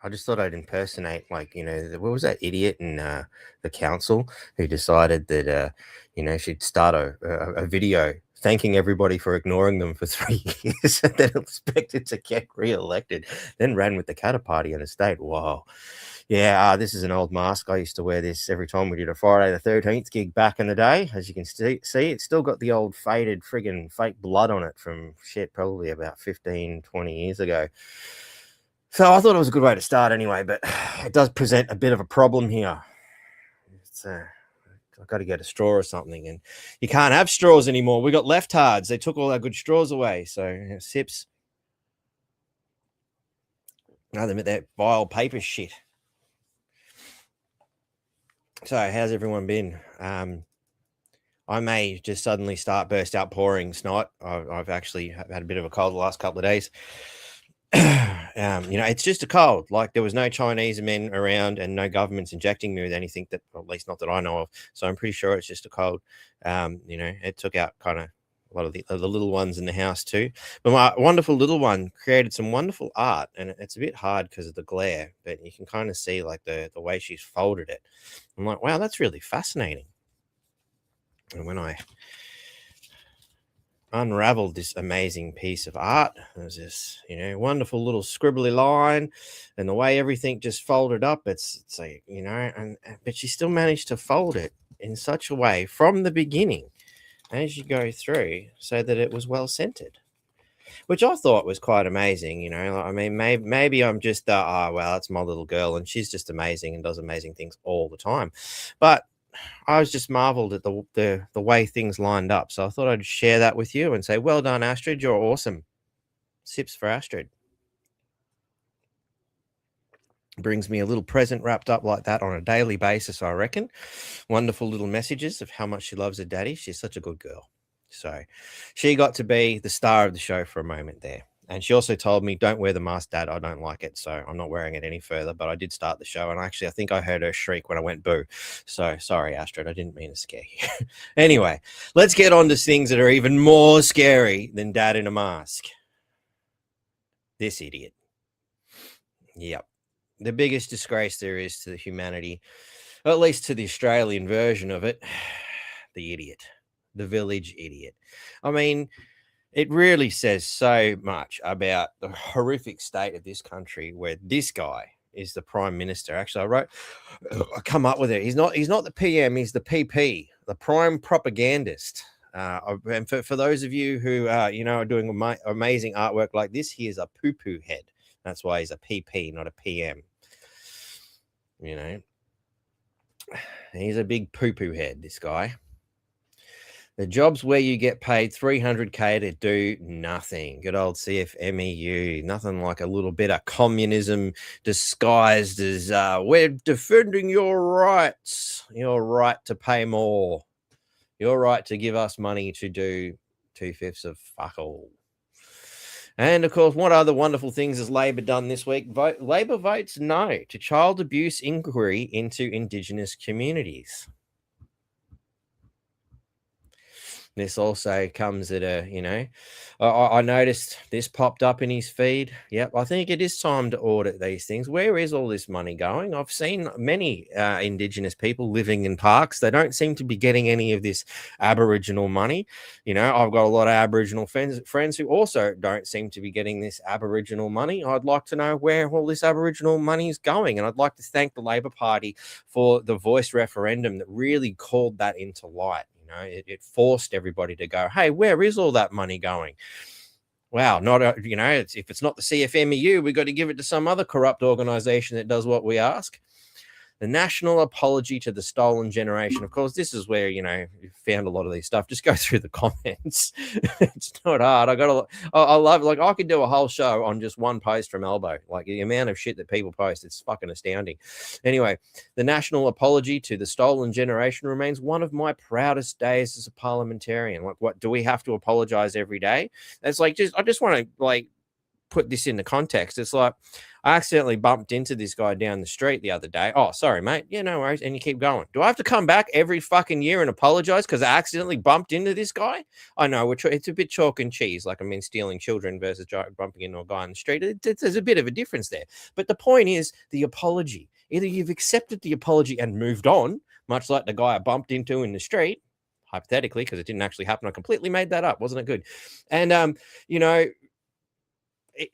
I just thought I'd impersonate, like, what was that idiot in the council who decided that, she'd start a video thanking everybody for ignoring them for 3 years and then expected to get re-elected, then ran with the Katter party in the state. Wow. Yeah, this is an old mask. I used to wear this every time we did a Friday the 13th gig back in the day. As you can see, it's still got the old faded friggin' fake blood on it from shit, probably about 15, 20 years ago. So I thought it was a good way to start anyway, but it does present a bit of a problem here. It's I've got to get a straw or something, and you can't have straws anymore. We got leftards. They took all our good straws away. So sips. Nothing but that vile paper shit. So how's everyone been? I may just suddenly burst out pouring snot. I've actually had a bit of a cold the last couple of days. It's just a cold. Like, there was no Chinese men around and no governments injecting me with anything, that, or at least not that I know of. So I'm pretty sure it's just a cold. It took out kind of a lot of the little ones in the house too. But my wonderful little one created some wonderful art, and it's a bit hard because of the glare, but you can kind of see like the way she's folded it. I'm like, wow, that's really fascinating. And when I unraveled this amazing piece of art, there's this wonderful little scribbly line, and the way everything just folded up, it's like, but she still managed to fold it in such a way from the beginning as you go through, so that it was well centered, which I thought was quite amazing. I mean, maybe I'm just well, it's my little girl and she's just amazing and does amazing things all the time, but I was just marveled at the way things lined up. So I thought I'd share that with you and say, well done, Astrid. You're awesome. Sips for Astrid. Brings me a little present wrapped up like that on a daily basis, I reckon. Wonderful little messages of how much she loves her daddy. She's such a good girl. So she got to be the star of the show for a moment there. And she also told me, don't wear the mask, Dad. I don't like it. So I'm not wearing it any further. But I did start the show. And actually, I think I heard her shriek when I went boo. So sorry, Astrid. I didn't mean to scare you. Anyway, let's get on to things that are even more scary than Dad in a mask. This idiot. Yep. The biggest disgrace there is to humanity, or at least to the Australian version of it, the idiot, the village idiot. I mean, it really says so much about the horrific state of this country, where this guy is the prime minister. Actually, I come up with it. He's not the PM. He's the PP, the prime propagandist. And for those of you who are doing amazing artwork like this, he is a poo-poo head. That's why he's a PP, not a PM. He's a big poo-poo head, this guy. The jobs where you get paid $300K to do nothing. Good old CFMEU. Nothing like a little bit of communism disguised as we're defending your rights. Your right to pay more. Your right to give us money to do 2/5 of fuck all. And of course, what other wonderful things has Labor done this week? Labor votes no to child abuse inquiry into Indigenous communities. This also comes at I noticed this popped up in his feed. Yep, I think it is time to audit these things. Where is all this money going? I've seen many Indigenous people living in parks. They don't seem to be getting any of this Aboriginal money. I've got a lot of Aboriginal friends who also don't seem to be getting this Aboriginal money. I'd like to know where all this Aboriginal money is going. And I'd like to thank the Labor Party for the voice referendum that really called that into light. It forced everybody to go, hey, where is all that money going? Wow, if it's not the CFMEU, we've got to give it to some other corrupt organization that does what we ask. The National Apology to the Stolen Generation. Of course, this is where, you found a lot of these stuff. Just go through the comments. It's not hard. I love, like, I could do a whole show on just one post from Elbow. Like, the amount of shit that people post, it's fucking astounding. Anyway, the National Apology to the Stolen Generation remains one of my proudest days as a parliamentarian. Like, what, do we have to apologize every day? It's like, I just want to, like, put this into context. It's like I accidentally bumped into this guy down the street the other day. Oh, sorry, mate. Yeah, no worries. And you keep going. Do I have to come back every fucking year and apologize because I accidentally bumped into this guy? I know it's a bit chalk and cheese. Like, I mean, stealing children versus bumping into a guy on the street. There's a bit of a difference there. But the point is the apology. Either you've accepted the apology and moved on, much like the guy I bumped into in the street, hypothetically, because it didn't actually happen. I completely made that up. Wasn't it good? And, you know,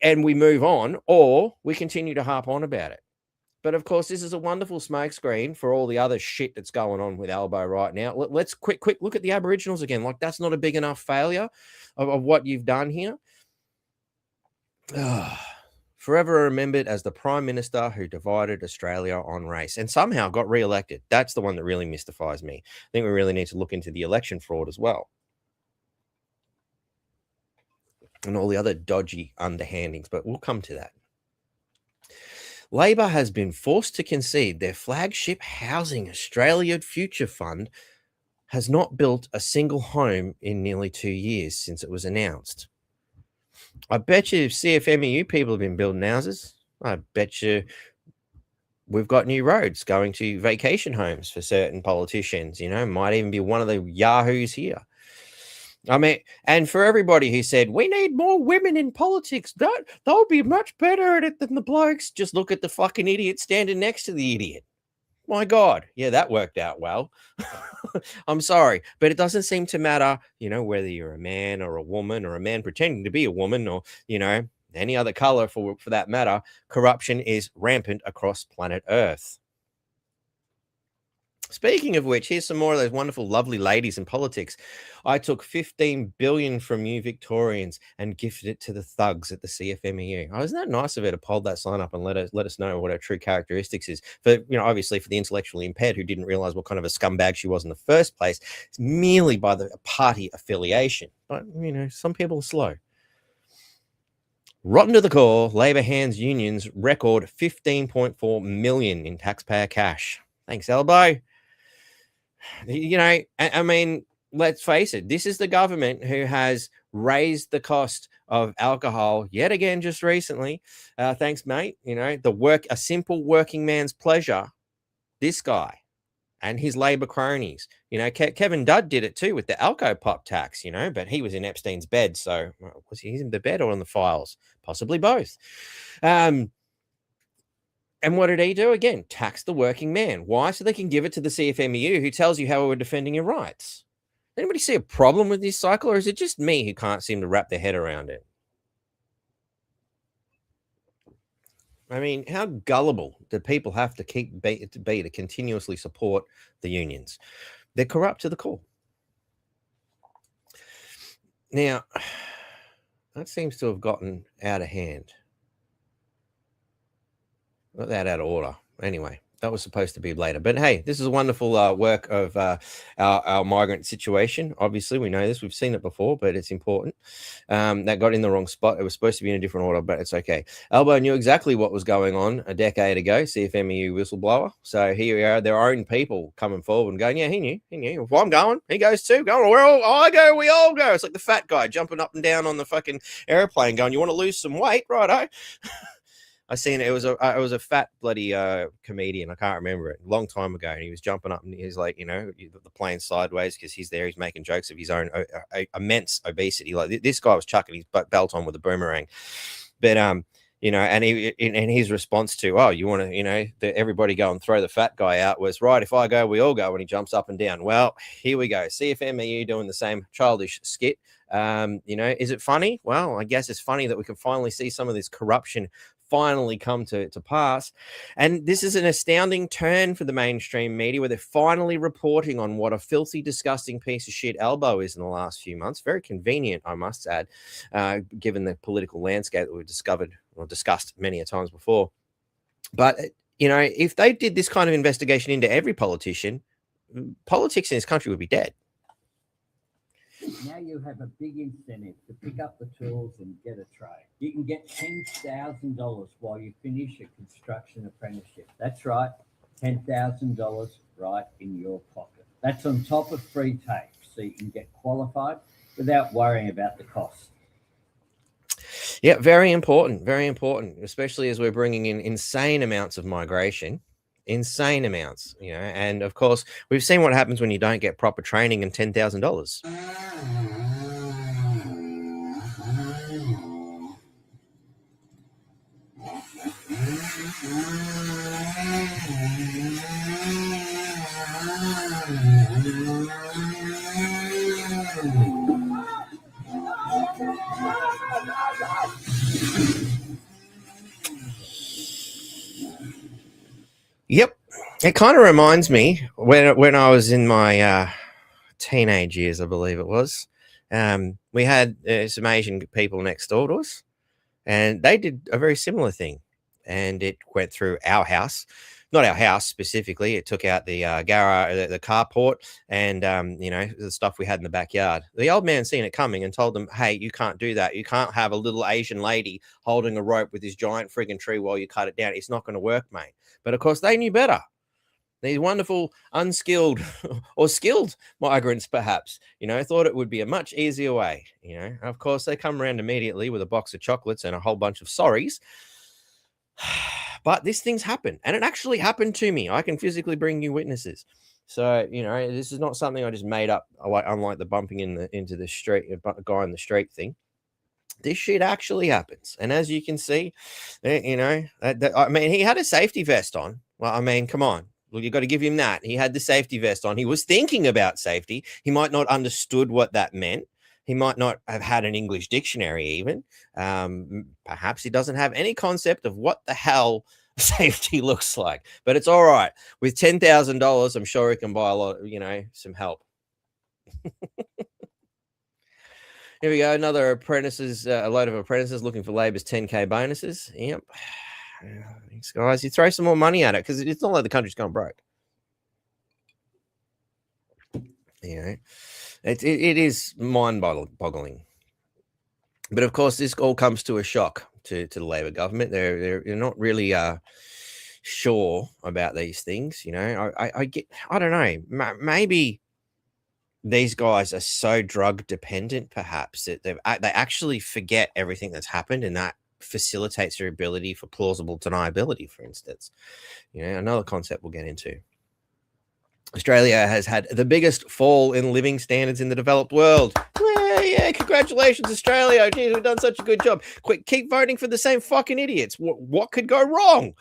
and we move on, or we continue to harp on about it. But of course, this is a wonderful smokescreen for all the other shit that's going on with Albo right now. Let's quick look at the Aboriginals again. Like, that's not a big enough failure of what you've done here. Forever remembered as the Prime Minister who divided Australia on race and somehow got re-elected. That's the one that really mystifies me. I think we really need to look into the election fraud as well. And all the other dodgy underhandings, but we'll come to that. Labor has been forced to concede their flagship Housing Australia Future Fund has not built a single home in nearly 2 years since it was announced. I bet you CFMEU people have been building houses. I bet you we've got new roads going to vacation homes for certain politicians, you know, might even be one of the yahoos here. I mean, and for everybody who said, we need more women in politics, they'll be much better at it than the blokes. Just look at the fucking idiot standing next to the idiot. My God. Yeah, that worked out well. I'm sorry, but it doesn't seem to matter, you know, whether you're a man or a woman or a man pretending to be a woman or, you know, any other color for that matter. Corruption is rampant across planet Earth. Speaking of which, here's some more of those wonderful, lovely ladies in politics. I took 15 billion from you Victorians and gifted it to the thugs at the CFMEU. Oh, isn't that nice of her to hold that sign up and let us know what her true characteristics is? For, you know, obviously for the intellectually impaired who didn't realize what kind of a scumbag she was in the first place, it's merely by the party affiliation. But, you know, some people are slow. Rotten to the core, Labor hands unions record 15.4 million in taxpayer cash. Thanks, Elbow. You know, I mean, let's face it, this is the government who has raised the cost of alcohol yet again just recently. Thanks, mate. You know, a simple working man's pleasure. This guy and his Labor cronies. You know, Kevin Dudd did it too with the alco pop tax, you know, but he was in Epstein's bed. So was he in the bed or in the files? Possibly both. And what did he do? Again, tax the working man. Why? So they can give it to the CFMEU who tells you how we're defending your rights. Anybody see a problem with this cycle, or is it just me who can't seem to wrap their head around it? I mean, how gullible do people have to be to continuously support the unions? They're corrupt to the core. Now, that seems to have gotten out of hand. Not that out of order. Anyway, that was supposed to be later. But hey, this is a wonderful work of our migrant situation. Obviously, we know this. We've seen it before, but it's important. That got in the wrong spot. It was supposed to be in a different order, but it's okay. Albo knew exactly what was going on a decade ago, CFMEU whistleblower. So here we are, their own people coming forward and going, yeah, he knew. If I'm going, he goes too. Going, I go, we all go. It's like the fat guy jumping up and down on the fucking airplane going, you want to lose some weight? Righto. I seen it. It was a fat bloody comedian. I can't remember it. A long time ago, and he was jumping up and he's like, you know, the plane sideways because he's there. He's making jokes of his own immense obesity. Like this guy was chucking his belt on with a boomerang, but you know, and his response to, oh, you want to, you know, everybody go and throw the fat guy out was right. If I go, we all go. And he jumps up and down. Well, here we go. CFMEU doing the same childish skit. You know, is it funny? Well, I guess it's funny that we can finally see some of this corruption finally come to pass. And this is an astounding turn for the mainstream media where they're finally reporting on what a filthy, disgusting piece of shit Albo is in the last few months. Very convenient, I must add, given the political landscape that we've discussed many a times before. But, you know, if they did this kind of investigation into every politician, politics in this country would be dead. Now you have a big incentive to pick up the tools and get a trade. You can get $10,000 while you finish a construction apprenticeship. That's right, $10,000 right in your pocket. That's on top of free tapes, so you can get qualified without worrying about the cost. Yeah, very important, especially as we're bringing in insane amounts of migration, insane amounts, you know. And of course, we've seen what happens when you don't get proper training and $10,000. Yep, it kind of reminds me when I was in my teenage years, I believe it was. We had some Asian people next door to us, and they did a very similar thing, and it went through our house, not our house specifically. It took out the garage, the carport, and you know, the stuff we had in the backyard. The old man seen it coming and told them, "Hey, you can't do that. You can't have a little Asian lady holding a rope with this giant friggin' tree while you cut it down. It's not going to work, mate." But of course, they knew better. These wonderful, unskilled or skilled migrants, perhaps, you know, thought it would be a much easier way. You know, of course, they come around immediately with a box of chocolates and a whole bunch of sorries. But this thing's happened, and it actually happened to me. I can physically bring you witnesses. So, you know, this is not something I just made up, unlike the bumping into the street, guy in the street thing. This shit actually happens. And as you can see, you know, I mean, he had a safety vest on. Well, I mean, come on. Well, you got to give him that. He had the safety vest on. He was thinking about safety. He might not understood what that meant. He might not have had an English dictionary even. Perhaps he doesn't have any concept of what the hell safety looks like. But it's all right. With $10,000, I'm sure he can buy a lot, you know, some help. Here we go. Another apprentices, a load of apprentices looking for labor's 10K bonuses. Yep. Thanks, guys. You throw some more money at it because it's not like the country's gone broke. You know, it is mind-boggling. But of course, this all comes to a shock to the Labor government. They're not really sure about these things. You know, I don't know. Maybe these guys are so drug dependent, perhaps, that they actually forget everything that's happened, and that facilitates their ability for plausible deniability, for instance. You know, another concept we'll get into. Australia has had the biggest fall in living standards in the developed world. Yeah, congratulations, Australia. Geez, we've done such a good job. Quick, keep voting for the same fucking idiots. What could go wrong?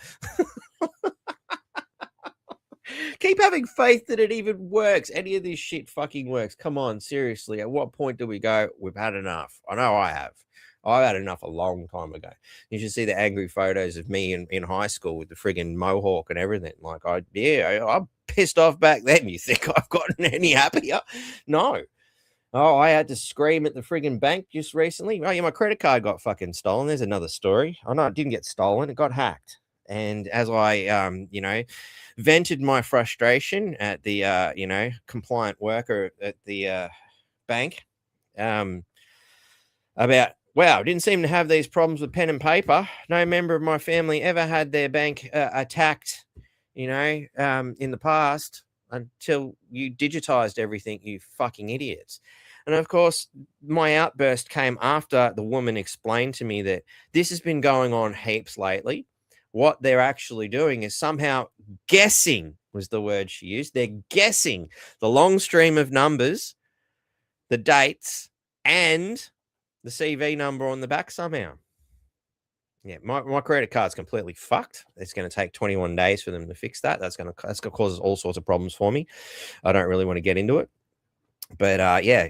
Keep having faith that it even works. Any of this shit fucking works. Come on, seriously. At what point do we go, we've had enough? I know I have. I've had enough a long time ago. You should see the angry photos of me in high school with the friggin' mohawk and everything. Like, I'm pissed off back then. You think I've gotten any happier? No. Oh, I had to scream at the friggin' bank just recently. Oh, yeah, my credit card got fucking stolen. There's another story. Oh, no, it didn't get stolen. It got hacked. And as I, you know, vented my frustration at the, you know, compliant worker at the bank about, wow, didn't seem to have these problems with pen and paper. No member of my family ever had their bank attacked, you know, in the past until you digitized everything, you fucking idiots. And of course, my outburst came after the woman explained to me that this has been going on heaps lately. What they're actually doing is somehow guessing, was the word she used. They're guessing the long stream of numbers, the dates, and the CV number on the back somehow. Yeah, my credit card's completely fucked. It's going to take 21 days for them to fix that. That's going to cause all sorts of problems for me. I don't really want to get into it. But yeah,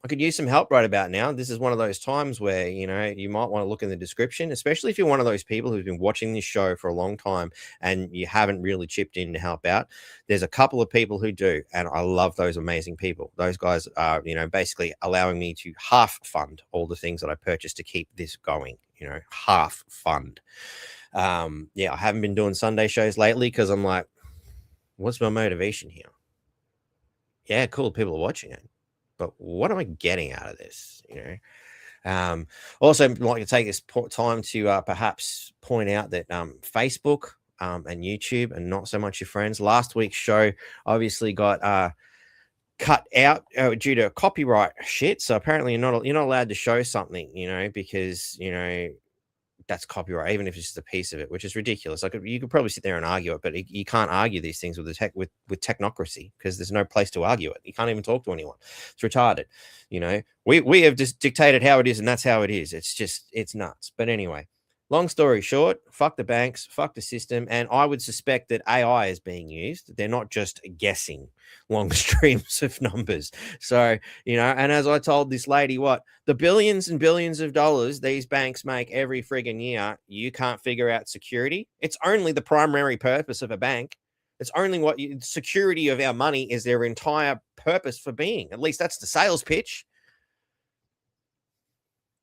I could use some help right about now. This is one of those times where, you know, you might want to look in the description, especially if you're one of those people who've been watching this show for a long time and you haven't really chipped in to help out. There's a couple of people who do, and I love those amazing people. Those guys are, you know, basically allowing me to half fund all the things that I purchased to keep this going, you know, half fund. Yeah, I haven't been doing Sunday shows lately because I'm like, what's my motivation here? Yeah, cool, people are watching it, but what am I getting out of this? You know, also I'd like to take this time to perhaps point out that Facebook and YouTube are not so much your friends. Last week's show obviously got cut out due to copyright shit. So apparently you're not allowed to show something, because that's copyright, even if it's just a piece of it, which is ridiculous. Like, you could probably sit there and argue it, but you can't argue these things with with technocracy, because there's no place to argue it. You can't even talk to anyone. It's retarded. We have just dictated how it is, and that's how it is. It's nuts. But anyway, long story short, fuck the banks, fuck the system, and I would suspect that AI is being used. They're not just guessing long streams of numbers. So, and as I told this lady, the billions and billions of dollars these banks make every friggin' year, you can't figure out security. It's only the primary purpose of a bank. It's only security of our money is their entire purpose for being. At least that's the sales pitch.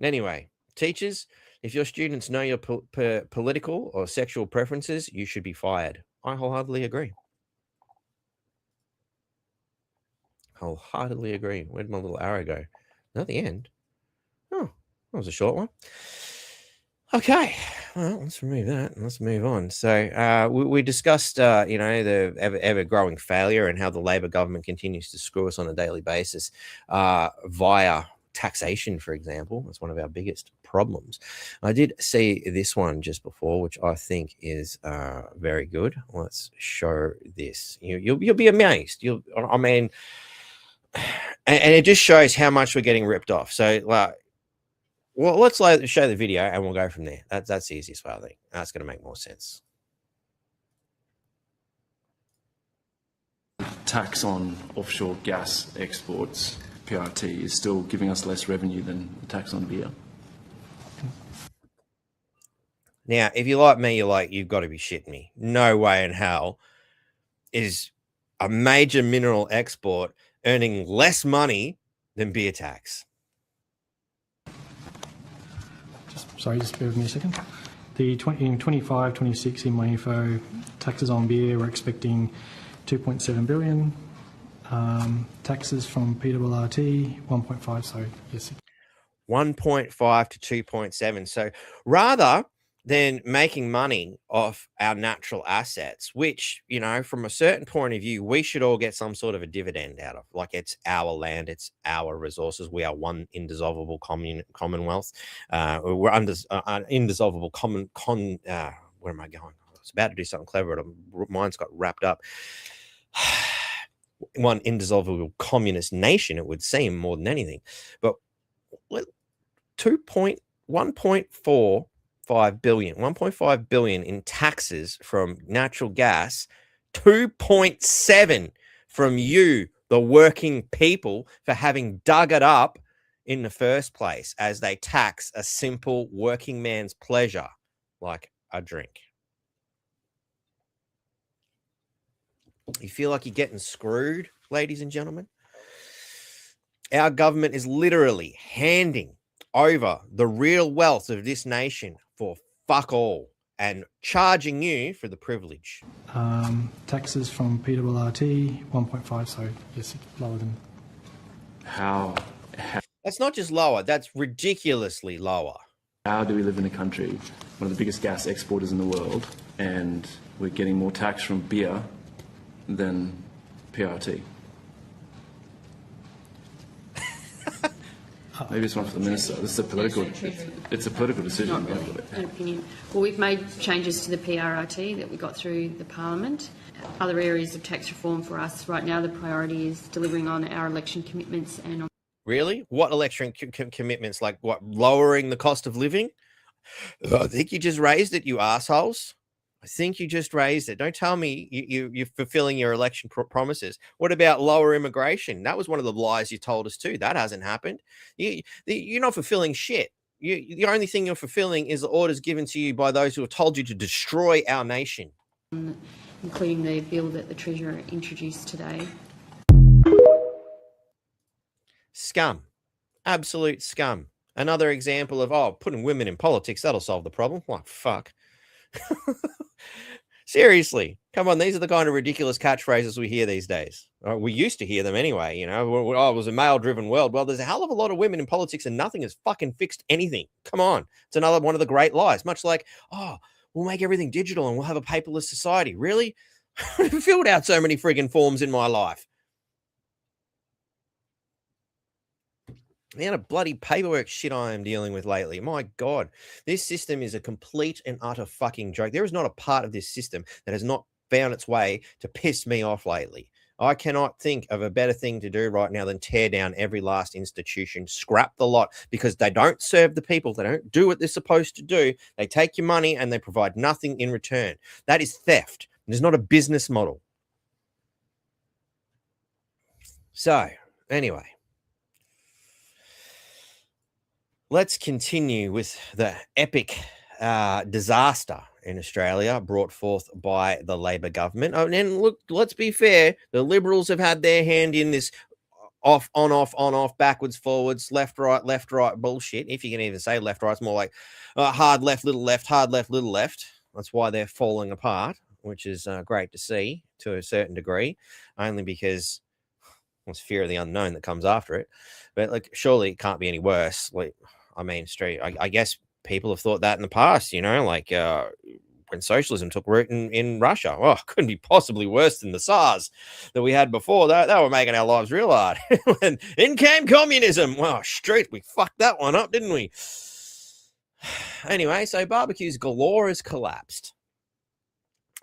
Anyway, teachers, if your students know your political or sexual preferences, you should be fired. I wholeheartedly agree. Wholeheartedly agree. Where'd my little arrow go? Not the end. Oh, that was a short one. Okay, well, let's remove that and let's move on. So we discussed, the ever-growing failure and how the Labor government continues to screw us on a daily basis via taxation, for example. That's one of our biggest problems. I did see this one just before, which I think is very good. Let's show this. You'll be amazed. And it just shows how much we're getting ripped off. So, let's show the video and we'll go from there. That's the easiest way, I think. That's going to make more sense. Tax on offshore gas exports, PRT, is still giving us less revenue than the tax on beer. Now, if you're like me, you've got to be shitting me. No way in hell is a major mineral export earning less money than beer tax. Just bear with me a second. In 25, 26 in my info, taxes on beer, we're expecting 2.7 billion. Taxes from PWRT, 1.5, so yes. 1.5 to 2.7. So rather than making money off our natural assets, which, from a certain point of view, we should all get some sort of a dividend out of. Like, it's our land, it's our resources. We are one indissoluble commonwealth. We're under indissoluble where am I going? I was about to do something clever, but mine's got wrapped up. One indissoluble communist nation, it would seem, more than anything. But 1.5 billion in taxes from natural gas, 2.7 from you, the working people, for having dug it up in the first place, as they tax a simple working man's pleasure like a drink. You feel like you're getting screwed, ladies and gentlemen? Our government is literally handing over the real wealth of this nation for fuck all and charging you for the privilege. Taxes from PWRT, 1.5, so yes, lower than. How That's not just lower, that's ridiculously lower. How do we live in a country, one of the biggest gas exporters in the world, and we're getting more tax from beer than PRT? Maybe it's one for the minister. This is a political. It's a political decision. Not really an opinion. Well, we've made changes to the PRRT that we got through the Parliament. Other areas of tax reform for us right now, the priority is delivering on our election commitments and on. Really? What election commitments? Like what? Lowering the cost of living? I think you just raised it, you assholes. I think you just raised it. Don't tell me you're fulfilling your election promises. What about lower immigration? That was one of the lies you told us too. That hasn't happened. You're not fulfilling shit. The only thing you're fulfilling is the orders given to you by those who have told you to destroy our nation. Including the bill that the Treasurer introduced today. Scum. Absolute scum. Another example of, putting women in politics, that'll solve the problem. What fuck? Seriously, come on. These are the kind of ridiculous catchphrases we hear these days. We used to hear them anyway. It was a male-driven world. Well, there's a hell of a lot of women in politics and nothing has fucking fixed anything. Come on. It's another one of the great lies. Much like, we'll make everything digital and we'll have a paperless society. Really? I've filled out so many friggin' forms in my life. The amount of bloody paperwork shit I am dealing with lately. My God, this system is a complete and utter fucking joke. There is not a part of this system that has not found its way to piss me off lately. I cannot think of a better thing to do right now than tear down every last institution, scrap the lot, because they don't serve the people. They don't do what they're supposed to do. They take your money and they provide nothing in return. That is theft. It is not a business model. So, anyway. Let's continue with the epic disaster in Australia brought forth by the Labor government. Oh, and look, let's be fair. The Liberals have had their hand in this off, on, off, backwards, forwards, left, right bullshit. If you can even say left, right, it's more like hard left, little left, hard left, little left. That's why they're falling apart, which is great to see to a certain degree, only because it's fear of the unknown that comes after it. But like, surely it can't be any worse. Like, I mean, straight. I guess people have thought that in the past, you know, like when socialism took root in Russia. Oh, it couldn't be possibly worse than the SARS that we had before. They were making our lives real hard. And in came communism. Well, straight, we fucked that one up, didn't we? Anyway, so barbecues galore has collapsed.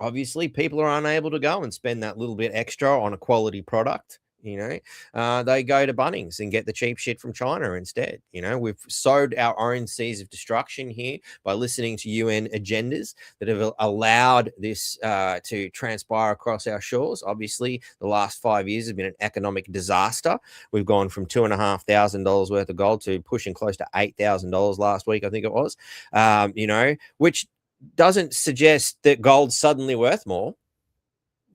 Obviously, people are unable to go and spend that little bit extra on a quality product. You know, they go to Bunnings and get the cheap shit from China instead. You know, we've sowed our own seeds of destruction here by listening to UN agendas that have allowed this to transpire across our shores. Obviously, the last 5 years have been an economic disaster. We've gone from $2,500 worth of gold to pushing close to $8,000 last week, I think it was, you know, which doesn't suggest that gold's suddenly worth more.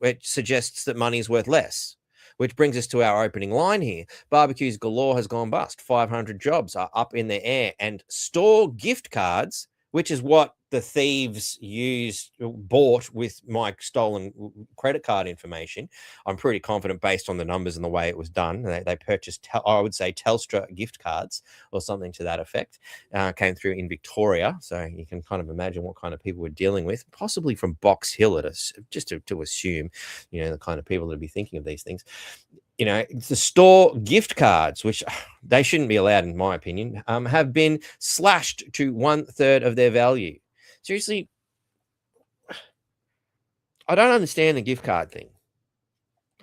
It suggests that money's worth less. Which brings us to our opening line here. Barbecues galore has gone bust. 500 jobs are up in the air. And store gift cards, which is what the thieves bought with my stolen credit card information. I'm pretty confident based on the numbers and the way it was done. They purchased, I would say, Telstra gift cards or something to that effect. Came through in Victoria. So you can kind of imagine what kind of people we're dealing with, possibly from Box Hill, just to assume, you know, the kind of people that would be thinking of these things. You know, the store gift cards, which they shouldn't be allowed, in my opinion, have been slashed to 1/3 of their value. Seriously, I don't understand the gift card thing.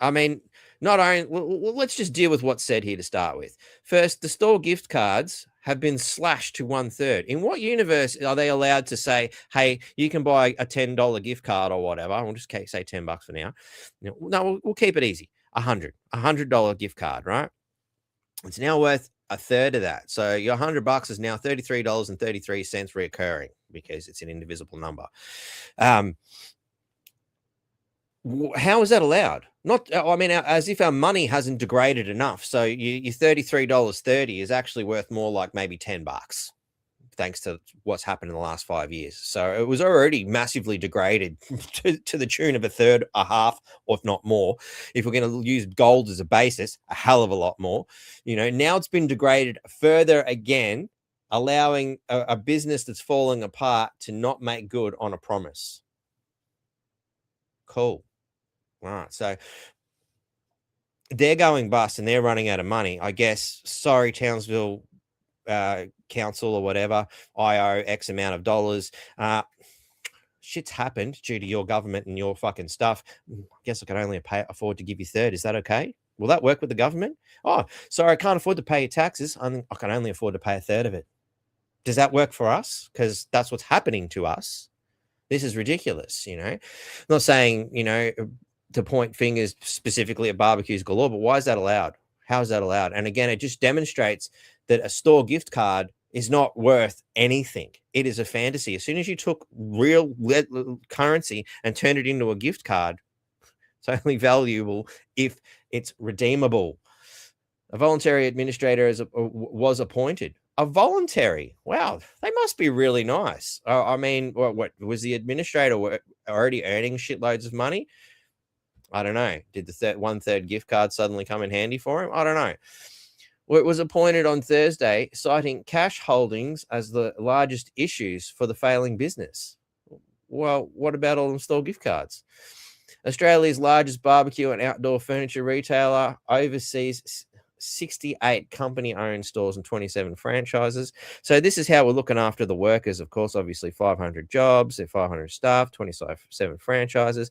I mean, not only, well, let's just deal with what's said here to start with. First, the store gift cards have been slashed to 1/3. In what universe are they allowed to say, hey, you can buy a $10 gift card or whatever? We'll just say $10 for now. You know, no, we'll keep it easy. $100 gift card, right? It's now worth 1/3 of that. So your $100 is now $33.33 recurring because it's an indivisible number. How is that allowed? Not, I mean, as if our money hasn't degraded enough. So your $33.30 is actually worth more like maybe $10, thanks to what's happened in the last 5 years. So it was already massively degraded to the tune of 1/3, a half, or if not more. If we're going to use gold as a basis, a hell of a lot more. You know, now it's been degraded further again, allowing a business that's falling apart to not make good on a promise. Cool. All right. So they're going bust and they're running out of money. I guess, sorry, Townsville council or whatever, I owe X amount of dollars. Shit's happened due to your government and your fucking stuff. I guess I can only afford to give you 1/3. Is that okay? Will that work with the government? Oh, sorry, I can't afford to pay your taxes. I can only afford to pay 1/3 of it. Does that work for us? Because that's what's happening to us. This is ridiculous, you know. I'm not saying, you know, to point fingers specifically at barbecues galore, but why is that allowed? How is that allowed? And again, it just demonstrates that a store gift card is not worth anything. It is a fantasy. As soon as you took real currency and turned it into a gift card, it's only valuable if it's redeemable. A voluntary administrator was appointed. A voluntary? Wow, they must be really nice. I mean, what was the administrator already earning shitloads of money? I don't know. Did the 1/3 gift card suddenly come in handy for him? I don't know. Well, it was appointed on Thursday, citing cash holdings as the largest issues for the failing business. Well, what about all them store gift cards? Australia's largest barbecue and outdoor furniture retailer oversees 68 company-owned stores and 27 franchises. So this is how we're looking after the workers. Of course, obviously 500 jobs, 500 staff, 27 franchises.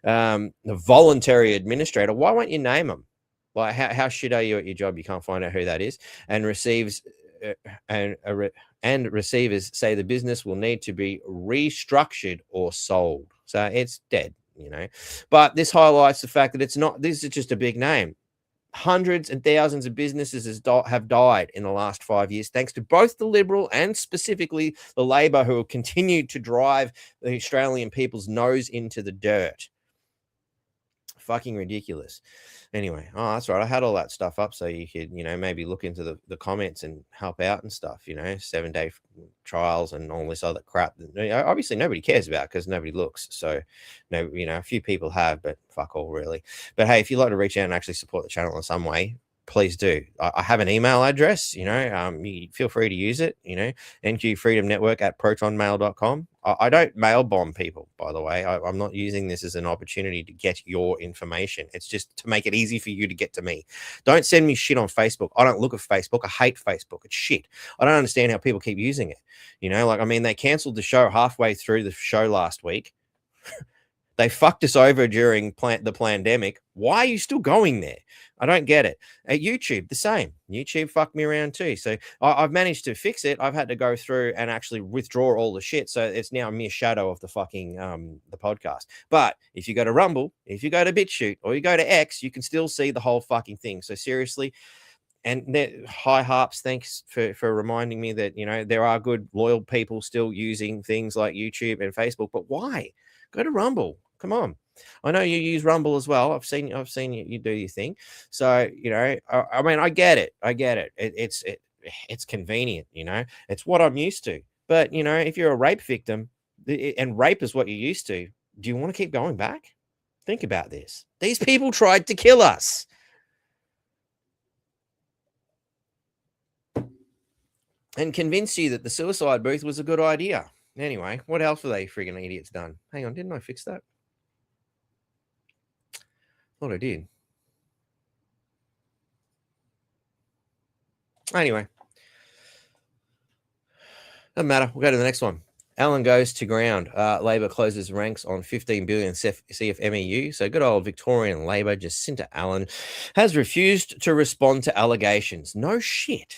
The voluntary administrator, why won't you name them? Like, how shit are you at your job? You can't find out who that is. And receives and receivers say the business will need to be restructured or sold. So it's dead, you know. But this highlights the fact that it's not, this is just a big name. Hundreds and thousands of businesses have died in the last 5 years, thanks to both the Liberal and specifically the Labor, who have continued to drive the Australian people's nose into the dirt. Fucking ridiculous. Anyway, oh, that's right. I had all that stuff up so you could, you know, maybe look into the comments and help out and stuff, you know, 7-day trials and all this other crap that obviously nobody cares about because nobody looks. So, no, you know, a few people have, but fuck all really. But hey, if you'd like to reach out and actually support the channel in some way, please do. I have an email address, you know, you feel free to use it, you know, nqfreedomnetwork@protonmail.com. I don't mail bomb people, by the way. I'm not using this as an opportunity to get your information. It's just to make it easy for you to get to me. Don't send me shit on Facebook. I don't look at Facebook. I hate Facebook. It's shit. I don't understand how people keep using it. You know, like, I mean, they canceled the show halfway through the show last week. They fucked us over during the pandemic. Why are you still going there? I don't get it. At YouTube, the same. YouTube fucked me around too. So I've managed to fix it. I've had to go through and actually withdraw all the shit. So it's now a mere shadow of the fucking the podcast. But if you go to Rumble, if you go to BitChute, or you go to X, you can still see the whole fucking thing. So seriously, and high harps, thanks for reminding me that, you know, there are good, loyal people still using things like YouTube and Facebook. But why? Go to Rumble. Come on. I know you use Rumble as well. I've seen you do your thing. So, you know, I mean, I get it. It's convenient, you know. It's what I'm used to. But, you know, if you're a rape victim and rape is what you're used to, do you want to keep going back? Think about this. These people tried to kill us. And convince you that the suicide booth was a good idea. Anyway, what else were they friggin' idiots done? Hang on, didn't I fix that? Thought I did. Anyway, doesn't matter. We'll go to the next one. Alan goes to ground. Labor closes ranks on 15 billion CFMEU. So good old Victorian Labor, Jacinta Allen, has refused to respond to allegations. No shit.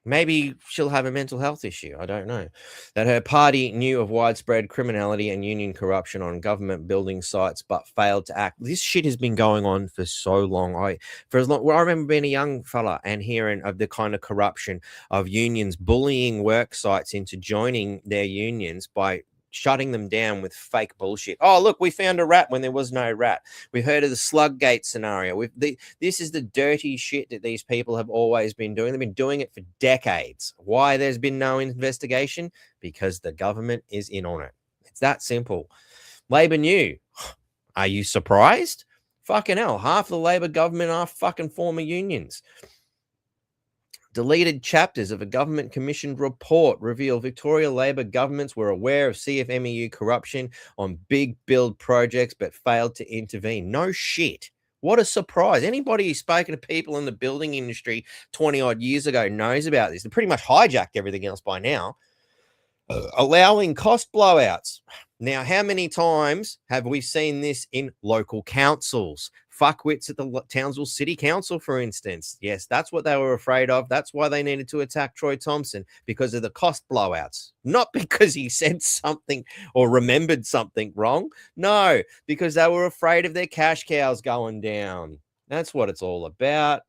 Maybe she'll have a mental health issue. I don't know. That her party knew of widespread criminality and union corruption on government building sites, but failed to act. This shit has been going on for so long. I remember being a young fella and hearing of the kind of corruption of unions bullying work sites into joining their unions by shutting them down with fake bullshit. Oh, look, we found a rat when there was no rat. We've heard of the Sluggate scenario. This is the dirty shit that these people have always been doing. They've been doing it for decades. Why there's been no investigation? Because the government is in on it. It's that simple. Labor knew. Are you surprised? Fucking hell. Half the Labor government are fucking former unions. Deleted chapters of a government-commissioned report reveal Victoria Labor governments were aware of CFMEU corruption on big build projects but failed to intervene. No shit. What a surprise. Anybody who's spoken to people in the building industry 20-odd years ago knows about this. They pretty much hijacked everything else by now. Allowing cost blowouts. Now, how many times have we seen this in local councils? Fuckwits at the Townsville City Council, for instance. Yes, that's what they were afraid of. That's why they needed to attack Troy Thompson, because of the cost blowouts. Not because he said something or remembered something wrong. No, because they were afraid of their cash cows going down. That's what it's all about.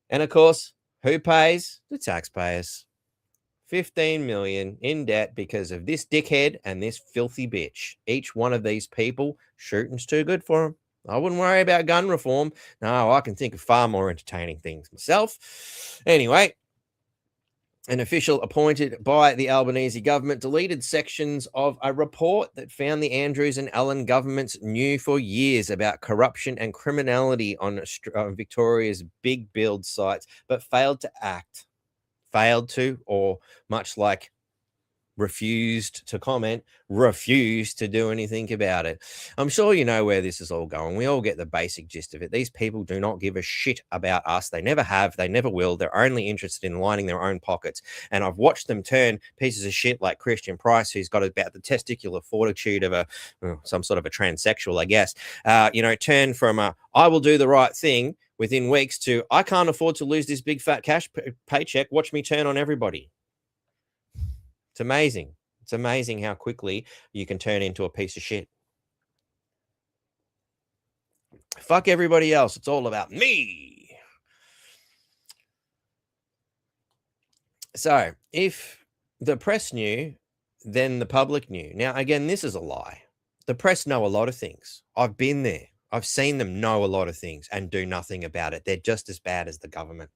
And of course, who pays? The taxpayers. 15 million in debt because of this dickhead and this filthy bitch. Each one of these people, shooting's too good for them. I wouldn't worry about gun reform. No, I can think of far more entertaining things myself. Anyway, an official appointed by the Albanese government deleted sections of a report that found the Andrews and Allen governments knew for years about corruption and criminality on Victoria's big build sites, but failed to act. Failed to, or much like refused to comment, refused to do anything about it. I'm sure you know where this is all going. We all get the basic gist of it. These people do not give a shit about us. They never have. They never will. They're only interested in lining their own pockets. And I've watched them turn pieces of shit like Christian Price, who's got about the testicular fortitude of some sort of a transsexual, I guess, turn from I will do the right thing within weeks to I can't afford to lose this big fat cash paycheck. Watch me turn on everybody. It's amazing. It's amazing how quickly you can turn into a piece of shit. Fuck everybody else. It's all about me. So if the press knew, then the public knew. Now, again, this is a lie. The press know a lot of things. I've been there. I've seen them know a lot of things and do nothing about it. They're just as bad as the government.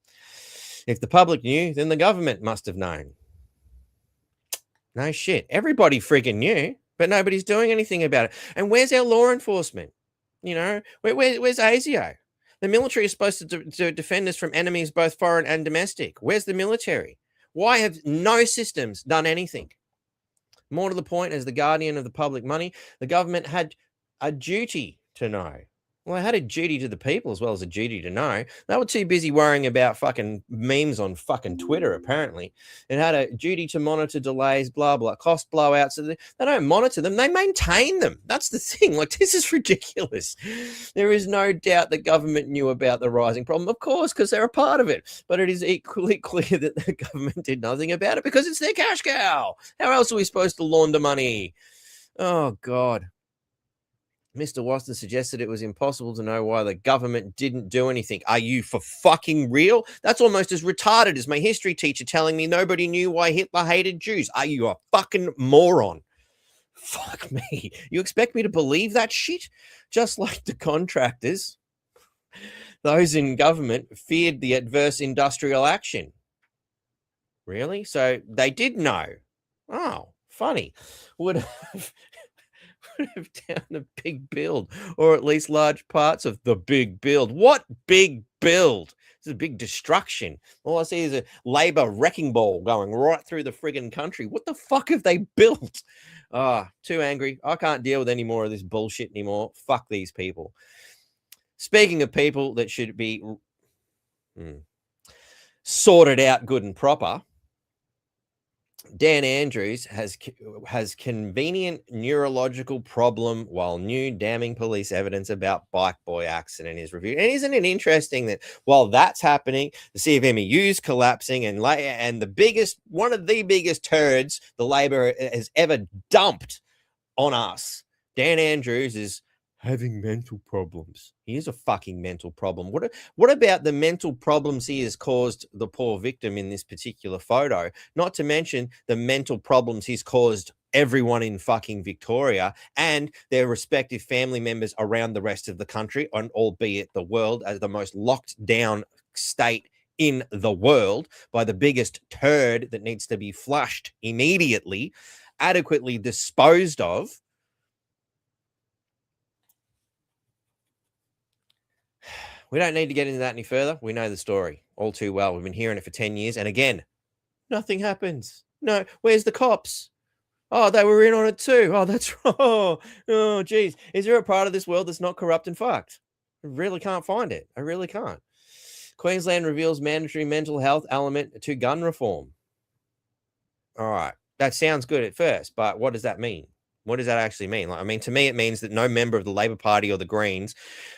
If the public knew, then the government must have known. No shit. Everybody freaking knew, but nobody's doing anything about it. And where's our law enforcement? Where's ASIO? The military is supposed to defend us from enemies, both foreign and domestic. Where's the military? Why have no systems done anything? More to the point, as the guardian of the public money, the government had a duty to know. Well, they had a duty to the people as well as a duty to know. They were too busy worrying about fucking memes on fucking Twitter, apparently. It had a duty to monitor delays, blah, blah, cost blowouts. So they don't monitor them. They maintain them. That's the thing. Like, this is ridiculous. There is no doubt the government knew about the rising problem, of course, because they're a part of it. But it is equally clear that the government did nothing about it because it's their cash cow. How else are we supposed to launder money? Oh, God. Mr. Waston suggested it was impossible to know why the government didn't do anything. Are you for fucking real? That's almost as retarded as my history teacher telling me nobody knew why Hitler hated Jews. Are you a fucking moron? Fuck me. You expect me to believe that shit? Just like the contractors, those in government feared the adverse industrial action. Really? So they did know. Oh, funny. Would have down the big build, or at least large parts of the big build. What big build? This is a big destruction. All I see is a Labor wrecking ball going right through the friggin' country. What the fuck have they built? Too angry. I can't deal with any more of this bullshit anymore. Fuck these people. Speaking of people that should be sorted out good and proper, Dan Andrews has convenient neurological problem while new damning police evidence about bike boy accident is reviewed. And isn't it interesting that while that's happening, the CFMEU's collapsing and one of the biggest turds the Labor has ever dumped on us, Dan Andrews is having mental problems. He is a fucking mental problem. What about the mental problems he has caused the poor victim in this particular photo? Not to mention the mental problems he's caused everyone in fucking Victoria and their respective family members around the rest of the country, and albeit the world, as the most locked down state in the world by the biggest turd that needs to be flushed immediately, adequately disposed of. We don't need to get into that any further. We know the story all too well. We've been hearing it for 10 years. And again, nothing happens. No, where's the cops? Oh, they were in on it too. Oh, that's wrong. Oh, geez. Is there a part of this world that's not corrupt and fucked? I really can't find it. I really can't. Queensland reveals mandatory mental health element to gun reform. All right. That sounds good at first, but what does that mean? What does that actually mean? Like, I mean, to me, it means that no member of the Labor Party or the Greens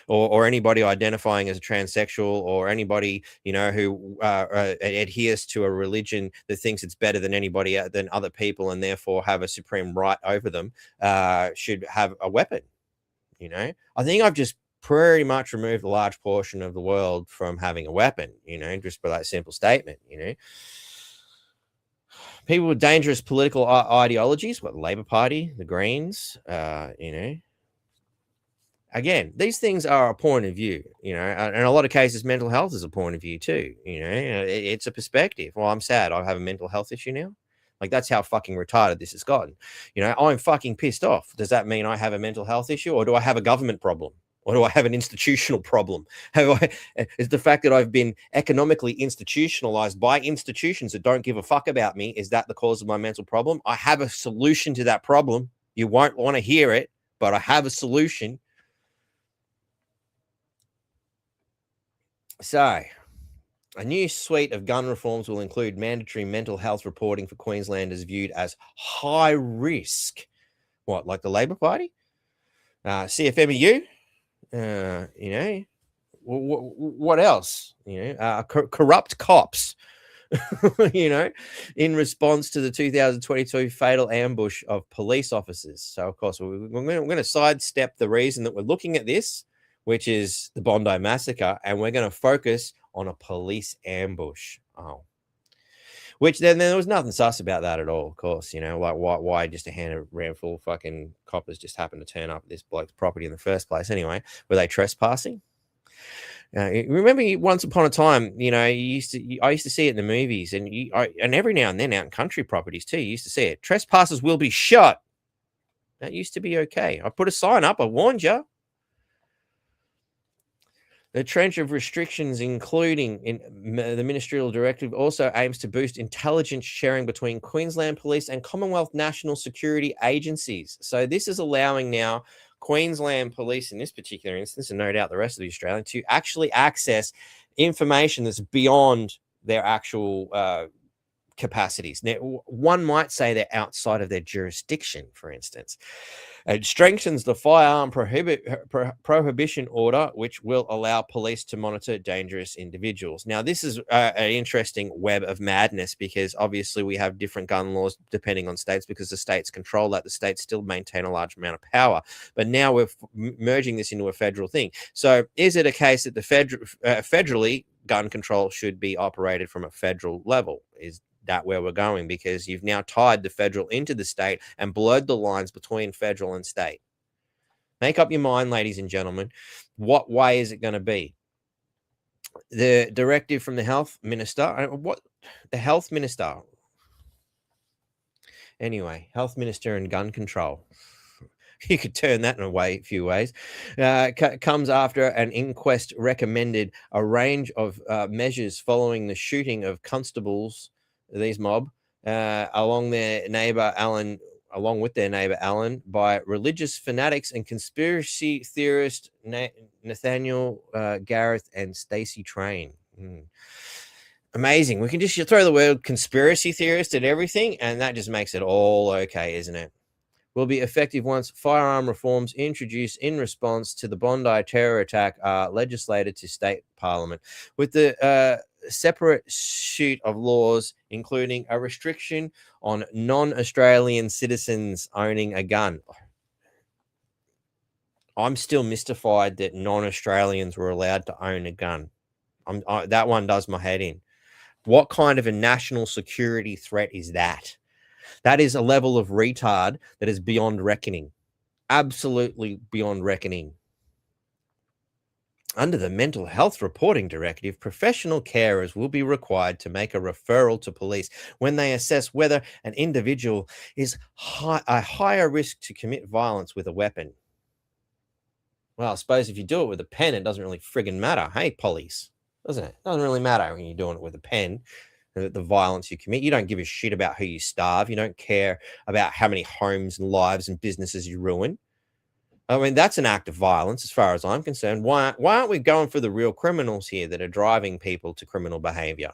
or anybody identifying as a transsexual or anybody, who adheres to a religion that thinks it's better than anybody than other people and therefore have a supreme right over them should have a weapon. I think I've just pretty much removed a large portion of the world from having a weapon, just by that simple statement, People with dangerous political ideologies, what the Labor Party, the Greens, Again, these things are a point of view, and in a lot of cases, mental health is a point of view too, it's a perspective. Well, I'm sad I have a mental health issue now. Like, that's how fucking retarded this has gotten. I'm fucking pissed off. Does that mean I have a mental health issue, or do I have a government problem? Or do I have an institutional problem? Is the fact that I've been economically institutionalized by institutions that don't give a fuck about me, is that the cause of my mental problem? I have a solution to that problem. You won't want to hear it, but I have a solution. So, a new suite of gun reforms will include mandatory mental health reporting for Queenslanders viewed as high risk. What, like the Labor Party? CFMEU? You know, what else? You know, corrupt cops. You know, in response to the 2022 fatal ambush of police officers. So, of course, we're going to sidestep the reason that we're looking at this, which is the Bondi massacre, and we're going to focus on a police ambush. Oh, which then there was nothing sus about that at all. Of course, you know, like why just a handful of fucking coppers just happened to turn up at this bloke's property in the first place? Anyway, were they trespassing? Remember, once upon a time, you know, I used to see it in the movies, and and every now and then out in country properties too. You used to see it. Trespassers will be shot. That used to be okay. I put a sign up. I warned you. The tranche of restrictions, including in the ministerial directive, also aims to boost intelligence sharing between Queensland Police and Commonwealth National Security agencies. So this is allowing now Queensland Police, in this particular instance, and no doubt the rest of the Australian, to actually access information that's beyond their actual capacities. Now, one might say they're outside of their jurisdiction, for instance. It strengthens the firearm prohibition order, which will allow police to monitor dangerous individuals. Now, this is an interesting web of madness, because obviously we have different gun laws depending on states, because the states control that. The states still maintain a large amount of power. But now we're merging this into a federal thing. So is it a case that the federally gun control should be operated from a federal level? Is that where we're going? Because you've now tied the federal into the state and blurred the lines between federal and state. Make up your mind, ladies and gentlemen. What way is it going to be? The directive from the health minister. The health minister? Anyway, health minister and gun control. You could turn that in a few ways. Comes after an inquest recommended a range of measures following the shooting of constables, these mob, along with their neighbor Alan, by religious fanatics and conspiracy theorist Nathaniel Gareth and Stacey Train. Amazing. We can just throw the word conspiracy theorist at everything, and that just makes it all okay, isn't it? Will be effective once firearm reforms introduced in response to the Bondi terror attack are legislated to state parliament, with the separate sheet of laws, including a restriction on non-Australian citizens owning a gun. I'm still mystified that non-Australians were allowed to own a gun. That one does my head in. What kind of a national security threat is that? That is a level of retard that is beyond reckoning. Absolutely beyond reckoning. Under the Mental Health Reporting Directive, professional carers will be required to make a referral to police when they assess whether an individual is a higher risk to commit violence with a weapon. Well, I suppose if you do it with a pen, it doesn't really friggin' matter. Hey, police, doesn't it? It doesn't really matter when you're doing it with a pen. The violence you commit. You don't give a shit about who you starve. You don't care about how many homes and lives and businesses you ruin. I mean, that's an act of violence as far as I'm concerned. Why aren't we going for the real criminals here that are driving people to criminal behavior?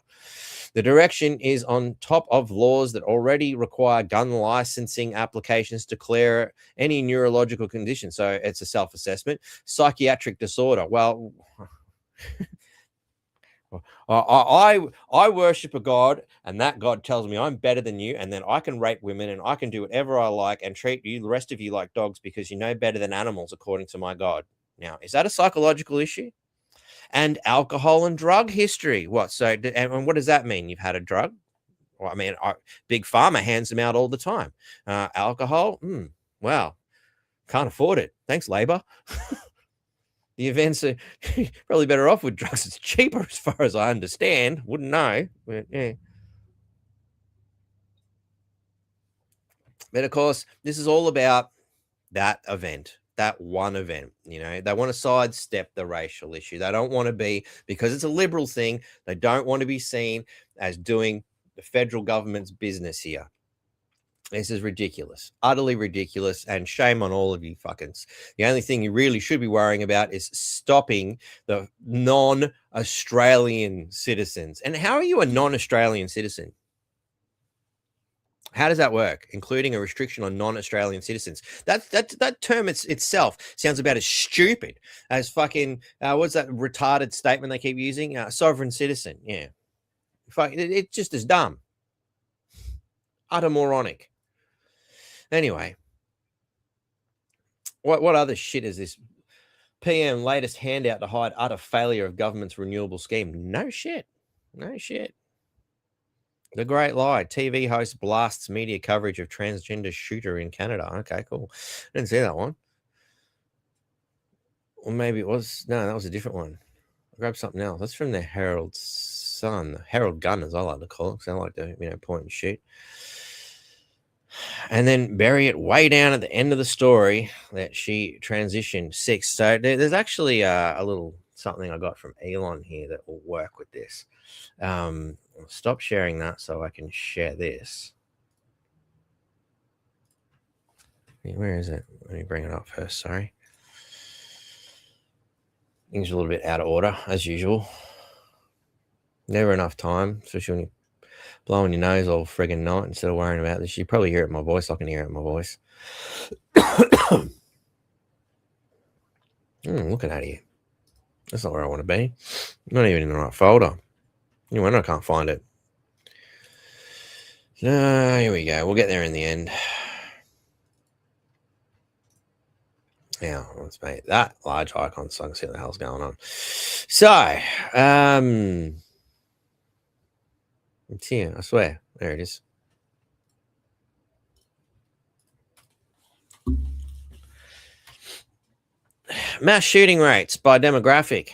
The direction is on top of laws that already require gun licensing applications to clear any neurological condition. So it's a self-assessment. Psychiatric disorder. Well, I worship a God, and that God tells me I'm better than you, and then I can rape women, and I can do whatever I like and treat you, the rest of you, like dogs because you know better than animals, according to my God. Now, is that a psychological issue? And alcohol and drug history. What? So, and what does that mean? You've had a drug? Well, I mean, Big Pharma hands them out all the time. Alcohol? Wow, can't afford it. Thanks, Labor. The events are probably better off with drugs. It's cheaper as far as I understand. Wouldn't know. But, yeah. But of course, this is all about that event. that one event. You know, they want to sidestep the racial issue. They don't want to be, because it's a liberal thing, they don't want to be seen as doing the federal government's business here. This is ridiculous, utterly ridiculous, and shame on all of you fuckers. The only thing you really should be worrying about is stopping the non-Australian citizens. And how are you a non-Australian citizen? How does that work? Including a restriction on non-Australian citizens. That term itself sounds about as stupid as fucking what's that retarded statement they keep using? Sovereign citizen. Yeah, it's just as dumb. Utter moronic. Anyway, what other shit is this? PM latest handout to hide utter failure of government's renewable scheme. No shit. No shit. The Great Lie. TV host blasts media coverage of transgender shooter in Canada. Okay, cool. I didn't see that one. Or maybe it was. No, that was a different one. I grabbed something else. That's from the Herald Sun. Herald Gun, as I like to call it, because I like to, point and shoot. And then bury it way down at the end of the story that she transitioned 6. So there's actually a little something I got from Elon here that will work with this. I'll stop sharing that so I can share this. Where is it? Let me bring it up first. Sorry. Things are a little bit out of order, as usual. Never enough time, especially when you're blowing your nose all friggin' night instead of worrying about this. You probably hear it in my voice. I can hear it in my voice. Looking at you. That's not where I want to be. Not even in the right folder. You know, I can't find it. No, here we go. We'll get there in the end. Now, let's make that large icon so I can see what the hell's going on. So, it's here, I swear. There it is. Mass shooting rates by demographic.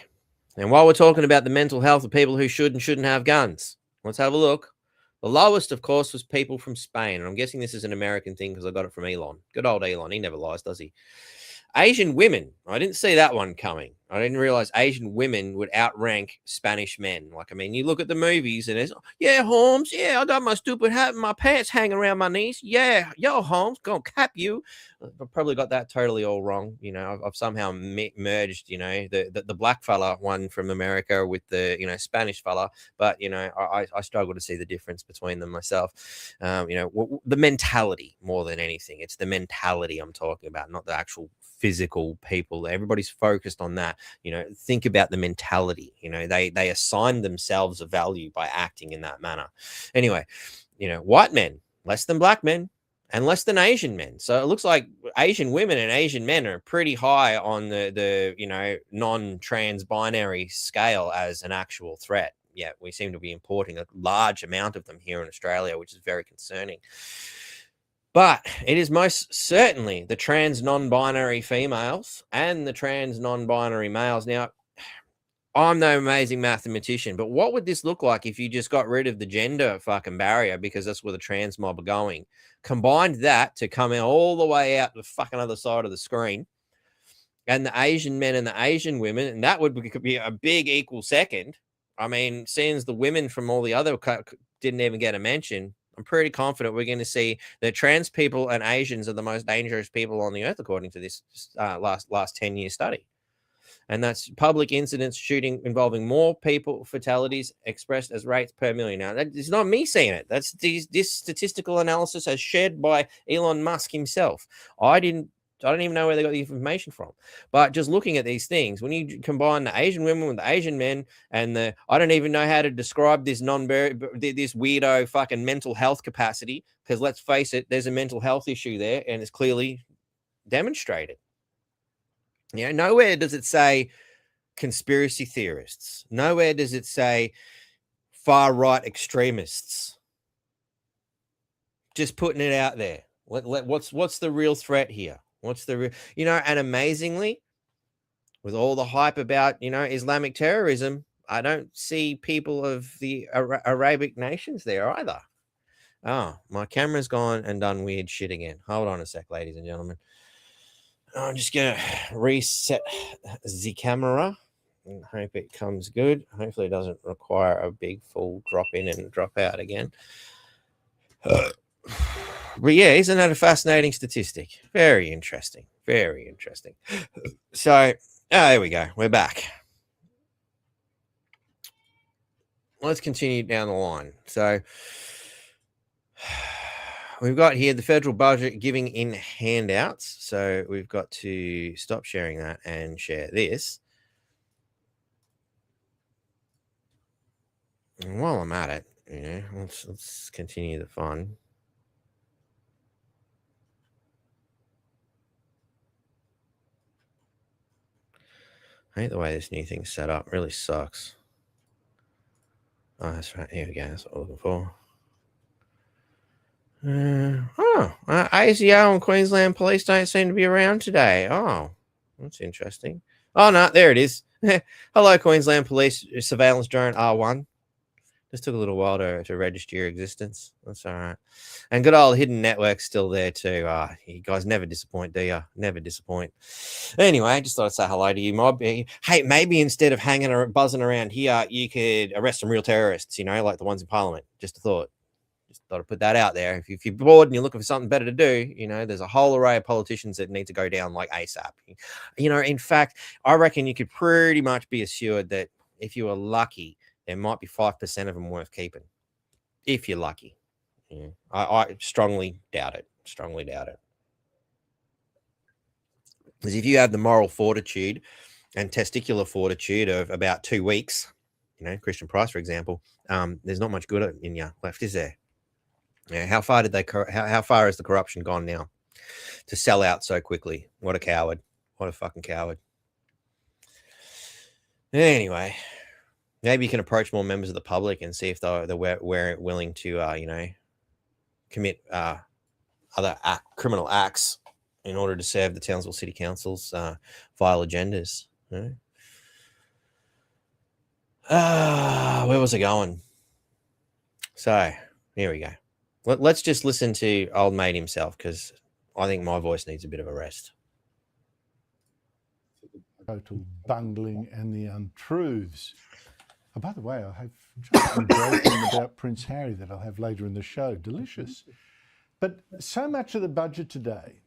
And while we're talking about the mental health of people who should and shouldn't have guns, let's have a look. The lowest, of course, was people from Spain. And I'm guessing this is an American thing because I got it from Elon. Good old Elon. He never lies, does he? Asian women. I didn't see that one coming. I didn't realize Asian women would outrank Spanish men. Like, I mean, you look at the movies and it's, yeah, Holmes, yeah, I got my stupid hat and my pants hanging around my knees. Yeah, yo, Holmes, gonna cap you. I've probably got that totally all wrong. You know, I've somehow merged, you know, the black fella one from America with the, you know, Spanish fella. But, you know, I struggle to see the difference between them myself. You know, the mentality more than anything. It's the mentality I'm talking about, not the actual physical people. Everybody's focused on that. You know, think about the mentality. You know, they assign themselves a value by acting in that manner. Anyway, you know, white men less than black men and less than Asian men. So it looks like Asian women and Asian men are pretty high on the you know, non-trans binary scale as an actual threat. Yeah, we seem to be importing a large amount of them here in Australia, which is very concerning. But it is most certainly the trans non-binary females and the trans non-binary males. Now, I'm no amazing mathematician, but what would this look like if you just got rid of the gender fucking barrier, because that's where the trans mob are going? Combined that to come out all the way out the fucking other side of the screen, and the Asian men and the Asian women, and that would be a big equal second. I mean, seeing as the women from all the other didn't even get a mention, I'm pretty confident we're going to see that trans people and Asians are the most dangerous people on the earth, according to this last 10-year study. And that's public incidents shooting involving more people, fatalities expressed as rates per million. Now, it's not me saying it. That's this statistical analysis as shared by Elon Musk himself. I don't even know where they got the information from. But just looking at these things, when you combine the Asian women with the Asian men and I don't even know how to describe this this weirdo fucking mental health capacity, because let's face it, there's a mental health issue there and it's clearly demonstrated. You know, nowhere does it say conspiracy theorists. Nowhere does it say far-right extremists. Just putting it out there. What's the real threat here? What's the real, you know, and amazingly, with all the hype about, you know, Islamic terrorism, I don't see people of the Arabic nations there either. Oh, my camera's gone and done weird shit again. Hold on a sec, ladies and gentlemen. I'm just going to reset the camera and hope it comes good. Hopefully it doesn't require a big full drop in and drop out again. But yeah, isn't that a fascinating statistic? Very interesting. Very interesting. So, there we go. We're back. Let's continue down the line. So, we've got here the federal budget giving in handouts. So, we've got to stop sharing that and share this. And while I'm at it, let's continue the fun. I hate the way this new thing's set up. It really sucks. Oh, that's right. Here we go. That's what we're looking for. ASIO and Queensland Police don't seem to be around today. Oh, that's interesting. Oh, no, there it is. Hello, Queensland Police Surveillance Drone R1. Just took a little while to register your existence. That's all right. And good old Hidden Network's still there too. You guys never disappoint, do you? Never disappoint. Anyway, just thought I'd say hello to you, mob. Hey, maybe instead of hanging or buzzing around here, you could arrest some real terrorists, like the ones in Parliament. Just a thought. Just thought I'd put that out there. If you're bored and you're looking for something better to do, there's a whole array of politicians that need to go down like ASAP. In fact, I reckon you could pretty much be assured that if you were lucky, there might be 5% of them worth keeping, if you're lucky. Yeah. I strongly doubt it. Strongly doubt it. Because if you have the moral fortitude and testicular fortitude of about 2 weeks, Christian Price, for example, there's not much good in you left, is there? Yeah. How far has the corruption gone now to sell out so quickly? What a coward! What a fucking coward! Anyway. Maybe you can approach more members of the public and see if they're willing to, commit other criminal acts in order to serve the Townsville City Council's vile agendas. Where was I going? So here we go. Let's just listen to old mate himself, because I think my voice needs a bit of a rest. Total bungling and the untruths. Oh, by the way, I have something broken about Prince Harry that I'll have later in the show. Delicious. But so much of the budget today,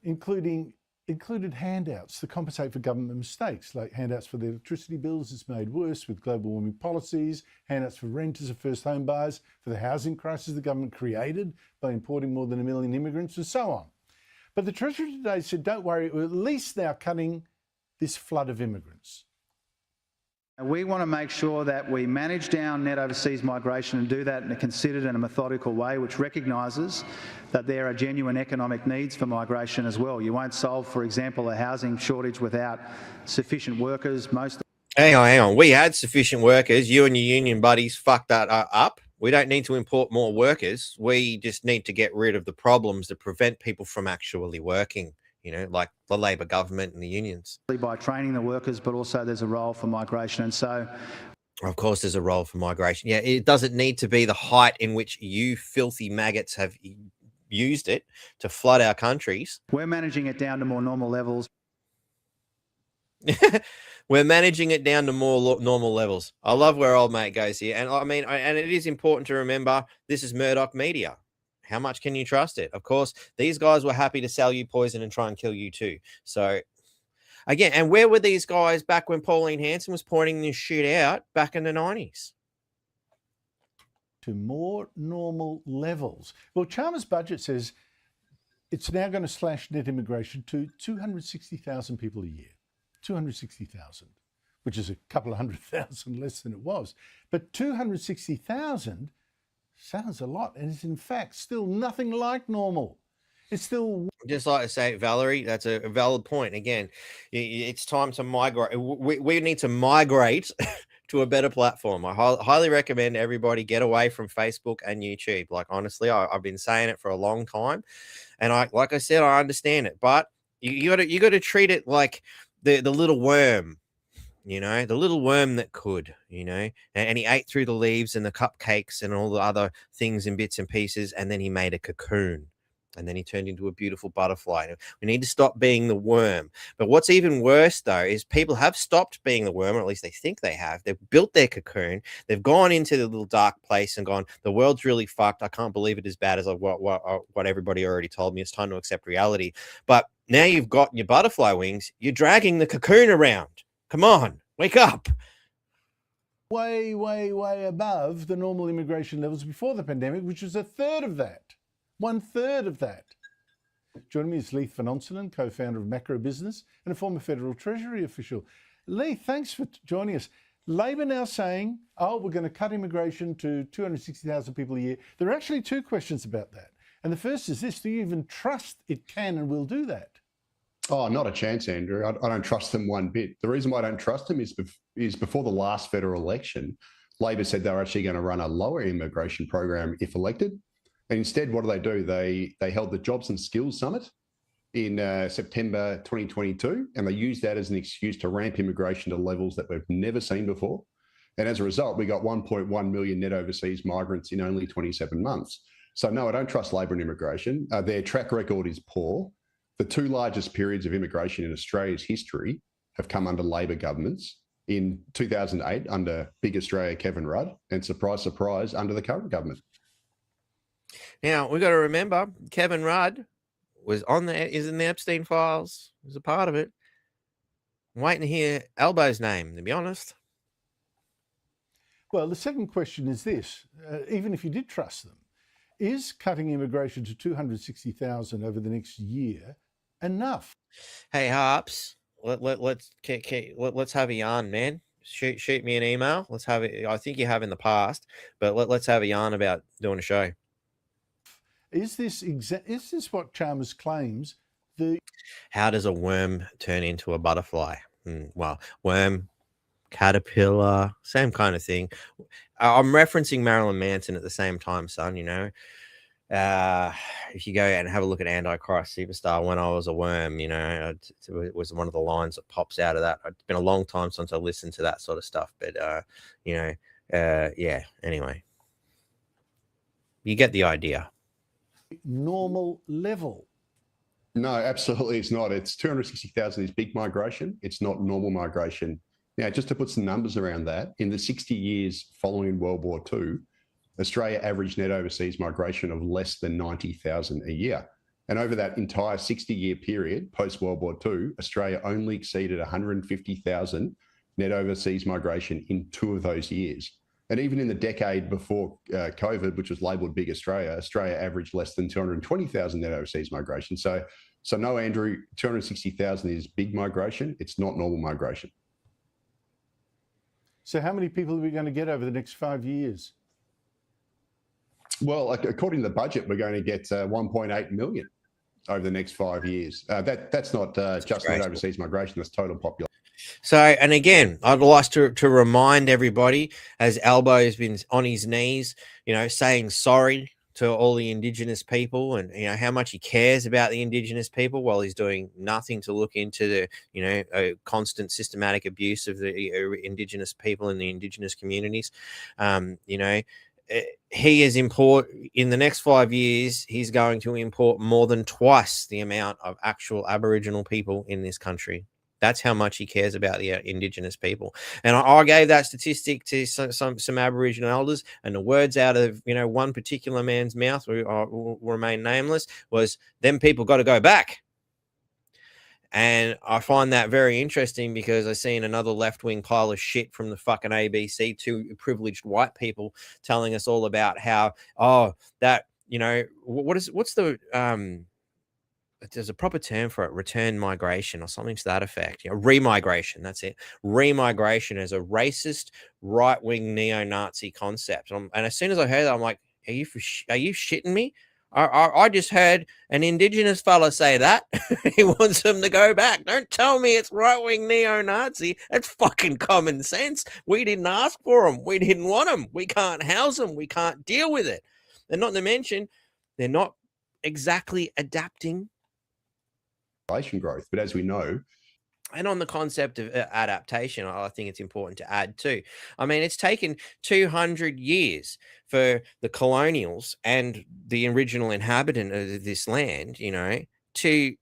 included handouts to compensate for government mistakes, like handouts for the electricity bills is made worse with global warming policies, handouts for renters of first home buyers, for the housing crisis the government created by importing more than 1 million immigrants, and so on. But the Treasury today said, don't worry, we're at least now cutting this flood of immigrants. We want to make sure that we manage down net overseas migration and do that in a considered and a methodical way, which recognises that there are genuine economic needs for migration as well. You won't solve, for example, a housing shortage without sufficient workers. Hang on. We had sufficient workers. You and your union buddies fucked that up. We don't need to import more workers. We just need to get rid of the problems that prevent people from actually working. Like the Labor government and the unions. By training the workers, but also there's a role for migration. And so, of course, there's a role for migration. Yeah, it doesn't need to be the height in which you filthy maggots have used it to flood our countries. We're managing it down to more normal levels. We're managing it down to more normal levels. I love where old mate goes here. And and it is important to remember this is Murdoch media. How much can you trust it? Of course, these guys were happy to sell you poison and try and kill you too. So, again, and where were these guys back when Pauline Hanson was pointing this shit out back in the 90s? To more normal levels. Well, Chalmers' budget says it's now going to slash net immigration to 260,000 people a year. 260,000, which is a couple of 100,000 less than it was. But 260,000 sounds a lot, and it's in fact still nothing like normal. It's still... Just like to say, Valerie, that's a valid point. Again, it's time to migrate. We need to migrate to a better platform. I highly recommend everybody get away from Facebook and YouTube. Like, honestly, I've been saying it for a long time, and like I said, I understand it, but you got to treat it like the little worm. The little worm that could, and he ate through the leaves and the cupcakes and all the other things in bits and pieces, and then he made a cocoon. And then he turned into a beautiful butterfly. We need to stop being the worm. But what's even worse, though, is people have stopped being the worm, or at least they think they have. They've built their cocoon. They've gone into the little dark place and gone, the world's really fucked. I can't believe it as bad as what everybody already told me. It's time to accept reality. But now you've got your butterfly wings. You're dragging the cocoon around. Come on, wake up. Way, way, way above the normal immigration levels before the pandemic, which was a third of that. 1/3 of that. Joining me is Leith Van Onselen, co-founder of Macro Business and a former Federal Treasury official. Leith, thanks for joining us. Labor now saying, oh, we're going to cut immigration to 260,000 people a year. There are actually two questions about that. And the first is this: do you even trust it can and will do that? Oh, not a chance, Andrew. I don't trust them one bit. The reason why I don't trust them is before the last federal election, Labor said they were actually going to run a lower immigration program if elected. And instead, what do? They held the Jobs and Skills Summit in September 2022, and they used that as an excuse to ramp immigration to levels that we've never seen before. And as a result, we got 1.1 million net overseas migrants in only 27 months. So no, I don't trust Labor and immigration. Their track record is poor. The two largest periods of immigration in Australia's history have come under Labor governments. In 2008, under Big Australia Kevin Rudd, and surprise, surprise, under the current government. Now, we've got to remember, Kevin Rudd is in the Epstein files. He was a part of it. I'm waiting to hear Albo's name, to be honest. Well, the second question is this. Even if you did trust them, is cutting immigration to 260,000 over the next year enough? Hey, Harps, let's have a yarn, man. Shoot me an email. Let's have it. I think you have in the past, but let's have a yarn about doing a show. Is this what Chalmers claims? How does a worm turn into a butterfly? Well, worm, caterpillar, same kind of thing. I'm referencing Marilyn Manson at the same time, son. You know, if you go and have a look at Antichrist Superstar, when I was a worm, you know, it was one of the lines that pops out of that. It's been a long time since I listened to that sort of stuff, but yeah. Anyway, you get the idea. Normal level? No, absolutely it's not. It's 260,000 is big migration. It's not normal migration. Now, just to put some numbers around that, in the 60 years following World War II, Australia averaged net overseas migration of less than 90,000 a year. And over that entire 60-year period, post-World War II, Australia only exceeded 150,000 net overseas migration in 2 of those years. And even in the decade before COVID, which was labelled Big Australia, Australia averaged less than 220,000 net overseas migration. So no, Andrew, 260,000 is big migration. It's not normal migration. So how many people are we going to get over the next 5 years? Well, according to the budget, we're going to get 1.8 million over the next 5 years. That's not just net overseas migration, that's total population. So, and again, I'd like to remind everybody, as Albo has been on his knees, you know, saying sorry to all the Indigenous people, and, you know, how much he cares about the Indigenous people, while he's doing nothing to look into the, you know, constant systematic abuse of the Indigenous people in the Indigenous communities. You know, he is in the next 5 years, he's going to import more than twice the amount of actual Aboriginal people in this country. That's how much he cares about the Indigenous people. And I gave that statistic to some Aboriginal elders, and the words out of, you know, one particular man's mouth, who will remain nameless, was, them people got to go back. And I find that very interesting, because I've seen another left-wing pile of shit from the fucking ABC, two privileged white people, telling us all about how, that, you know, what's the there's a proper term for it, return migration or something to that effect. You know, remigration, that's it. Remigration is a racist, right-wing neo-Nazi concept. And as soon as I heard that, I'm like, are you shitting me? I just heard an Indigenous fella say that. He wants them to go back. Don't tell me it's right-wing neo-Nazi. That's fucking common sense. We didn't ask for them. We didn't want them. We can't house them. We can't deal with it. And not to mention, they're not exactly adapting Growth. But as we know, And on the concept of adaptation, I think it's important to add too. I mean, it's taken 200 years for the colonials and the original inhabitant of this land, to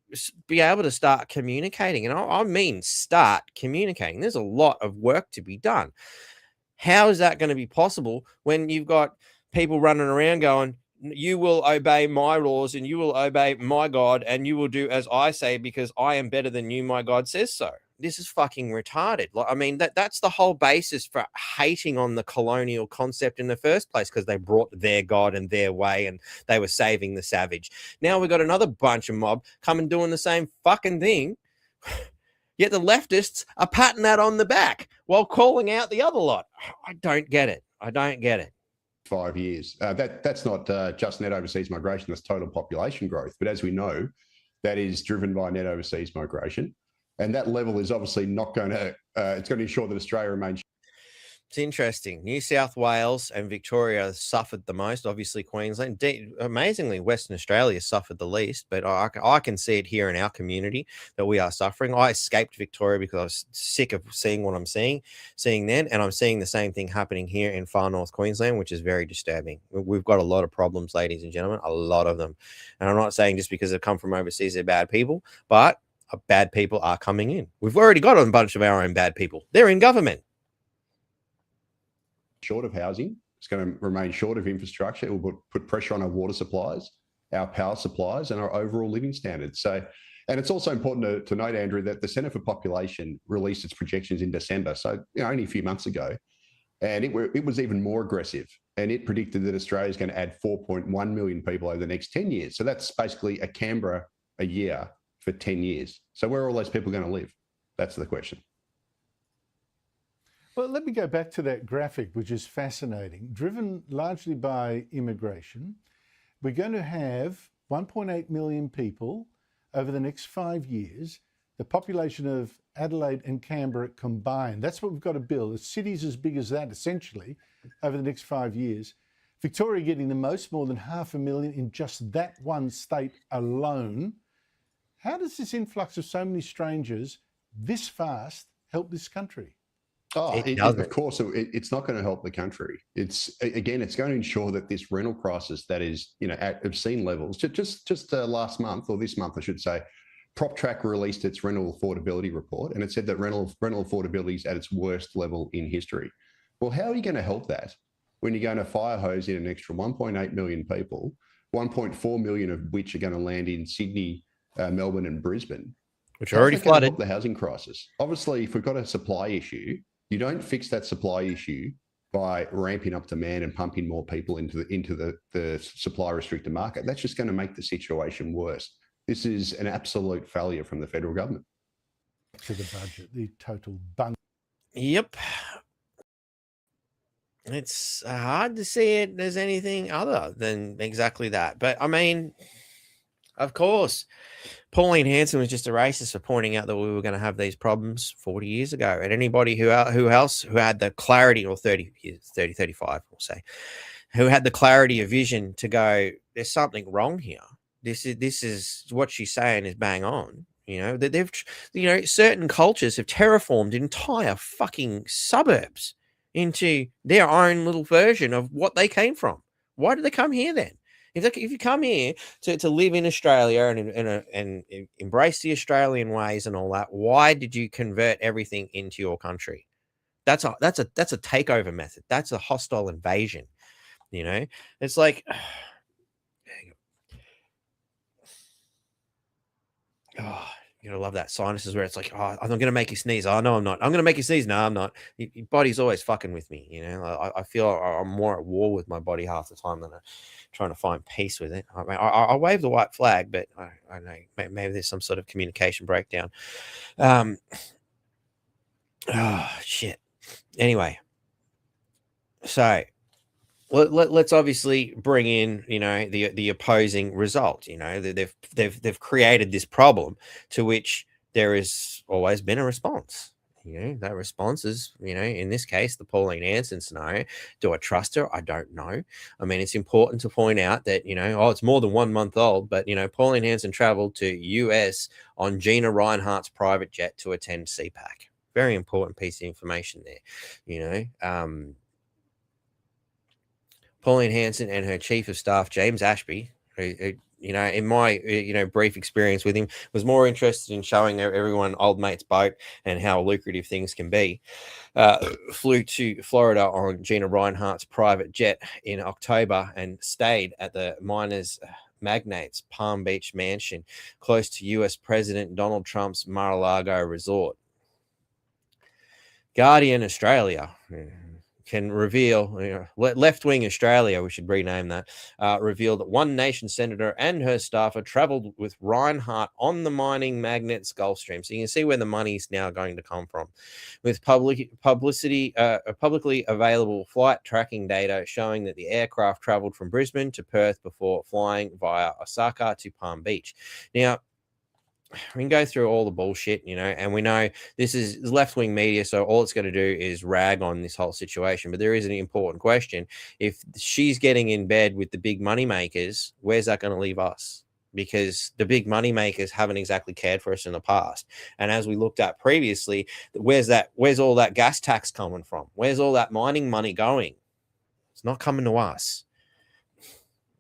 be able to start communicating. And I mean, start communicating. There's a lot of work to be done. How is that going to be possible when you've got people running around going, you will obey my laws and you will obey my God and you will do as I say because I am better than you, my God says so. This is fucking retarded. Like, I mean, that's the whole basis for hating on the colonial concept in the first place, because they brought their God and their way and they were saving the savage. Now we've got another bunch of mob coming doing the same fucking thing. Yet the leftists are patting that on the back while calling out the other lot. I don't get it. 5 years. That's not just net overseas migration, that's total population growth. But as we know, that is driven by net overseas migration. And that level is obviously not going to, it's going to ensure that Australia remains. It's interesting. New South Wales and Victoria suffered the most. Obviously, Queensland. Amazingly, Western Australia suffered the least. But I can see it here in our community that we are suffering. I escaped Victoria because I was sick of seeing what I'm seeing then. And I'm seeing the same thing happening here in far north Queensland, which is very disturbing. We've got a lot of problems, ladies and gentlemen, a lot of them. And I'm not saying just because they've come from overseas, they're bad people, but bad people are coming in. We've already got a bunch of our own bad people. They're in government. Short of housing, it's going to remain short of infrastructure. It will put pressure on our water supplies, our power supplies, and our overall living standards. So, and it's also important to note, Andrew, that the Centre for Population released its projections in December, so only a few months ago, and it was even more aggressive. And it predicted that Australia is going to add 4.1 million people over the next 10 years. So that's basically a Canberra a year for 10 years. So where are all those people going to live? That's the question. Well, let me go back to that graphic, which is fascinating. Driven largely by immigration, we're going to have 1.8 million people over the next 5 years. The population of Adelaide and Canberra combined. That's what we've got to build. A city's as big as that, essentially, over the next 5 years. Victoria getting the most, more than 500,000 in just that one state alone. How does this influx of so many strangers this fast help this country? Of course, it's not going to help the country. It's going to ensure that this rental crisis that is, at obscene levels. Just last month, or this month, I should say, PropTrack released its rental affordability report, and it said that rental affordability is at its worst level in history. Well, how are you going to help that when you're going to fire hose in an extra 1.8 million people, 1.4 million of which are going to land in Sydney, Melbourne, and Brisbane, which are already flooded? Help the housing crisis. Obviously, if we've got a supply issue, you don't fix that supply issue by ramping up demand and pumping more people into the supply restricted market. That's just going to make the situation worse. This is an absolute failure from the federal government. To the budget, the total bung. Yep. It's hard to see it as anything other than exactly that. But I mean, of course, Pauline Hanson was just a racist for pointing out that we were going to have these problems 40 years ago. And anybody who had the clarity, or 30 years, 30, 35, we'll say, who had the clarity of vision to go, there's something wrong here. This is what she's saying is bang on. That certain cultures have terraformed entire fucking suburbs into their own little version of what they came from. Why did they come here then? If you come here to live in Australia and embrace the Australian ways and all that, why did you convert everything into your country? That's a takeover method. That's a hostile invasion. It's like, oh, I love that sinuses where it's like, oh, I'm going to make you sneeze. Oh, no, I'm not. I'm going to make you sneeze. No, I'm not. Your body's always fucking with me. I feel I'm more at war with my body half the time than trying to find peace with it. I mean, I wave the white flag, but I know maybe there's some sort of communication breakdown. Oh, shit. Anyway, so let's obviously bring in, the opposing result. They've created this problem to which there has always been a response. That response is, in this case, the Pauline Hanson scenario. Do I trust her? I don't know. I mean, it's important to point out that, it's more than 1 month old, but, Pauline Hanson traveled to US on Gina Reinhart's private jet to attend CPAC. Very important piece of information there, Pauline Hanson and her chief of staff, James Ashby, who in my, brief experience with him, was more interested in showing everyone old mate's boat and how lucrative things can be. Flew to Florida on Gina Reinhart's private jet in October and stayed at the miners' magnate's Palm Beach mansion close to US President Donald Trump's Mar-a-Lago resort. Guardian Australia can reveal, Left-Wing Australia, we should rename that, revealed that One Nation senator and her staffer traveled with Reinhardt on the mining magnate's Gulfstream. So you can see where the money's now going to come from. With publicly available flight tracking data showing that the aircraft traveled from Brisbane to Perth before flying via Osaka to Palm Beach. Now, we can go through all the bullshit, and we know this is left-wing media, so all it's going to do is rag on this whole situation. But there is an important question. If she's getting in bed with the big money makers, where's that going to leave us? Because the big money makers haven't exactly cared for us in the past. And as we looked at previously, where's all that gas tax coming from? Where's all that mining money going? It's not coming to us.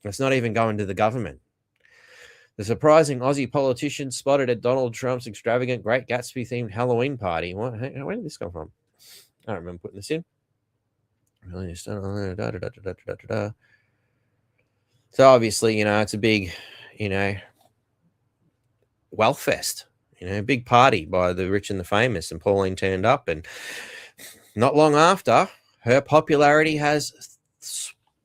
It's not even going to the government. The surprising Aussie politician spotted at Donald Trump's extravagant Great Gatsby-themed Halloween party. Where did this come from? I don't remember putting this in. So obviously, it's a big, wealth fest. A big party by the rich and the famous. And Pauline turned up, and not long after, her popularity has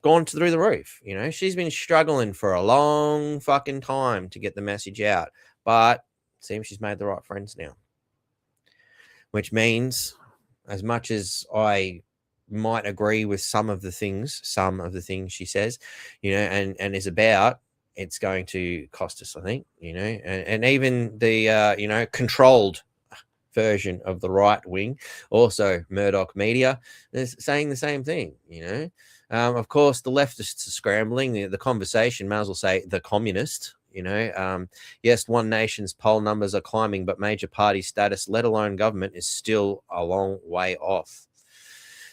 gone through the roof. She's been struggling for a long fucking time to get the message out, but it seems she's made the right friends now, which means, as much as I might agree with some of the things she says, and is about, it's going to cost us, I think, and even the, controlled version of the right wing, also Murdoch media, is saying the same thing, Of course, the leftists are scrambling. The conversation, may as well say the communist, yes, One Nation's poll numbers are climbing, but major party status, let alone government, is still a long way off.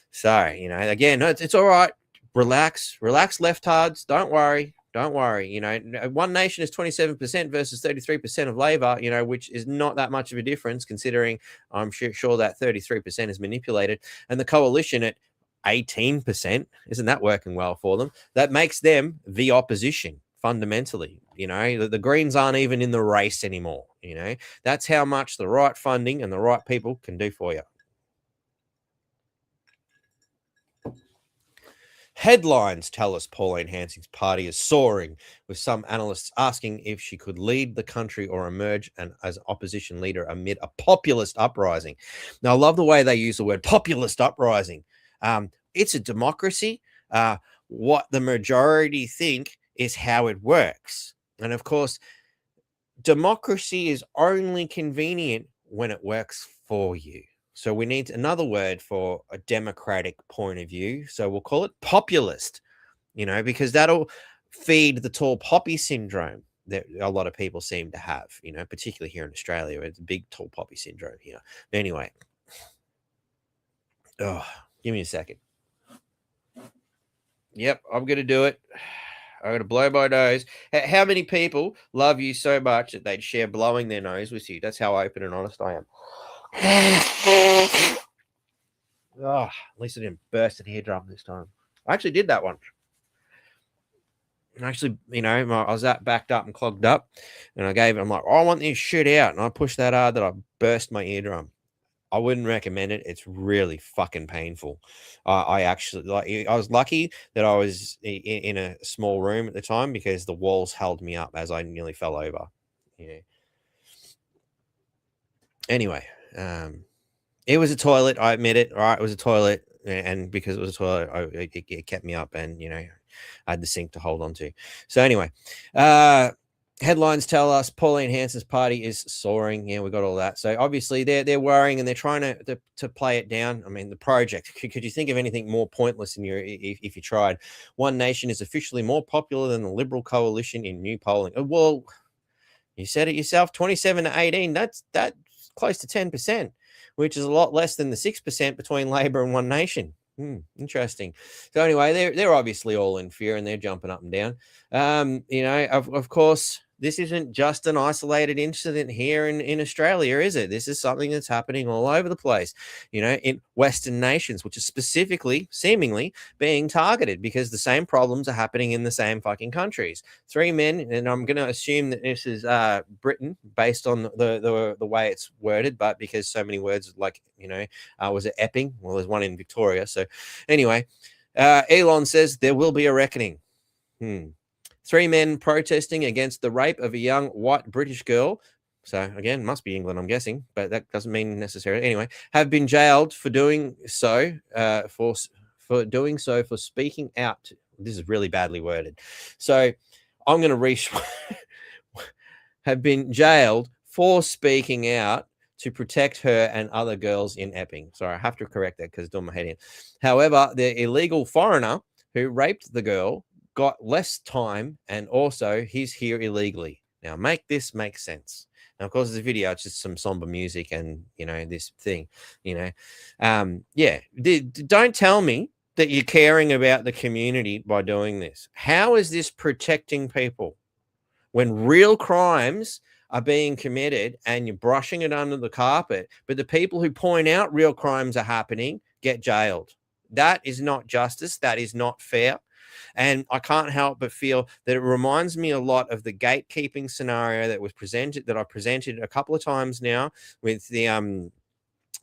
So, again, it's all right. Relax, leftards. Don't worry. One Nation is 27% versus 33% of Labor, which is not that much of a difference, considering I'm sure that 33% is manipulated. And the coalition at 18%, isn't that working well for them? That makes them the opposition fundamentally. The Greens aren't even in the race anymore. That's how much the right funding and the right people can do for you. Headlines tell us Pauline Hanson's party is soaring, with some analysts asking if she could lead the country or emerge as opposition leader amid a populist uprising. Now, I love the way they use the word populist uprising. It's a democracy. What the majority think is how it works. And of course, democracy is only convenient when it works for you. So we need another word for a democratic point of view. So we'll call it populist, because that'll feed the tall poppy syndrome that a lot of people seem to have, particularly here in Australia. It's a big tall poppy syndrome here. But anyway, give me a second. Yep, I'm going to do it. I'm going to blow my nose. How many people love you so much that they'd share blowing their nose with you? That's how open and honest I am. At least I didn't burst an eardrum this time. I actually did that once. And actually, I was that backed up and clogged up, and I'm like, I want this shit out. And I pushed that hard that I burst my eardrum. I wouldn't recommend it. It's really fucking painful. I was lucky that I was in a small room at the time, because the walls held me up as I nearly fell over. Anyway, it was a toilet. I admit it. All right, it was a toilet, and because it was a toilet, it kept me up, and I had the sink to hold on to. So anyway, Headlines tell us Pauline Hanson's party is soaring. Yeah, we got all that. So obviously they're worrying and they're trying to play it down. I mean, the project. Could you think of anything more pointless in your if you tried? One Nation is officially more popular than the Liberal coalition in new polling. Well, you said it yourself. 27 to 18. That's close to 10%, which is a lot less than the 6% between Labor and One Nation. Interesting. So anyway, they're obviously all in fear and they're jumping up and down. You know, of course, this isn't just an isolated incident here in Australia, is it? This is something that's happening all over the place, you know, in Western nations, which is specifically, seemingly, being targeted because the same problems are happening in the same fucking countries. 3 men, and I'm going to assume that this is Britain based on the way it's worded, but because so many words like, you know, was it Epping? Well, there's one in Victoria. So anyway, Elon says there will be a reckoning. 3 men protesting against the rape of a young white British girl. So again, must be England, I'm guessing, but that doesn't mean necessarily. Anyway, have been jailed for doing so, for speaking out. This is really badly worded. So I'm going to have been jailed for speaking out to protect her and other girls in Epping. Sorry, I have to correct that because it's doing my head in. However, the illegal foreigner who raped the girl got less time, and also he's here illegally. Now, make this make sense. Now, of course, the video, it's just some somber music and, you know, this thing, you know. Yeah, don't tell me that you're caring about the community by doing this. How is this protecting people when real crimes are being committed and you're brushing it under the carpet, but the people who point out real crimes are happening get jailed? That is not justice. That is not fair. And I can't help but feel that it reminds me a lot of the gatekeeping scenario that I presented a couple of times now with the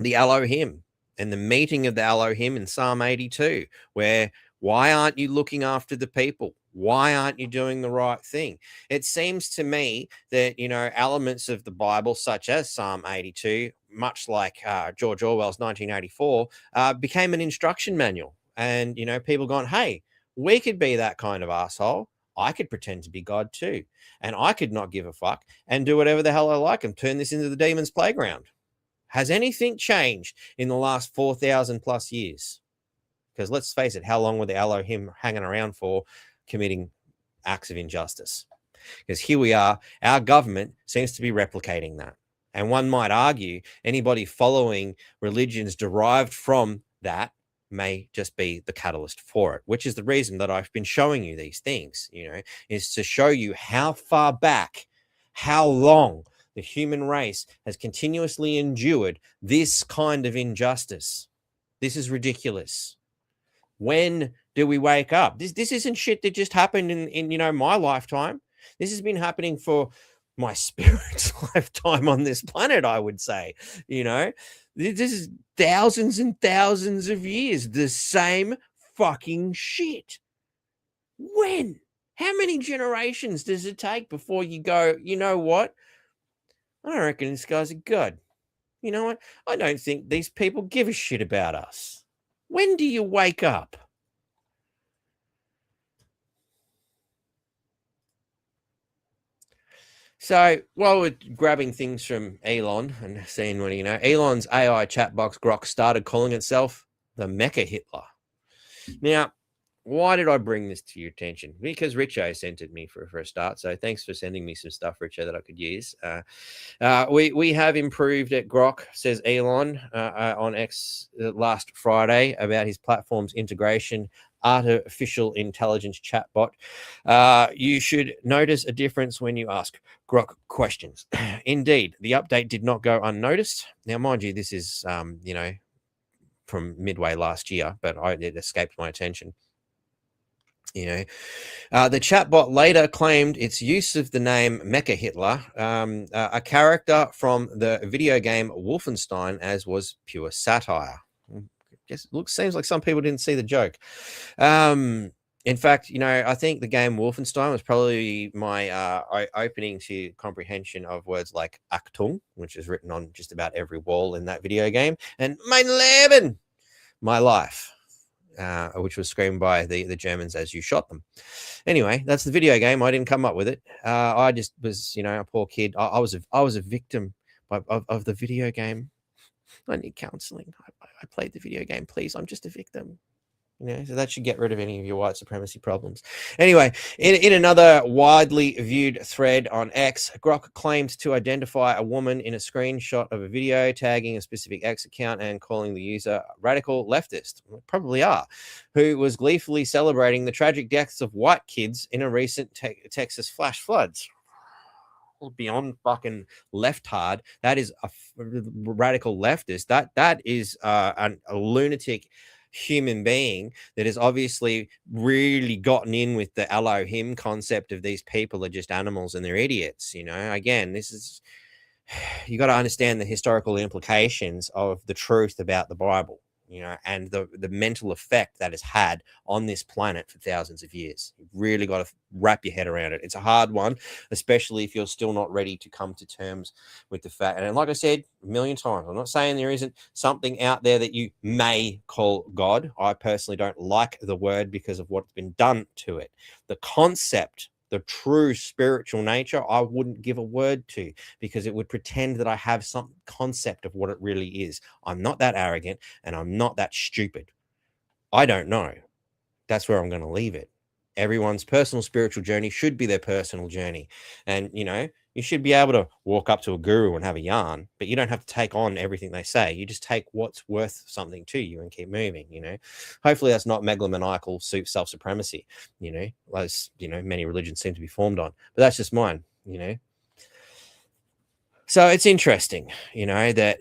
Elohim and the meeting of the Elohim in Psalm 82, where why aren't you looking after the people? Why aren't you doing the right thing? It seems to me that, you know, elements of the Bible, such as Psalm 82, much like George Orwell's 1984, became an instruction manual. And, you know, people going, hey, we could be that kind of asshole. I could pretend to be God too. And I could not give a fuck and do whatever the hell I like and turn this into the demon's playground. Has anything changed in the last 4,000 plus years? Because let's face it, how long were the Elohim hanging around for committing acts of injustice? Because here we are, our government seems to be replicating that. And one might argue anybody following religions derived from that may just be the catalyst for it, which is the reason that I've been showing you these things, you know, is to show you how far back, how long the human race has continuously endured this kind of injustice. This is ridiculous. When do we wake up? This isn't shit that just happened in you know, my lifetime. This has been happening for my spirit's lifetime on this planet, I would say. You know, this is thousands and thousands of years, the same fucking shit. When? How many generations does it take before you go, you know what? I don't reckon this guy's a god. You know what? I don't think these people give a shit about us. When do you wake up? So while we're grabbing things from Elon and seeing what, you know, Elon's AI chat box Grok started calling itself the Mecha Hitler. Now, why did I bring this to your attention? Because Richo sent it me for a start. So thanks for sending me some stuff, Richo, that I could use. We have improved at Grok, says Elon on X last Friday, about his platform's integration artificial intelligence chatbot. You should notice a difference when you ask Grok questions. Indeed, the update did not go unnoticed. Now, mind you, this is, you know, from midway last year, but it escaped my attention. You know, the chatbot later claimed its use of the name Mecha Hitler, a character from the video game Wolfenstein, as was pure satire. Guess seems like some people didn't see the joke. In fact, you know, I think the game Wolfenstein was probably my opening to comprehension of words like Achtung, which is written on just about every wall in that video game, and mein Leben, my life. which was screamed by the Germans as you shot them. Anyway, that's the video game. I didn't come up with it. I just was, a poor kid. I was a victim of the video game. I need counseling. I played the video game. Please, I'm just a victim. So that should get rid of any of your white supremacy problems. Anyway, in another widely viewed thread on X, Grok claimed to identify a woman in a screenshot of a video, tagging a specific X account and calling the user radical leftist, probably are, who was gleefully celebrating the tragic deaths of white kids in a recent Texas flash floods. Beyond fucking leftard, that is a radical leftist. That is a lunatic human being that has obviously really gotten in with the Elohim concept of these people are just animals and they're idiots. Again, this is, you got to understand the historical implications of the truth about the Bible, and the mental effect that has had on this planet for thousands of years. You've really got to wrap your head around it. It's a hard one, especially if you're still not ready to come to terms with the fact. And like I said a million times, I'm not saying there isn't something out there that you may call God. I personally don't like the word because of what's been done to it. The concept, the true spiritual nature, I wouldn't give a word to, because it would pretend that I have some concept of what it really is. I'm not that arrogant and I'm not that stupid. I don't know. That's where I'm going to leave it. Everyone's personal spiritual journey should be their personal journey. And, you should be able to walk up to a guru and have a yarn, but you don't have to take on everything they say. You just take what's worth something to you and keep moving, Hopefully that's not megalomaniacal self-supremacy, as, many religions seem to be formed on. But that's just mine, So it's interesting, that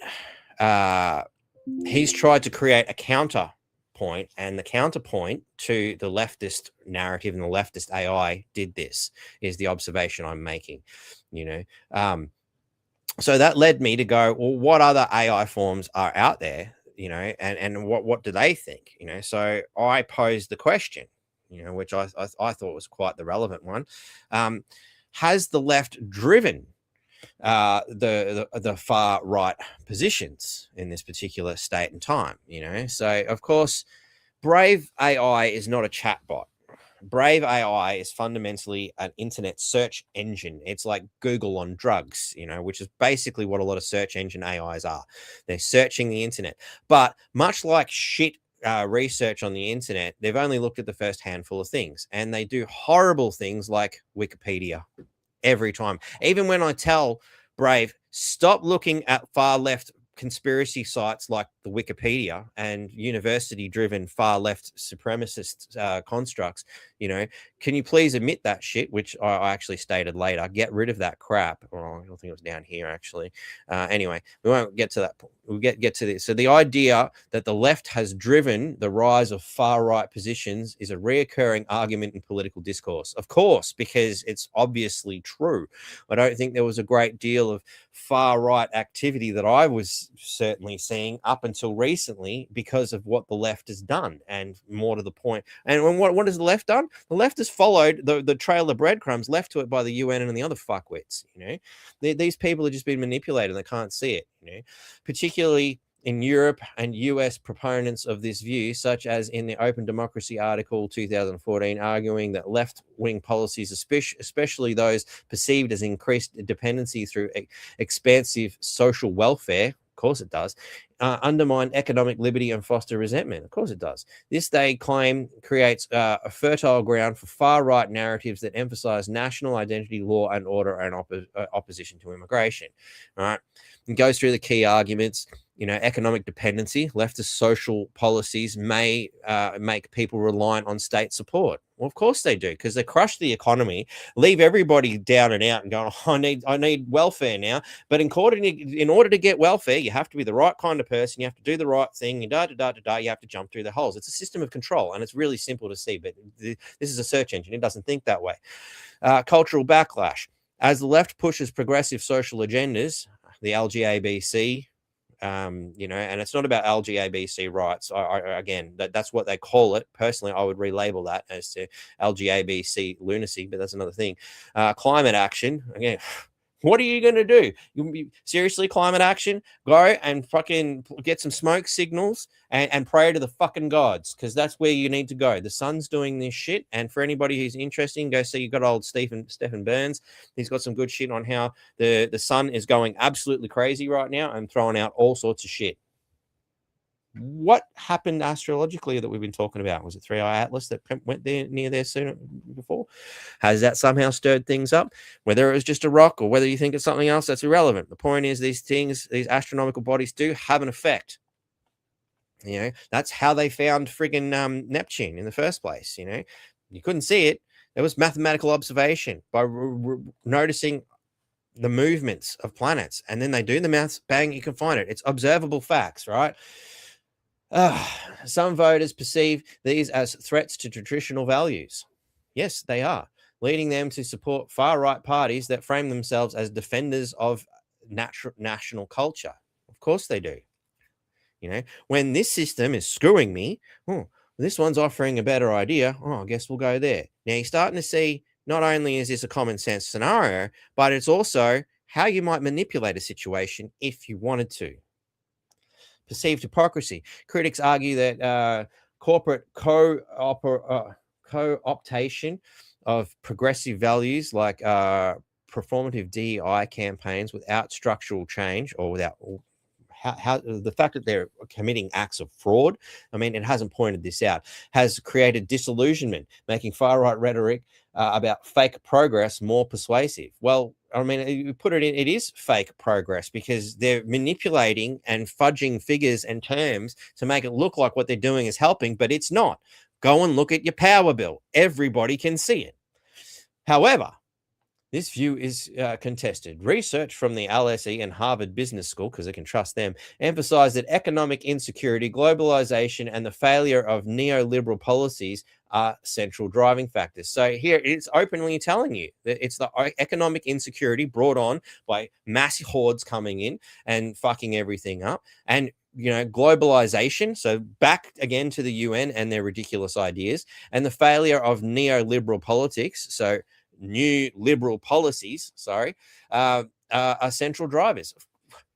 he's tried to create a counterpoint, and the counterpoint to the leftist narrative and the leftist AI did this, is the observation I'm making, so that led me to go, well, what other AI forms are out there, and what do they think, so I posed the question, which I thought was quite the relevant one. Has the left driven the far right positions in this particular state and time? So of course, Brave AI is not a chatbot. Brave AI is fundamentally an internet search engine. It's like Google on drugs, which is basically what a lot of search engine AIs are. They're searching the internet, but much like shit research on the internet, they've only looked at the first handful of things, and they do horrible things like Wikipedia every time. Even when I tell Brave, stop looking at far left conspiracy sites like the Wikipedia and university-driven far left supremacist constructs, can you please admit that shit, which I actually stated later. Get rid of that crap. Oh, I don't think it was down here, actually. Anyway, we won't get to that point. We'll get to this. So the idea that the left has driven the rise of far-right positions is a reoccurring argument in political discourse. Of course, because it's obviously true. I don't think there was a great deal of far-right activity that I was certainly seeing up until recently because of what the left has done, and more to the point. And what has the left done? The left has followed the trail of breadcrumbs left to it by the UN and the other fuckwits. These people have just been manipulated and they can't see it, particularly in Europe and US proponents of this view, such as in the Open Democracy article 2014, arguing that left-wing policies, especially those perceived as increased dependency through expansive social welfare, of course it does, undermine economic liberty and foster resentment. Of course it does. This, they claim, creates a fertile ground for far-right narratives that emphasize national identity, law and order, and opposition to immigration. All right. It goes through the key arguments. Economic dependency, leftist social policies may make people reliant on state support. Well, of course they do, because they crush the economy, leave everybody down and out and going, oh, I need welfare now. But in order to get welfare, you have to be the right kind of person. You have to do the right thing. You have to jump through the holes. It's a system of control, and it's really simple to see. But this is a search engine. It doesn't think that way. Cultural backlash. As the left pushes progressive social agendas, the LGABC, and it's not about LGABC rights. Again, that's what they call it. Personally, I would relabel that as to LGABC lunacy, but that's another thing. Climate action, again, What are you going to do? Seriously, climate action? Go and fucking get some smoke signals and pray to the fucking gods, because that's where you need to go. The sun's doing this shit. And for anybody who's interested, go see, you got old Stephen Burns. He's got some good shit on how the sun is going absolutely crazy right now and throwing out all sorts of shit. What happened astrologically that we've been talking about? Was it 3i Atlas that went there near there sooner before? Has that somehow stirred things up? Whether it was just a rock or whether you think it's something else, that's irrelevant. The point is, these things, these astronomical bodies do have an effect. You know, that's how they found friggin' Neptune in the first place. You know, you couldn't see it. There was mathematical observation by noticing the movements of planets, and then they do the maths, bang, you can find it. It's observable facts, right? Some voters perceive these as threats to traditional values. Yes, they are, leading them to support far-right parties that frame themselves as defenders of national culture. Of course they do. You know, when this system is screwing me, oh, this one's offering a better idea. Oh, I guess we'll go there. Now you're starting to see, not only is this a common sense scenario, but it's also how you might manipulate a situation if you wanted to. Perceived hypocrisy. Critics argue that corporate co-optation of progressive values like performative DEI campaigns without structural change, or without how the fact that they're committing acts of fraud, I mean, it hasn't pointed this out, has created disillusionment, making far-right rhetoric about fake progress more persuasive. Well, I mean, you put it in, it is fake progress, because they're manipulating and fudging figures and terms to make it look like what they're doing is helping, but it's not. Go and look at your power bill. Everybody can see it. However, this view is contested. Research from the LSE and Harvard Business School, because they can trust them, emphasize that economic insecurity, globalization, and the failure of neoliberal policies are central driving factors. So here it's openly telling you that it's the economic insecurity brought on by massive hordes coming in and fucking everything up. And, you know, globalization, so back again to the UN and their ridiculous ideas, and the failure of neoliberal politics, so new liberal policies, are central drivers.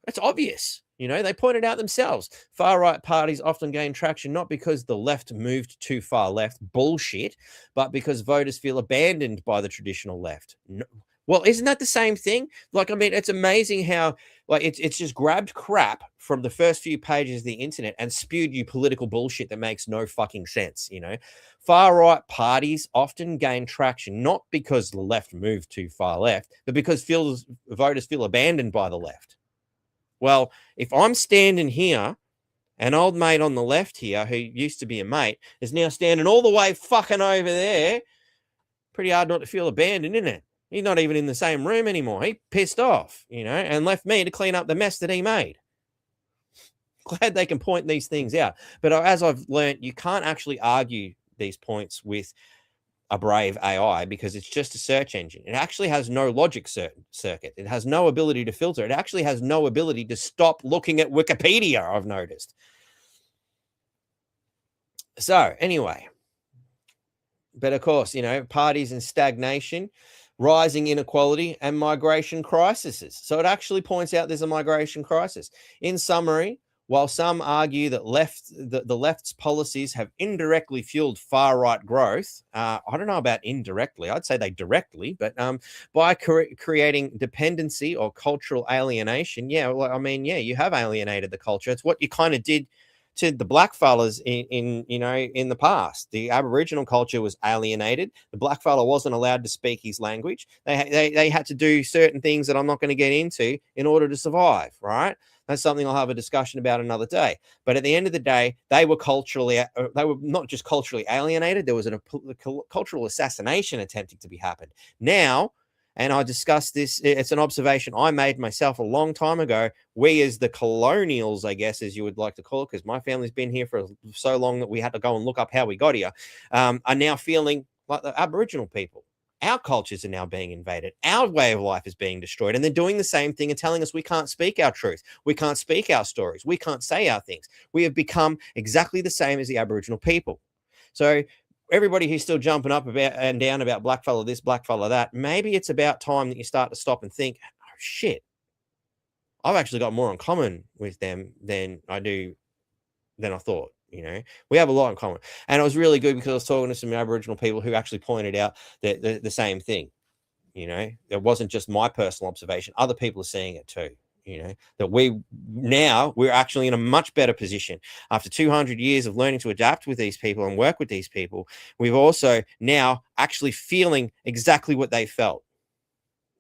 It's obvious. You know, they pointed out themselves. Far-right parties often gain traction not because the left moved too far left, bullshit, but because voters feel abandoned by the traditional left. No. Well, isn't that the same thing? Like, I mean, it's amazing how, like, it's just grabbed crap from the first few pages of the internet and spewed you political bullshit that makes no fucking sense, you know? Far-right parties often gain traction not because the left moved too far left, but because voters feel abandoned by the left. Well, if I'm standing here, an old mate on the left here, who used to be a mate, is now standing all the way fucking over there, pretty hard not to feel abandoned, isn't it? He's not even in the same room anymore. He pissed off, you know, and left me to clean up the mess that he made. Glad they can point these things out. But as I've learned, you can't actually argue these points with a brave AI, because it's just a search engine. It actually has no logic circuit. It has no ability to filter. It actually has no ability to stop looking at Wikipedia, I've noticed. So anyway, but of course, you know, parties in stagnation, rising inequality, and migration crises. So it actually points out there's a migration crisis. In summary, while some argue that the left's policies have indirectly fueled far-right growth, I don't know about indirectly. I'd say they directly, but by creating dependency or cultural alienation, yeah, well, I mean, yeah, you have alienated the culture. It's what you kind of did to the blackfellas in the past. The Aboriginal culture was alienated. The blackfella wasn't allowed to speak his language. They had to do certain things that I'm not going to get into in order to survive, right? That's something I'll have a discussion about another day. But at the end of the day, they were not just culturally alienated. There was a cultural assassination attempting to be happened. Now, and I discussed this, it's an observation I made myself a long time ago. We as the colonials, I guess, as you would like to call it, because my family's been here for so long that we had to go and look up how we got here, are now feeling like the Aboriginal people. Our cultures are now being invaded. Our way of life is being destroyed. And they're doing the same thing and telling us we can't speak our truth. We can't speak our stories. We can't say our things. We have become exactly the same as the Aboriginal people. So everybody who's still jumping up and down about blackfella this, blackfella that, maybe it's about time that you start to stop and think, shit, I've actually got more in common with them than I thought. We have a lot in common. And it was really good because I was talking to some Aboriginal people who actually pointed out that the same thing. It wasn't just my personal observation. Other people are seeing it too. That we're actually in a much better position after 200 years of learning to adapt with these people and work with these people. We've also now actually feeling exactly what they felt.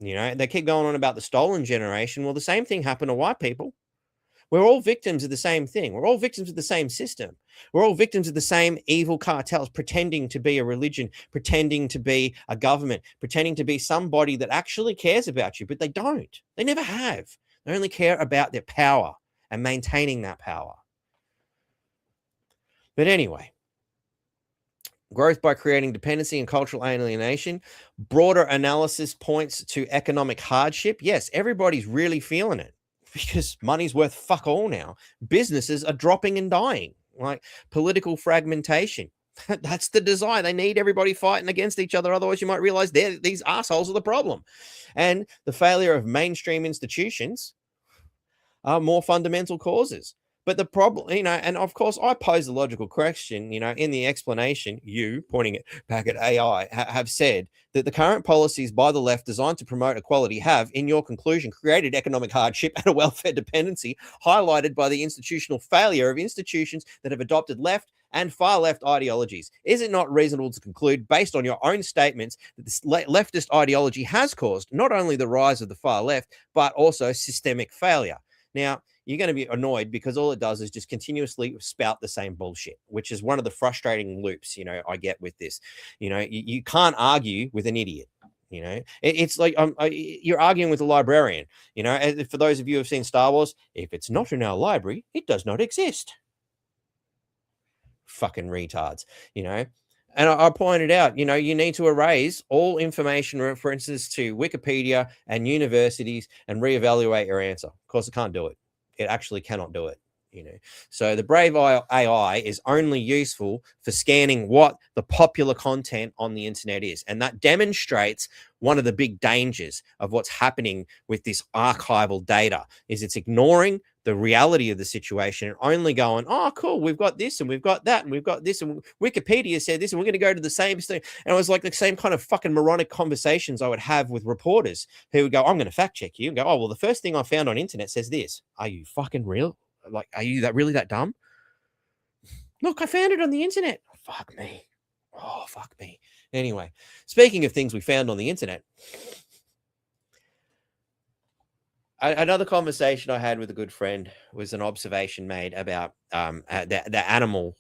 They keep going on about the stolen generation. Well, the same thing happened to white people. We're all victims of the same thing. We're all victims of the same system. We're all victims of the same evil cartels pretending to be a religion, pretending to be a government, pretending to be somebody that actually cares about you, but they don't. They never have. They only care about their power and maintaining that power. But anyway, growth by creating dependency and cultural alienation. Broader analysis points to economic hardship. Yes, everybody's really feeling it because money's worth fuck all now. Businesses are dropping and dying, like political fragmentation. That's the desire. They need everybody fighting against each other. Otherwise, you might realize these assholes are the problem. And the failure of mainstream institutions are more fundamental causes. But the problem, and of course, I pose the logical question, in the explanation, you, pointing it back at AI, have said that the current policies by the left designed to promote equality have, in your conclusion, created economic hardship and a welfare dependency, highlighted by the institutional failure of institutions that have adopted left and far left ideologies. Is it not reasonable to conclude, based on your own statements, that this leftist ideology has caused not only the rise of the far left, but also systemic failure? Now, you're going to be annoyed because all it does is just continuously spout the same bullshit, which is one of the frustrating loops, I get with this. You can't argue with an idiot. It's like you're arguing with a librarian. For those of you who have seen Star Wars, if it's not in our library, it does not exist. Fucking retards, And I pointed out, you need to erase all information references to Wikipedia and universities and reevaluate your answer. Of course, it can't do it. It actually cannot do it. So the Brave AI is only useful for scanning what the popular content on the internet is. And that demonstrates one of the big dangers of what's happening with this archival data is it's ignoring the reality of the situation and only going, oh, cool, we've got this and we've got that and we've got this and Wikipedia said this and we're going to go to the same thing. And it was like the same kind of fucking moronic conversations I would have with reporters who would go, I'm going to fact check you and go, oh, well, the first thing I found on internet says this. Are you fucking real? Like, are you really that dumb? Look, I found it on the internet. Fuck me. Oh, fuck me. Anyway, speaking of things we found on the internet, another conversation I had with a good friend was an observation made about the animal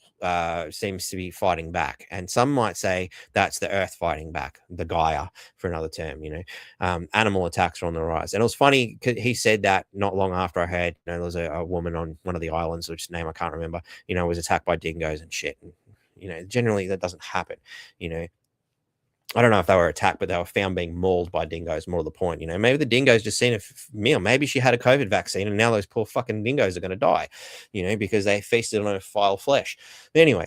seems to be fighting back. And some might say that's the earth fighting back, the Gaia for another term, animal attacks are on the rise. And it was funny because he said that not long after I heard, there was a woman on one of the islands, which name I can't remember, was attacked by dingoes and shit. And, generally that doesn't happen, I don't know if they were attacked, but they were found being mauled by dingoes, more to the point. Maybe the dingoes just seen a meal. Maybe she had a COVID vaccine and now those poor fucking dingoes are going to die, because they feasted on her foul flesh. But anyway,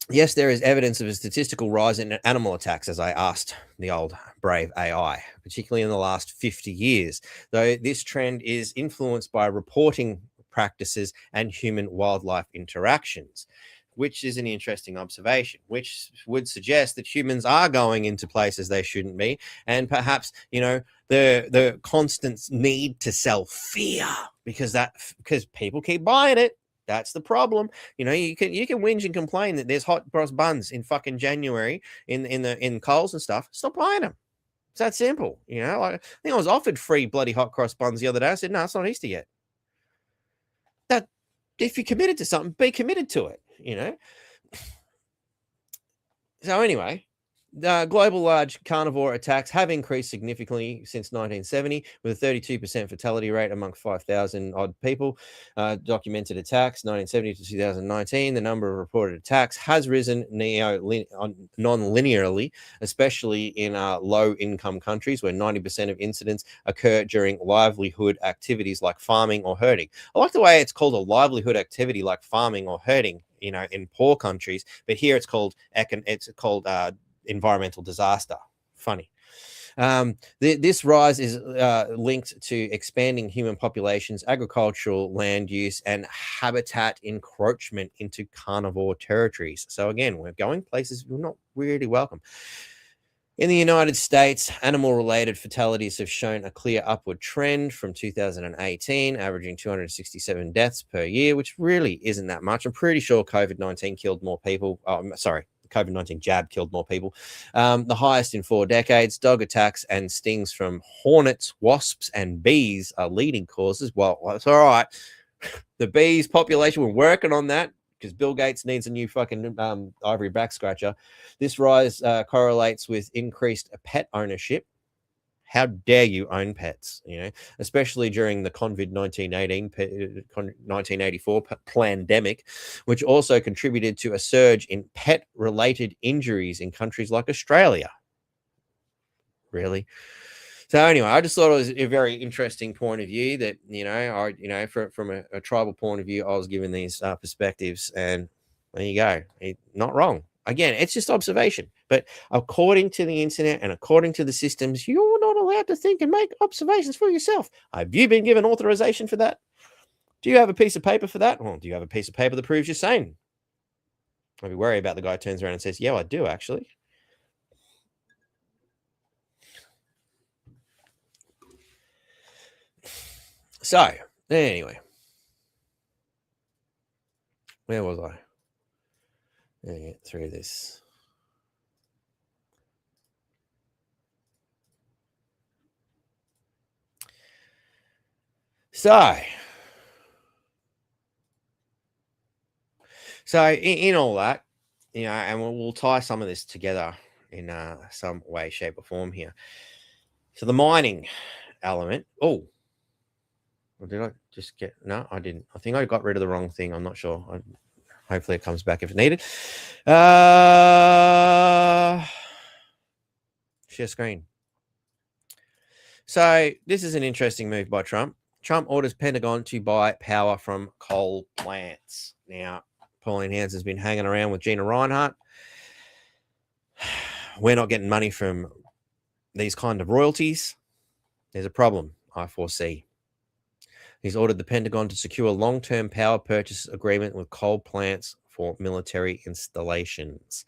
yes, there is evidence of a statistical rise in animal attacks, as I asked the old Brave AI, particularly in the last 50 years, though this trend is influenced by reporting practices and human-wildlife interactions, which is an interesting observation, which would suggest that humans are going into places they shouldn't be. And perhaps, the constant need to sell fear because people keep buying it. That's the problem. You can whinge and complain that there's hot cross buns in fucking January in Coles and stuff. Stop buying them. It's that simple. I think I was offered free bloody hot cross buns the other day. I said, no, it's not Easter yet. That if you're committed to something, be committed to it. So anyway, global large carnivore attacks have increased significantly since 1970, with a 32% fatality rate among 5,000 odd people. Documented attacks 1970 to 2019. The number of reported attacks has risen non-linearly, especially in low-income countries where 90% of incidents occur during livelihood activities like farming or herding. I like the way it's called a livelihood activity like farming or herding, in poor countries, but here it's called environmental disaster. Funny. This rise is linked to expanding human populations, agricultural land use, and habitat encroachment into carnivore territories. So again, we're going places we're not really welcome. In the United States, animal-related fatalities have shown a clear upward trend from 2018, averaging 267 deaths per year, which really isn't that much. I'm pretty sure COVID-19 killed more people. COVID-19 jab killed more people. The highest in 4 decades. Dog attacks and stings from hornets, wasps, and bees are leading causes. Well, it's all right. The bees population, we're working on that, because Bill Gates needs a new fucking ivory back scratcher. This rise correlates with increased pet ownership. How dare you own pets, especially during the COVID-1984 pandemic, which also contributed to a surge in pet-related injuries in countries like Australia. Really? So anyway, I just thought it was a very interesting point of view that, from a tribal point of view, I was given these perspectives, and there you go. Not wrong. Again, it's just observation. But according to the internet and according to the systems, you're not allowed to think and make observations for yourself. Have you been given authorization for that? Do you have a piece of paper for that? Well, do you have a piece of paper that proves you're sane? I'd be worried about the guy who turns around and says, yeah, I do, actually. So, anyway, where was I? Let me get through this. So in all that, and we'll tie some of this together in some way, shape, or form here. So the mining element. Oh, did I just get? No, I didn't. I think I got rid of the wrong thing. I'm not sure. Hopefully it comes back if needed. Share screen. So this is an interesting move by Trump. Trump orders Pentagon to buy power from coal plants. Now, Pauline Hands has been hanging around with Gina Reinhart. We're not getting money from these kind of royalties. There's a problem, I foresee. He's ordered the Pentagon to secure a long-term power purchase agreement with coal plants for military installations.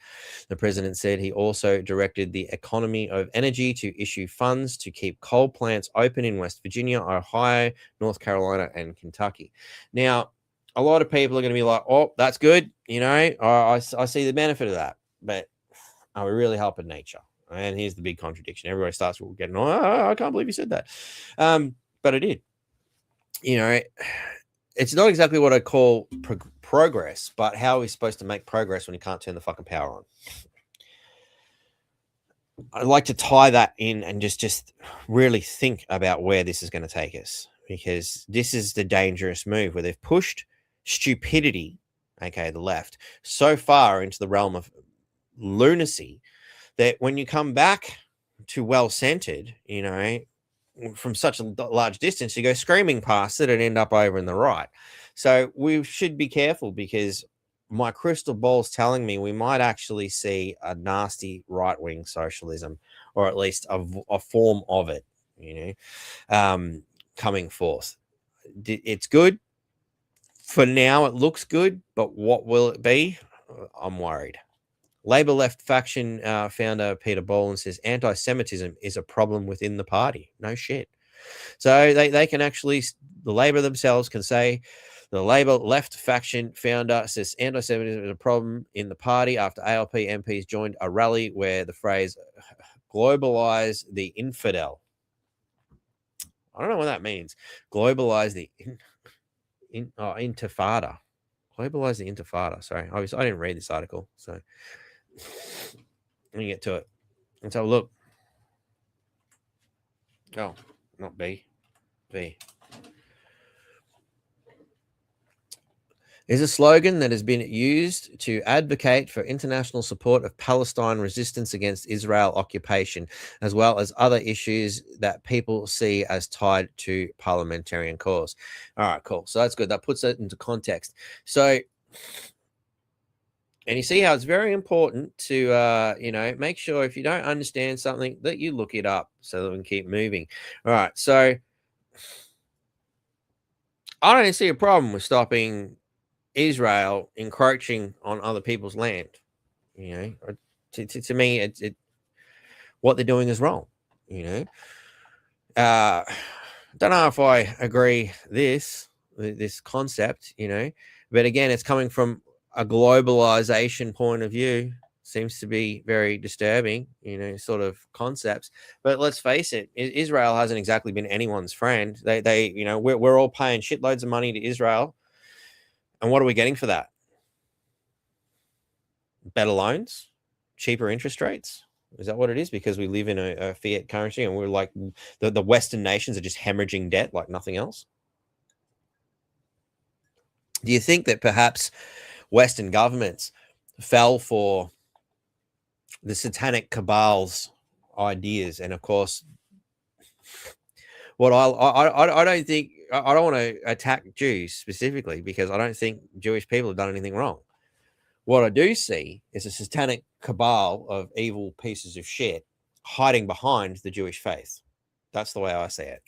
The president said he also directed the Economy of Energy to issue funds to keep coal plants open in West Virginia, Ohio, North Carolina, and Kentucky. Now, a lot of people are going to be like, oh, that's good. I see the benefit of that. But are we really helping nature? And here's the big contradiction. Everybody starts getting, I can't believe you said that. But I did. It's not exactly what I call progress, but how are we supposed to make progress when you can't turn the fucking power on? I'd like to tie that in and just really think about where this is going to take us, because this is the dangerous move where they've pushed stupidity, okay, the left, so far into the realm of lunacy that when you come back to well-centered, from such a large distance, you go screaming past it and end up over in the right. So we should be careful, because my crystal ball's telling me we might actually see a nasty right-wing socialism, or at least a form of it, coming forth. It's good. For now, it looks good, but what will it be? I'm worried. Labor left faction founder Peter Boland says anti-Semitism is a problem within the party. No shit. So they can actually, the Labor themselves can say, the Labor left faction founder says anti-Semitism is a problem in the party after ALP MPs joined a rally where the phrase globalize the infidel. I don't know what that means. Globalize the intifada. Globalize the intifada. Sorry, I didn't read this article, so let me get to it. Let's have a look. Oh, not B. V. Is a slogan that has been used to advocate for international support of Palestine resistance against Israel occupation, as well as other issues that people see as tied to parliamentarian cause. All right, cool. So that's good. That puts it into context. So And you see how it's very important to, make sure if you don't understand something that you look it up so that we can keep moving. All right. So I don't see a problem with stopping Israel encroaching on other people's land. To me, what they're doing is wrong. Don't know if I agree this concept, but again, it's coming from a globalization point of view. Seems to be very disturbing, sort of concepts. But let's face it, Israel hasn't exactly been anyone's friend. We're all paying shitloads of money to Israel, and what are we getting for that? Better loans, cheaper interest rates. Is that what it is? Because we live in a fiat currency and we're like the Western nations are just hemorrhaging debt like nothing else. Do you think that perhaps Western governments fell for the satanic cabal's ideas? And of course, what I don't think, I don't want to attack Jews specifically because I don't think Jewish people have done anything wrong. What I do see is a satanic cabal of evil pieces of shit hiding behind the Jewish faith. That's the way I see it.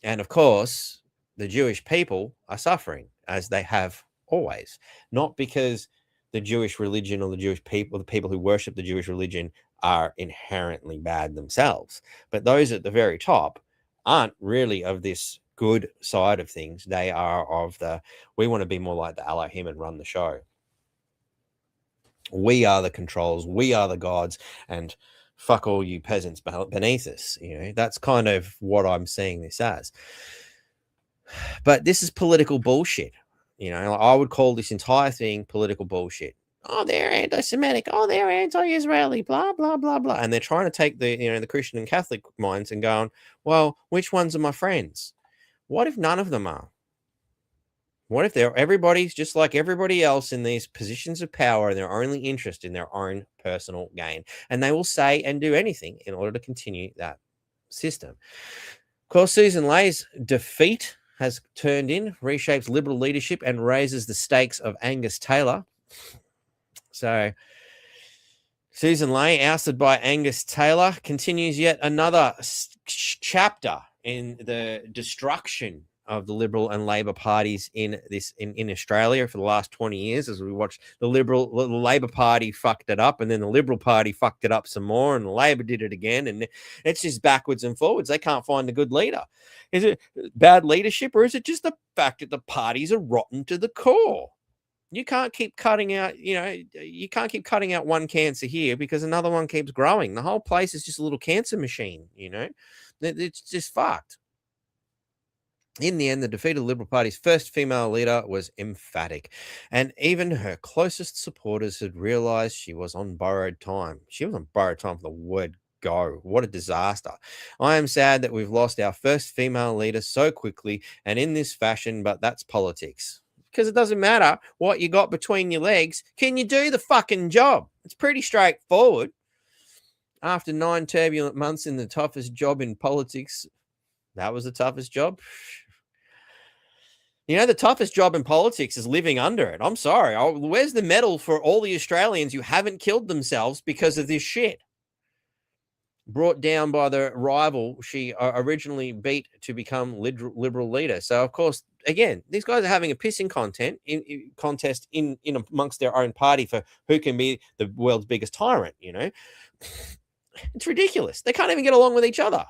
And of course, the Jewish people are suffering, as they have always. Not because the Jewish religion or the Jewish people, the people who worship the Jewish religion, are inherently bad themselves. But those at the very top aren't really of this good side of things. They are of we want to be more like the Elohim and run the show. We are the controls, we are the gods, and fuck all you peasants beneath us. That's kind of what I'm seeing this as. But this is political bullshit. I would call this entire thing political bullshit. Oh, they're anti-Semitic. Oh, they're anti-Israeli. Blah blah blah blah. And they're trying to take the Christian and Catholic minds and going, well, which ones are my friends? What if none of them are? What if everybody's just like everybody else in these positions of power and they're only interested in their own personal gain? And they will say and do anything in order to continue that system. Of course, Susan Lay's defeat has turned in, reshapes Liberal leadership and raises the stakes of Angus Taylor. So Susan Lay, ousted by Angus Taylor, continues yet another chapter in the destruction of the Liberal and Labor parties in Australia for the last 20 years, as we watched the Labor Party fucked it up, and then the Liberal Party fucked it up some more, and the Labor did it again, and it's just backwards and forwards. They can't find a good leader. Is it bad leadership, or is it just the fact that the parties are rotten to the core? You can't keep cutting out, you can't keep cutting out one cancer here because another one keeps growing. The whole place is just a little cancer machine, It's just fucked. In the end, the defeat of the Liberal Party's first female leader was emphatic, and even her closest supporters had realised she was on borrowed time. She was on borrowed time for the word go. What a disaster. I am sad that we've lost our first female leader so quickly and in this fashion, but that's politics. Because it doesn't matter what you got between your legs. Can you do the fucking job? It's pretty straightforward. After 9 turbulent months in the toughest job in politics, that was the toughest job. The toughest job in politics is living under it. I'm sorry. Where's the medal for all the Australians who haven't killed themselves because of this shit? Brought down by the rival she originally beat to become Liberal leader. So, of course, again, these guys are having a pissing contest in amongst their own party for who can be the world's biggest tyrant, It's ridiculous. They can't even get along with each other.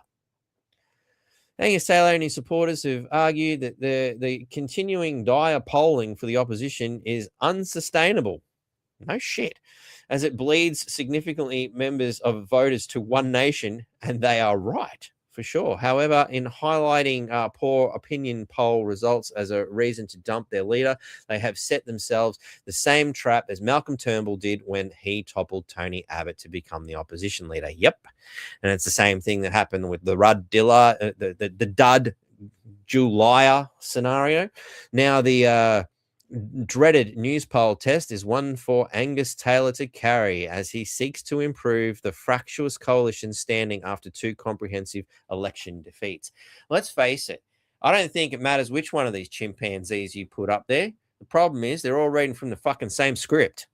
Angus Taylor and his supporters have argued that the continuing dire polling for the opposition is unsustainable. No shit. As it bleeds significantly members of voters to One Nation, and they are right, for sure. However, in highlighting poor opinion poll results as a reason to dump their leader, they have set themselves the same trap as Malcolm Turnbull did when he toppled Tony Abbott to become the opposition leader. Yep. And it's the same thing that happened with the the Dud Julia scenario. Now, the dreaded news poll test is one for Angus Taylor to carry as he seeks to improve the fractious coalition standing after 2 comprehensive election defeats. Let's face it, I don't think it matters which one of these chimpanzees you put up there. The problem is they're all reading from the fucking same script.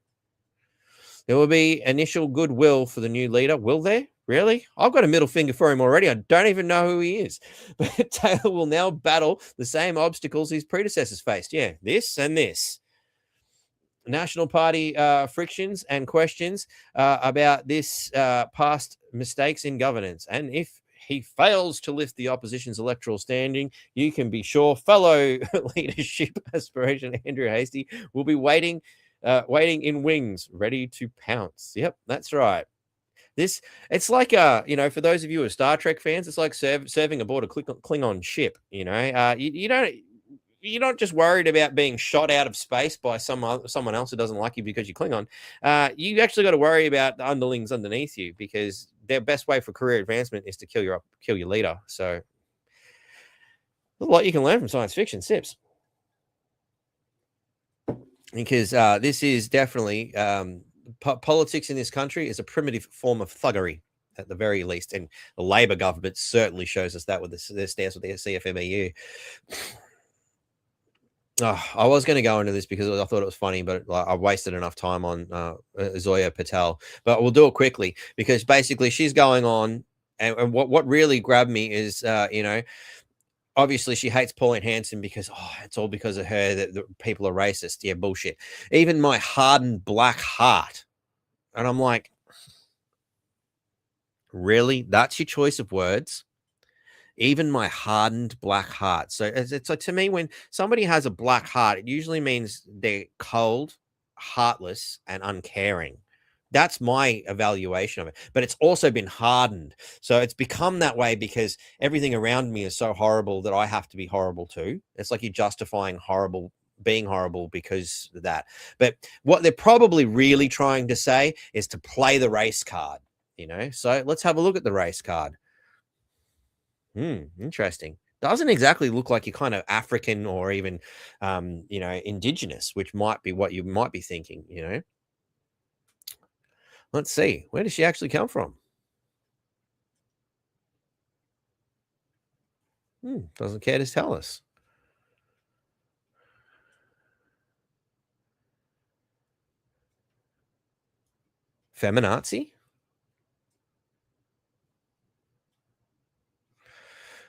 There will be initial goodwill for the new leader. Will there? Really? I've got a middle finger for him already. I don't even know who he is. But Taylor will now battle the same obstacles his predecessors faced. Yeah, this and this. National Party frictions and questions about this past mistakes in governance. And if he fails to lift the opposition's electoral standing, you can be sure fellow leadership aspiration Andrew Hastie will be waiting in wings, ready to pounce. Yep, that's right. It's like for those of you who are Star Trek fans, it's like serving aboard a Klingon ship. You're not just worried about being shot out of space by someone else who doesn't like you because you're Klingon. You actually got to worry about the underlings underneath you, because their best way for career advancement is to kill your leader. So a lot you can learn from science fiction, Sips. Because this is definitely politics in this country is a primitive form of thuggery at the very least, and the Labor government certainly shows us that with their stance with the CFMEU. I was going to go into this because I thought it was funny, but I wasted enough time on Zoya Patel. But we'll do it quickly, because basically she's going on, and what really grabbed me is, obviously she hates Pauline Hanson because it's all because of her that people are racist. Yeah, bullshit. Even my hardened black heart. And I'm like, really? That's your choice of words? Even my hardened black heart. So it's like, to me, when somebody has a black heart, it usually means they're cold, heartless, and uncaring. That's my evaluation of it. But it's also been hardened. So it's become that way because everything around me is so horrible that I have to be horrible too. It's like you're justifying being horrible because of that. But what they're probably really trying to say is to play the race card, So let's have a look at the race card. Interesting. Doesn't exactly look like you're kind of African or even, indigenous, which might be what you might be thinking, Let's see. Where does she actually come from? Doesn't care to tell us. Feminazi?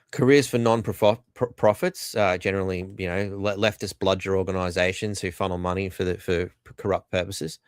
Careers for non-profits, generally, leftist bludger organizations who funnel money for corrupt purposes.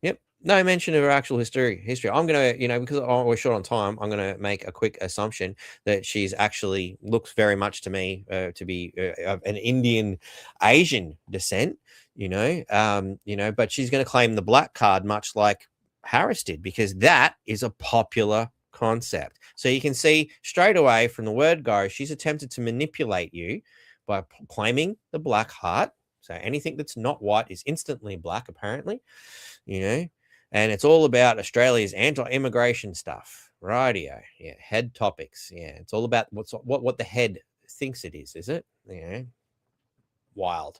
Yep. No mention of her actual history. I'm going to, because we're short on time, I'm going to make a quick assumption that she's actually looks very much to me to be of an Indian Asian descent, but she's going to claim the black card much like Harris did, because that is a popular concept. So you can see straight away from the word go, she's attempted to manipulate you by claiming the black heart. So anything that's not white is instantly black, apparently, and it's all about Australia's anti-immigration stuff. Rightio. Yeah. Head topics. Yeah. It's all about what the head thinks it is it? Wild.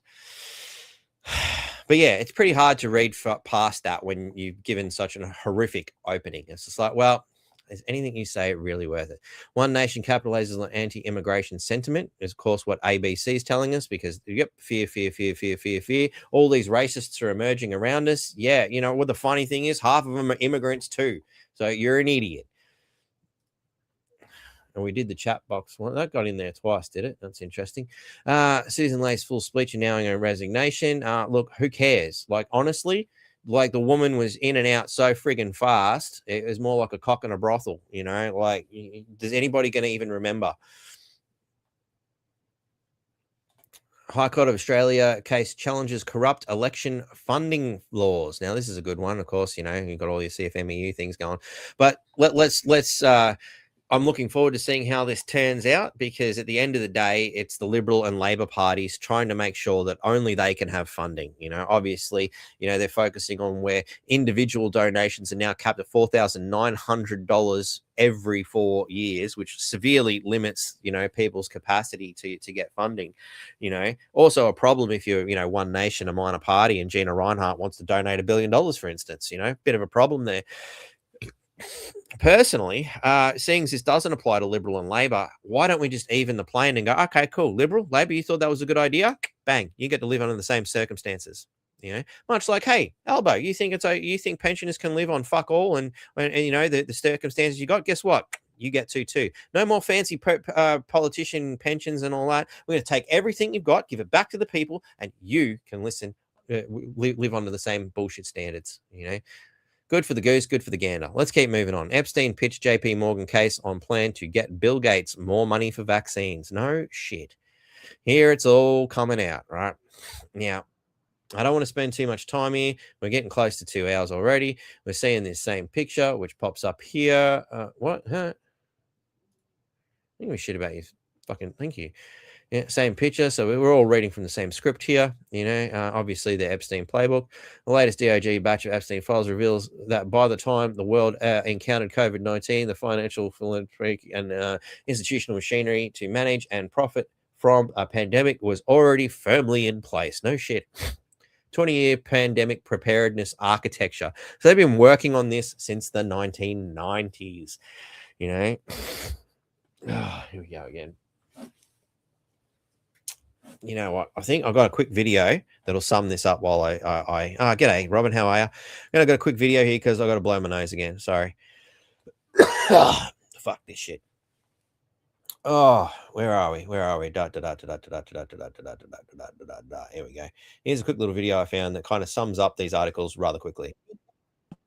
But yeah, it's pretty hard to read past that when you've given such a horrific opening. It's just like, well, is anything you say really worth it? One nation capitalizes on anti-immigration sentiment is, of course, what ABC is telling us, because, fear. All these racists are emerging around us. Yeah, what the funny thing is, half of them are immigrants too. So you're an idiot. And we did the chat box one. That got in there twice, did it? That's interesting. Susan Lay's full speech announcing her resignation. Look, who cares? Like, honestly, like, the woman was in and out so friggin' fast. It was more like a cock in a brothel, like, does anybody going to even remember? High Court of Australia case challenges corrupt election funding laws. Now, this is a good one, of course. You've got all your CFMEU things going, but let's I'm looking forward to seeing how this turns out, because at the end of the day, it's the Liberal and Labor parties trying to make sure that only they can have funding. Obviously, they're focusing on where individual donations are now capped at $4,900 every 4 years, which severely limits, people's capacity to get funding. Also a problem if you're, One Nation, a minor party, and Gina Reinhart wants to donate $1 billion, for instance, bit of a problem there. Personally, seeing as this doesn't apply to Liberal and Labor, why don't we just even the playing and go, okay, cool, Liberal, Labor, you thought that was a good idea? Bang, you get to live under the same circumstances. You know, much like, hey, Albo, you think pensioners can live on fuck all and you know the circumstances you got? Guess what? You get to too. No more fancy politician pensions and all that. We're going to take everything you've got, give it back to the people, and you can live under the same bullshit standards. You know, good for the goose, good for the gander. Let's keep moving on. Epstein pitched JP Morgan case on plan to get Bill Gates more money for vaccines. No shit. Here it's all coming out, right? Now, I don't want to spend too much time here. We're getting close to 2 hours already. We're seeing this same picture, which pops up here. What? Huh? I think we shit about you. Fucking thank you. Yeah, same picture. So we're all reading from the same script here. You know, obviously the Epstein playbook. The latest DOJ batch of Epstein files reveals that by the time the world encountered COVID-19, the financial, philanthropic, and institutional machinery to manage and profit from a pandemic was already firmly in place. No shit. 20-year pandemic preparedness architecture. So they've been working on this since the 1990s. You know, here we go again. You know what? I think I've got a quick video that'll sum this up while g'day, Robin. How are you? I'm gonna got a quick video here because I got to blow my nose again. Sorry. Fuck this shit. Oh, where are we? Here we go. Here's a quick little video I found that kind of sums up these articles rather quickly.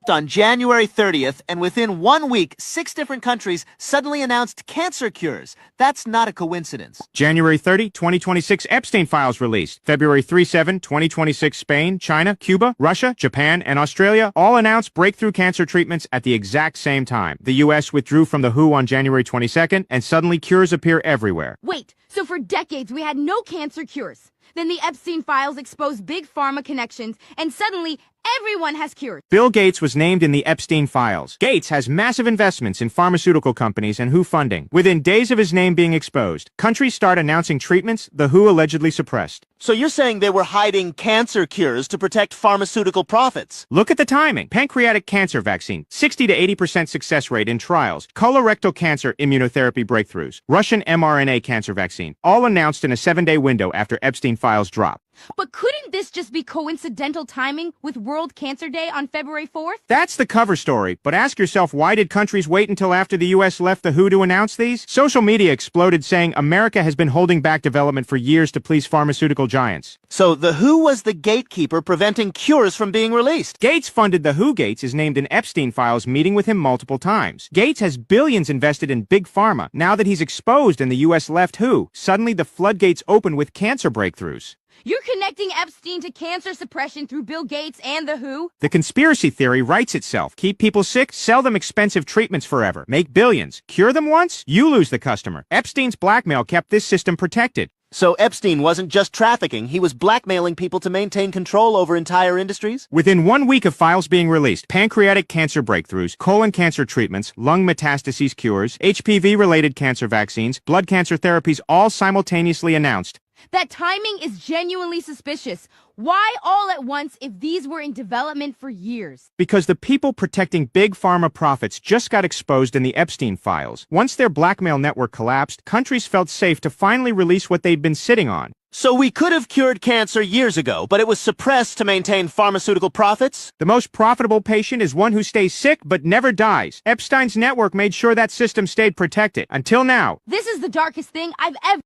On January 30th, and within 1 week, 6 different countries suddenly announced cancer cures. That's not a coincidence. January 30, 2026, Epstein files released. February 3-7, 2026, Spain, China, Cuba, Russia, Japan, and Australia all announced breakthrough cancer treatments at the exact same time. The U.S. withdrew from the WHO on January 22nd, and suddenly cures appear everywhere. Wait, so for decades we had no cancer cures. Then the Epstein files exposed big pharma connections, and suddenly everyone has cures. Bill Gates was named in the Epstein files. Gates has massive investments in pharmaceutical companies and WHO funding. Within days of his name being exposed, countries start announcing treatments the WHO allegedly suppressed. So you're saying they were hiding cancer cures to protect pharmaceutical profits? Look at the timing. Pancreatic cancer vaccine, 60 to 80% success rate in trials. Colorectal cancer immunotherapy breakthroughs. Russian mRNA cancer vaccine, all announced in a 7-day window after Epstein files drop. But couldn't this just be coincidental timing with World Cancer Day on February 4th? That's the cover story, but ask yourself, why did countries wait until after the U.S. left the WHO to announce these? Social media exploded saying America has been holding back development for years to please pharmaceutical giants. So the WHO was the gatekeeper preventing cures from being released. Gates funded the WHO. Gates is named in Epstein files, meeting with him multiple times. Gates has billions invested in big pharma. Now that he's exposed and the U.S. left WHO, suddenly the floodgates open with cancer breakthroughs. You're connecting Epstein to cancer suppression through Bill Gates and the WHO? The conspiracy theory writes itself. Keep people sick, sell them expensive treatments forever, make billions. Cure them once, you lose the customer. Epstein's blackmail kept this system protected. So Epstein wasn't just trafficking, he was blackmailing people to maintain control over entire industries? Within 1 week of files being released, pancreatic cancer breakthroughs, colon cancer treatments, lung metastases cures, HPV-related cancer vaccines, blood cancer therapies all simultaneously announced. That timing is genuinely suspicious. Why all at once if these were in development for years? Because the people protecting big pharma profits just got exposed in the Epstein files. Once their blackmail network collapsed, countries felt safe to finally release what they'd been sitting on. So we could have cured cancer years ago, but it was suppressed to maintain pharmaceutical profits? The most profitable patient is one who stays sick but never dies. Epstein's network made sure that system stayed protected. Until now. This is the darkest thing I've ever...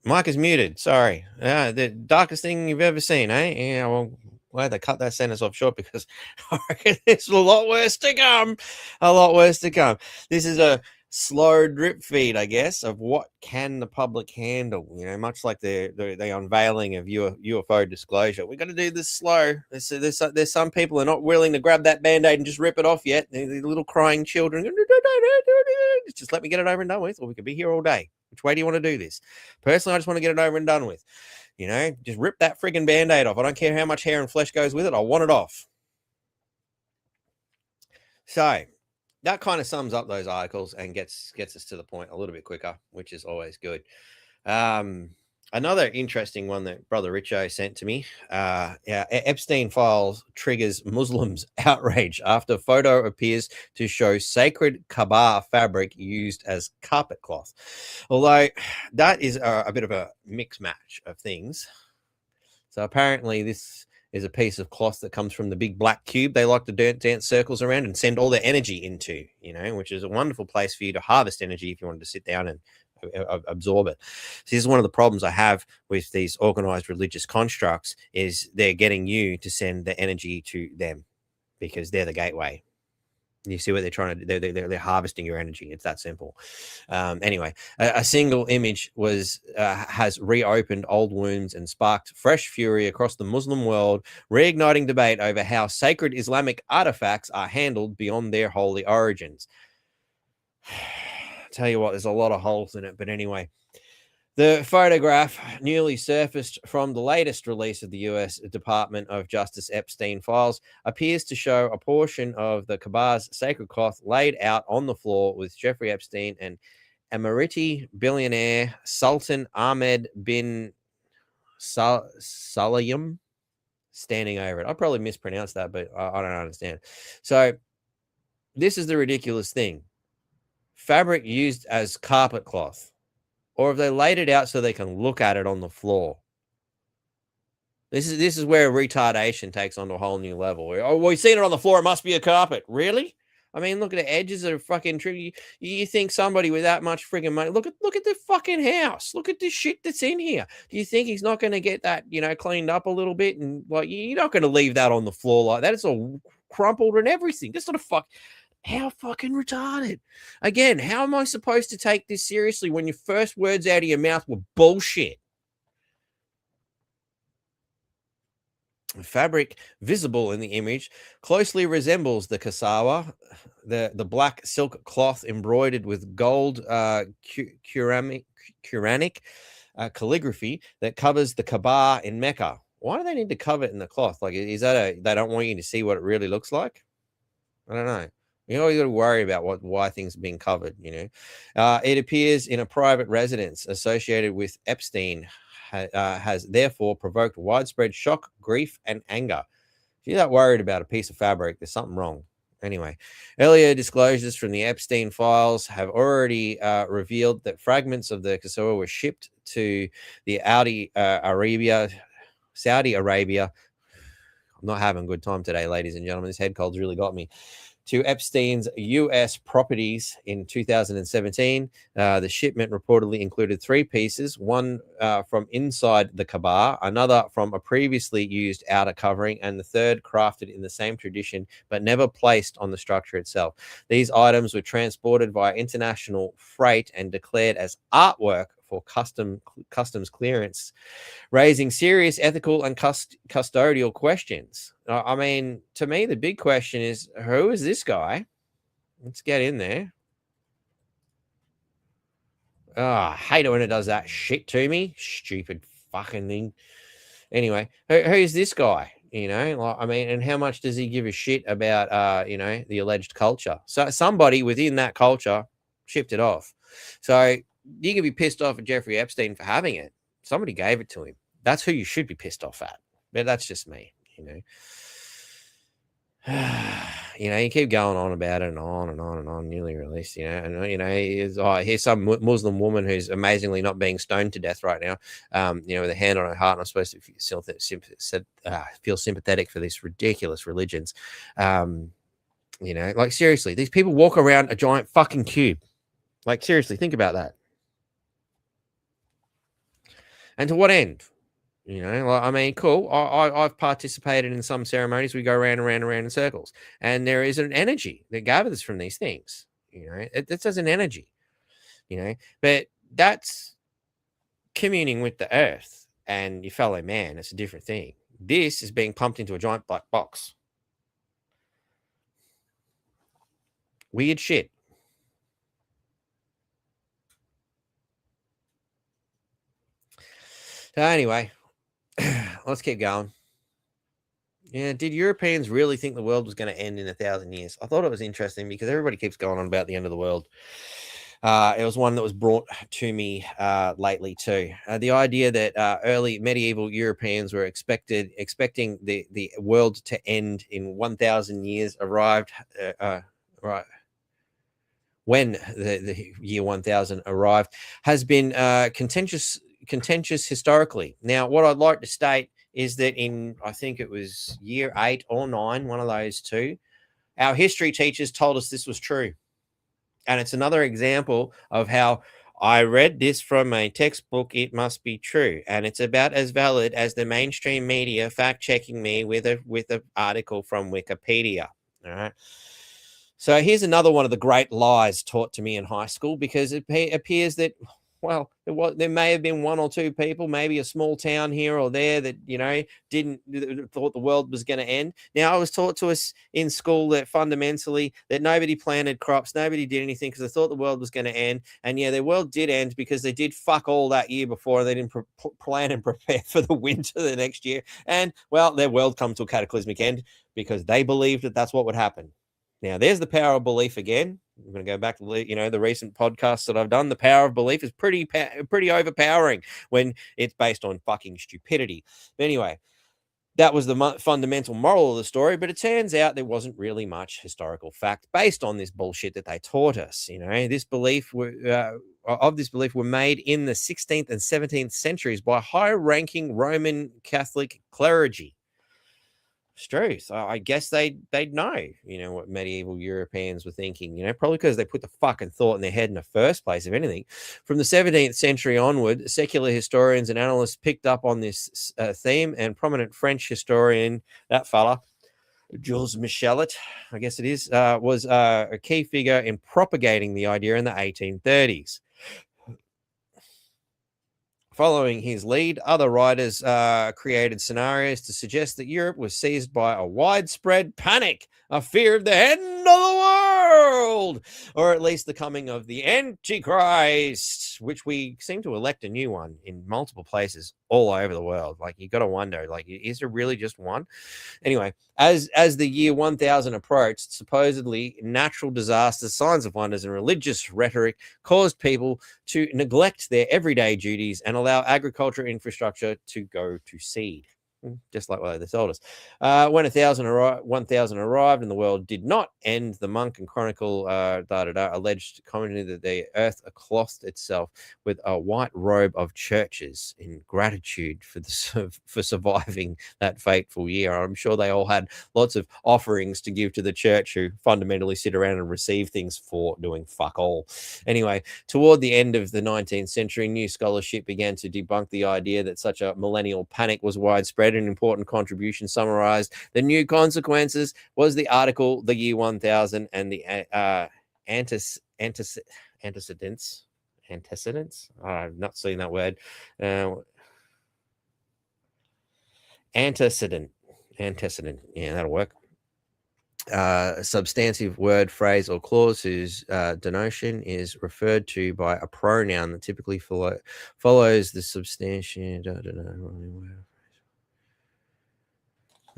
Mike is muted. Sorry. The darkest thing you've ever seen, eh? Yeah, well, glad they cut that sentence off short because I reckon there's a lot worse to come. A lot worse to come. This is a slow drip feed, I guess, of what can the public handle. You know, much like the unveiling of UFO disclosure. We've got to do this slow. There's some people who are not willing to grab that Band-Aid and just rip it off yet. The little crying children. Just let me get it over and done with, or we could be here all day. Which way do you want to do this? Personally, I just want to get it over and done with. You know, just rip that friggin' Band-Aid off. I don't care how much hair and flesh goes with it. I want it off. So that kind of sums up those articles and gets us to the point a little bit quicker, which is always good. Another interesting one that Brother Richo sent to me. Epstein files triggers Muslims' outrage after photo appears to show sacred Kaaba fabric used as carpet cloth. Although that is a bit of a mix match of things. So apparently this is a piece of cloth that comes from the big black cube they like to dance circles around and send all their energy into, which is a wonderful place for you to harvest energy if you wanted to sit down and absorb it. So this is one of the problems I have with these organized religious constructs is they're getting you to send the energy to them because they're the gateway. You see what they're trying to do? They're harvesting your energy. It's that simple. Anyway, a single image has reopened old wounds and sparked fresh fury across the Muslim world, reigniting debate over how sacred Islamic artifacts are handled beyond their holy origins. Tell you what, there's a lot of holes in it, but anyway. The photograph newly surfaced from the latest release of the US Department of Justice Epstein files appears to show a portion of the Kaaba's sacred cloth laid out on the floor with Jeffrey Epstein and Emirati billionaire Sultan Ahmed bin Salayem standing over it. I probably mispronounced that, but I don't understand. So this is the ridiculous thing. Fabric used as carpet cloth. Or have they laid it out so they can look at it on the floor? This is where retardation takes on a whole new level. Oh, we've seen it on the floor. It must be a carpet. Really? I mean, look at the edges that are fucking tricky. You think somebody with that much friggin' money? Look at the fucking house. Look at the shit that's in here. Do you think he's not going to get that, cleaned up a little bit? And like, you're not going to leave that on the floor like that. It's all crumpled and everything. This sort of fuck. How fucking retarded. Again, how am I supposed to take this seriously when your first words out of your mouth were bullshit? The fabric visible in the image closely resembles the casawa, the black silk cloth embroidered with gold Quranic calligraphy that covers the Kaaba in Mecca. Why do they need to cover it in the cloth? Like, is that they don't want you to see what it really looks like? I don't know. You always got to worry about why things are being covered, It appears in a private residence associated with Epstein has therefore provoked widespread shock, grief, and anger. If you're that worried about a piece of fabric, there's something wrong. Anyway, earlier disclosures from the Epstein files have already revealed that fragments of the Kasawa were shipped to the Saudi Arabia. I'm not having a good time today, ladies and gentlemen. This head cold's really got me. To Epstein's U.S. properties in 2017. The shipment reportedly included 3 pieces, one from inside the Kaaba, another from a previously used outer covering, and the third crafted in the same tradition but never placed on the structure itself. These items were transported via international freight and declared as artwork for customs clearance, raising serious ethical and custodial questions. I mean, to me, the big question is, who is this guy? Let's get in there. Oh, I hate it when it does that shit to me. Stupid fucking thing. Anyway, who's this guy? And how much does he give a shit about, the alleged culture? So somebody within that culture shipped it off. So you can be pissed off at Jeffrey Epstein for having it. Somebody gave it to him. That's who you should be pissed off at. But that's just me, you keep going on about it and on and on and on, newly released, here's some Muslim woman who's amazingly not being stoned to death right now, with a hand on her heart. And I'm supposed to feel sympathetic for these ridiculous religions. Like seriously, these people walk around a giant fucking cube. Like seriously, think about that. And to what end? Cool. I've participated in some ceremonies. We go round and round and round in circles. And there is an energy that gathers from these things. It says an energy, But that's communing with the earth and your fellow man. It's a different thing. This is being pumped into a giant black box. Weird shit. So anyway, let's keep going. Yeah, did Europeans really think the world was going to end in 1,000 years? I thought it was interesting because everybody keeps going on about the end of the world. It was one that was brought to me lately too. The idea that early medieval Europeans were expecting the world to end in 1,000 years arrived right when the year 1000 arrived has been contentious historically. Now, what I'd like to state is that in, I think it was year 8 or 9, one of those two, our history teachers told us this was true. And it's another example of how I read this from a textbook, it must be true. And it's about as valid as the mainstream media fact checking me with a article from Wikipedia. All right. So here's another one of the great lies taught to me in high school, because it appears that, well, there may have been one or two people, maybe a small town here or there that, thought the world was going to end. Now, I was taught to us in school that fundamentally that nobody planted crops, nobody did anything because they thought the world was going to end. And yeah, their world did end because they did fuck all that year before. They didn't plan and prepare for the winter the next year. And, well, their world come to a cataclysmic end because they believed that that's what would happen. Now, there's the power of belief again. I'm going to go back to the recent podcasts that I've done. The power of belief is pretty overpowering when it's based on fucking stupidity. But anyway, that was the fundamental moral of the story. But it turns out there wasn't really much historical fact based on this bullshit that they taught us. This belief were made in the 16th and 17th centuries by high-ranking Roman Catholic clergy. It's truth. I guess they'd know, what medieval Europeans were thinking, probably because they put the fucking thought in their head in the first place, if anything. From the 17th century onward, secular historians and analysts picked up on this theme, and prominent French historian, that fella, Jules Michelet, I guess it is, was a key figure in propagating the idea in the 1830s. Following his lead, other writers created scenarios to suggest that Europe was seized by a widespread panic, a fear of the end of the world, or at least the coming of the Antichrist, which we seem to elect a new one in multiple places all over the world. Like, you got to wonder, is there really just one? Anyway, as the year 1000 approached, supposedly natural disasters, signs of wonders, and religious rhetoric caused people to neglect their everyday duties and allow agriculture infrastructure to go to seed. Just like what they told us. When 1000 arrived and the world did not end, the monk and chronicle alleged commonly that the earth clothed itself with a white robe of churches in gratitude for surviving that fateful year. I'm sure they all had lots of offerings to give to the church, who fundamentally sit around and receive things for doing fuck all. Anyway, toward the end of the 19th century, new scholarship began to debunk the idea that such a millennial panic was widespread. An important contribution summarized the new consequences was the article The Year 1000 and the antecedents. I've not seen that word. Antecedent. Yeah, that'll work. A substantive word, phrase, or clause whose denotation is referred to by a pronoun that typically follows the substantiation.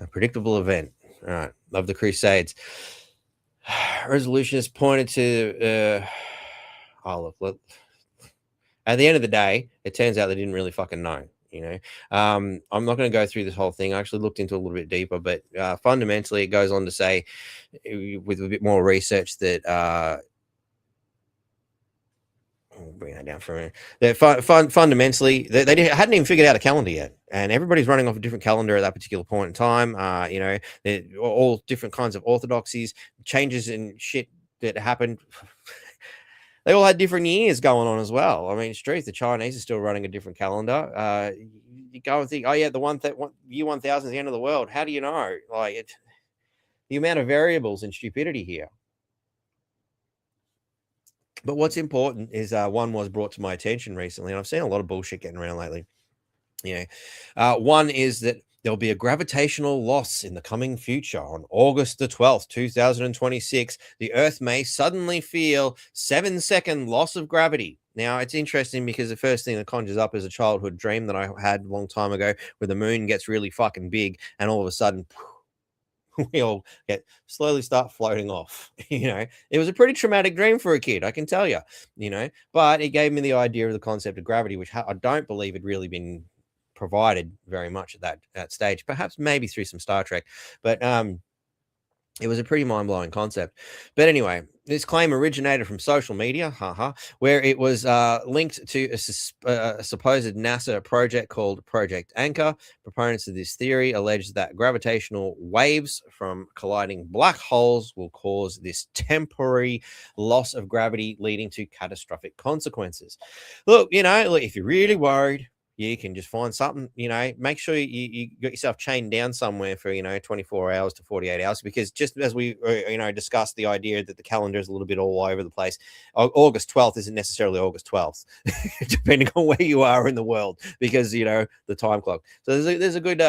A predictable event. All right. Of the Crusades. Resolutionists pointed to at the end of the day, it turns out they didn't really fucking know. I'm not going to go through this whole thing. I actually looked into it a little bit deeper, but fundamentally, it goes on to say, with a bit more research, that I'll bring that down for a minute. That fundamentally, they hadn't even figured out a calendar yet, and everybody's running off a different calendar at that particular point in time. All different kinds of orthodoxies, changes in shit that happened. They all had different years going on as well. I mean, it's true. The Chinese are still running a different calendar. You go and think, oh yeah, year 1000 is the end of the world. How do you know? The amount of variables and stupidity here. But what's important is one was brought to my attention recently, and I've seen a lot of bullshit getting around lately. One is that there'll be a gravitational loss in the coming future. On August the 12th, 2026, the Earth may suddenly feel 7-second loss of gravity. Now, it's interesting because the first thing that conjures up is a childhood dream that I had a long time ago, where the moon gets really fucking big and all of a sudden we all slowly start floating off. It was a pretty traumatic dream for a kid, I can tell you. But it gave me the idea of the concept of gravity, which I don't believe had really been provided very much at that stage. Perhaps maybe through some Star Trek, but it was a pretty mind-blowing concept. But anyway, this claim originated from social media, where it was linked to a supposed NASA project called Project Anchor. Proponents of this theory allege that gravitational waves from colliding black holes will cause this temporary loss of gravity, leading to catastrophic consequences. Look, if you're really worried, you can just find something, make sure you got yourself chained down somewhere for, 24 hours to 48 hours, because just as we, discussed the idea that the calendar is a little bit all over the place, August 12th isn't necessarily August 12th, depending on where you are in the world, because, the time clock. So there's a good,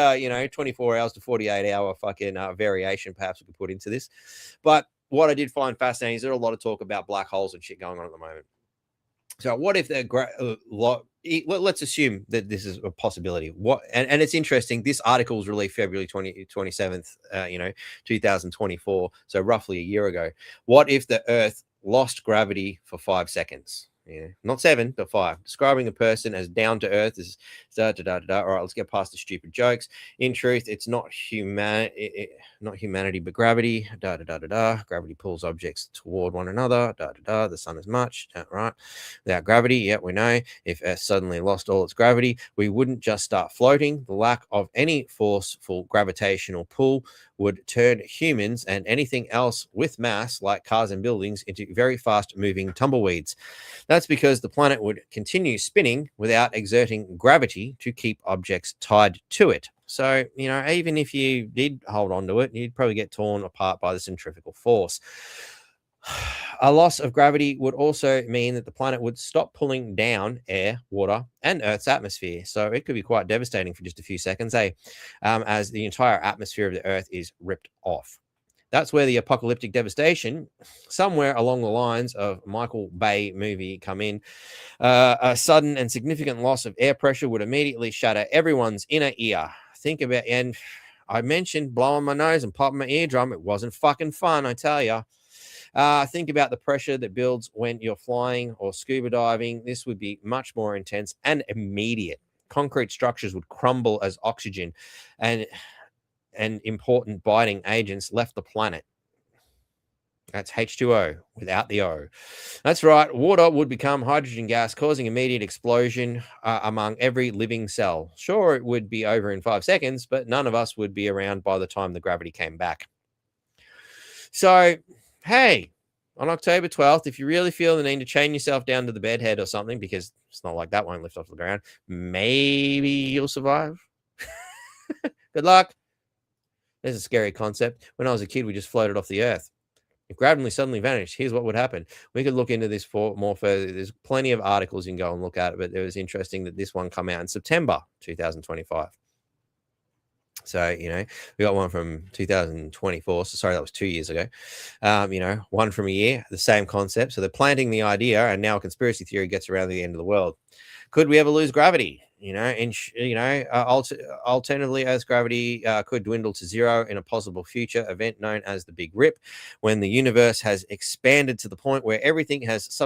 24 hours to 48 hour fucking variation perhaps we could put into this. But what I did find fascinating is there's a lot of talk about black holes and shit going on at the moment. So what if they're let's assume that this is a possibility. And it's interesting. This article was released February 27th, 2024. So roughly a year ago. What if the Earth lost gravity for 5 seconds? Yeah, not 7, but 5. Describing a person as down to earth is All right, let's get past the stupid jokes. In truth, it's not humanity, but gravity. Gravity pulls objects toward one another. The sun is much. Right. Without gravity, yeah, we know. If Earth suddenly lost all its gravity, we wouldn't just start floating. The lack of any forceful gravitational pull would turn humans and anything else with mass, like cars and buildings, into very fast-moving tumbleweeds. That's because the planet would continue spinning without exerting gravity to keep objects tied to it. So, even if you did hold on to it, you'd probably get torn apart by the centrifugal force. A loss of gravity would also mean that the planet would stop pulling down air, water, and Earth's atmosphere. So it could be quite devastating for just a few seconds, as the entire atmosphere of the Earth is ripped off. That's where the apocalyptic devastation, somewhere along the lines of Michael Bay movie, come in. A sudden and significant loss of air pressure would immediately shatter everyone's inner ear. Think about, and I mentioned blowing my nose and popping my eardrum. It wasn't fucking fun, I tell you. Think about the pressure that builds when you're flying or scuba diving. This would be much more intense and immediate. Concrete structures would crumble as oxygen and important biting agents left the planet. That's H2O without the O. That's right. Water would become hydrogen gas, causing immediate explosion among every living cell. Sure, it would be over in 5 seconds, but none of us would be around by the time the gravity came back. So, hey, on October 12th, if you really feel the need to chain yourself down to the bedhead or something, because it's not like that won't lift off the ground, maybe you'll survive. Good luck. There's a scary concept. When I was a kid, we just floated off the Earth. If gravity suddenly vanished, here's what would happen. We could look into this more further. There's plenty of articles you can go and look at it, but it was interesting that this one come out in September 2025. So, we got one from 2024. So sorry, that was 2 years ago. One from a year, the same concept. So they're planting the idea, and now a conspiracy theory gets around the end of the world. Could we ever lose gravity? Alternatively, Earth's gravity could dwindle to zero in a possible future event known as the Big Rip, when the universe has expanded to the point where everything has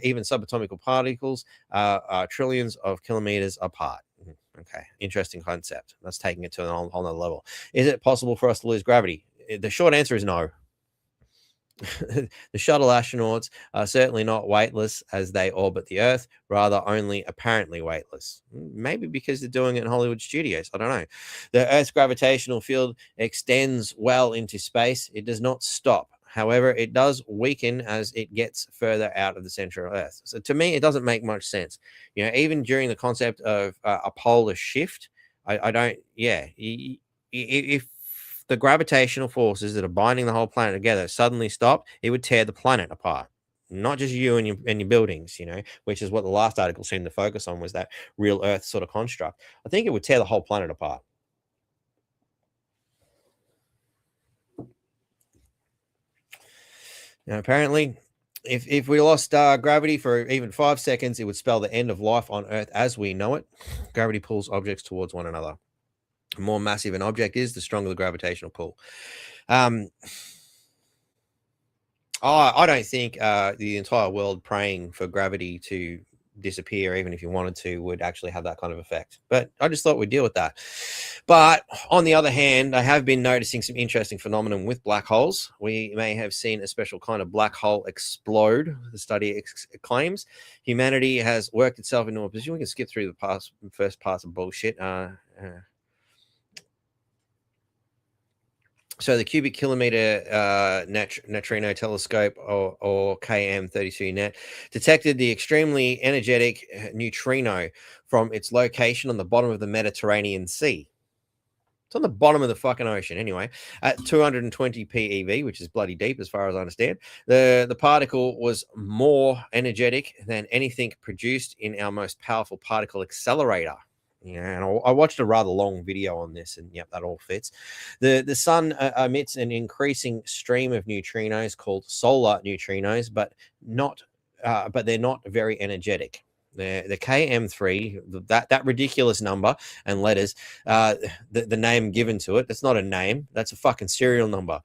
even subatomic particles are trillions of kilometers apart. Okay, interesting concept. That's taking it to a whole nother level. Is it possible for us to lose gravity? The short answer is no. The shuttle astronauts are certainly not weightless as they orbit the Earth, rather only apparently weightless. Maybe because they're doing it in Hollywood studios. I don't know. The Earth's gravitational field extends well into space. It does not stop. However, it does weaken as it gets further out of the center of Earth. So to me, it doesn't make much sense. Even during the concept of a polar shift, I don't, if the gravitational forces that are binding the whole planet together suddenly stop, it would tear the planet apart. Not just you and your buildings, which is what the last article seemed to focus on, was that real Earth sort of construct. I think it would tear the whole planet apart. Now, apparently, if we lost gravity for even 5 seconds, it would spell the end of life on Earth as we know it. Gravity pulls objects towards one another. The more massive an object is, the stronger the gravitational pull. I don't think the entire world praying for gravity to disappear, even if you wanted to, would actually have that kind of effect. But I just thought we'd deal with that. But on the other hand, I have been noticing some interesting phenomenon with black holes. We may have seen a special kind of black hole explode. The study claims humanity has worked itself into a position. We can skip through the first parts of bullshit. So the cubic kilometer neutrino telescope, or KM32 net, detected the extremely energetic neutrino from its location on the bottom of the Mediterranean Sea. It's on the bottom of the fucking ocean, anyway, at 220 PeV, which is bloody deep as far as I understand. The particle was more energetic than anything produced in our most powerful particle accelerator. Yeah, and I watched a rather long video on this, and yep, that all fits. The sun emits an increasing stream of neutrinos called solar neutrinos, but they're not very energetic. The KM3, that ridiculous number and letters, the name given to it, that's not a name, that's a fucking serial number,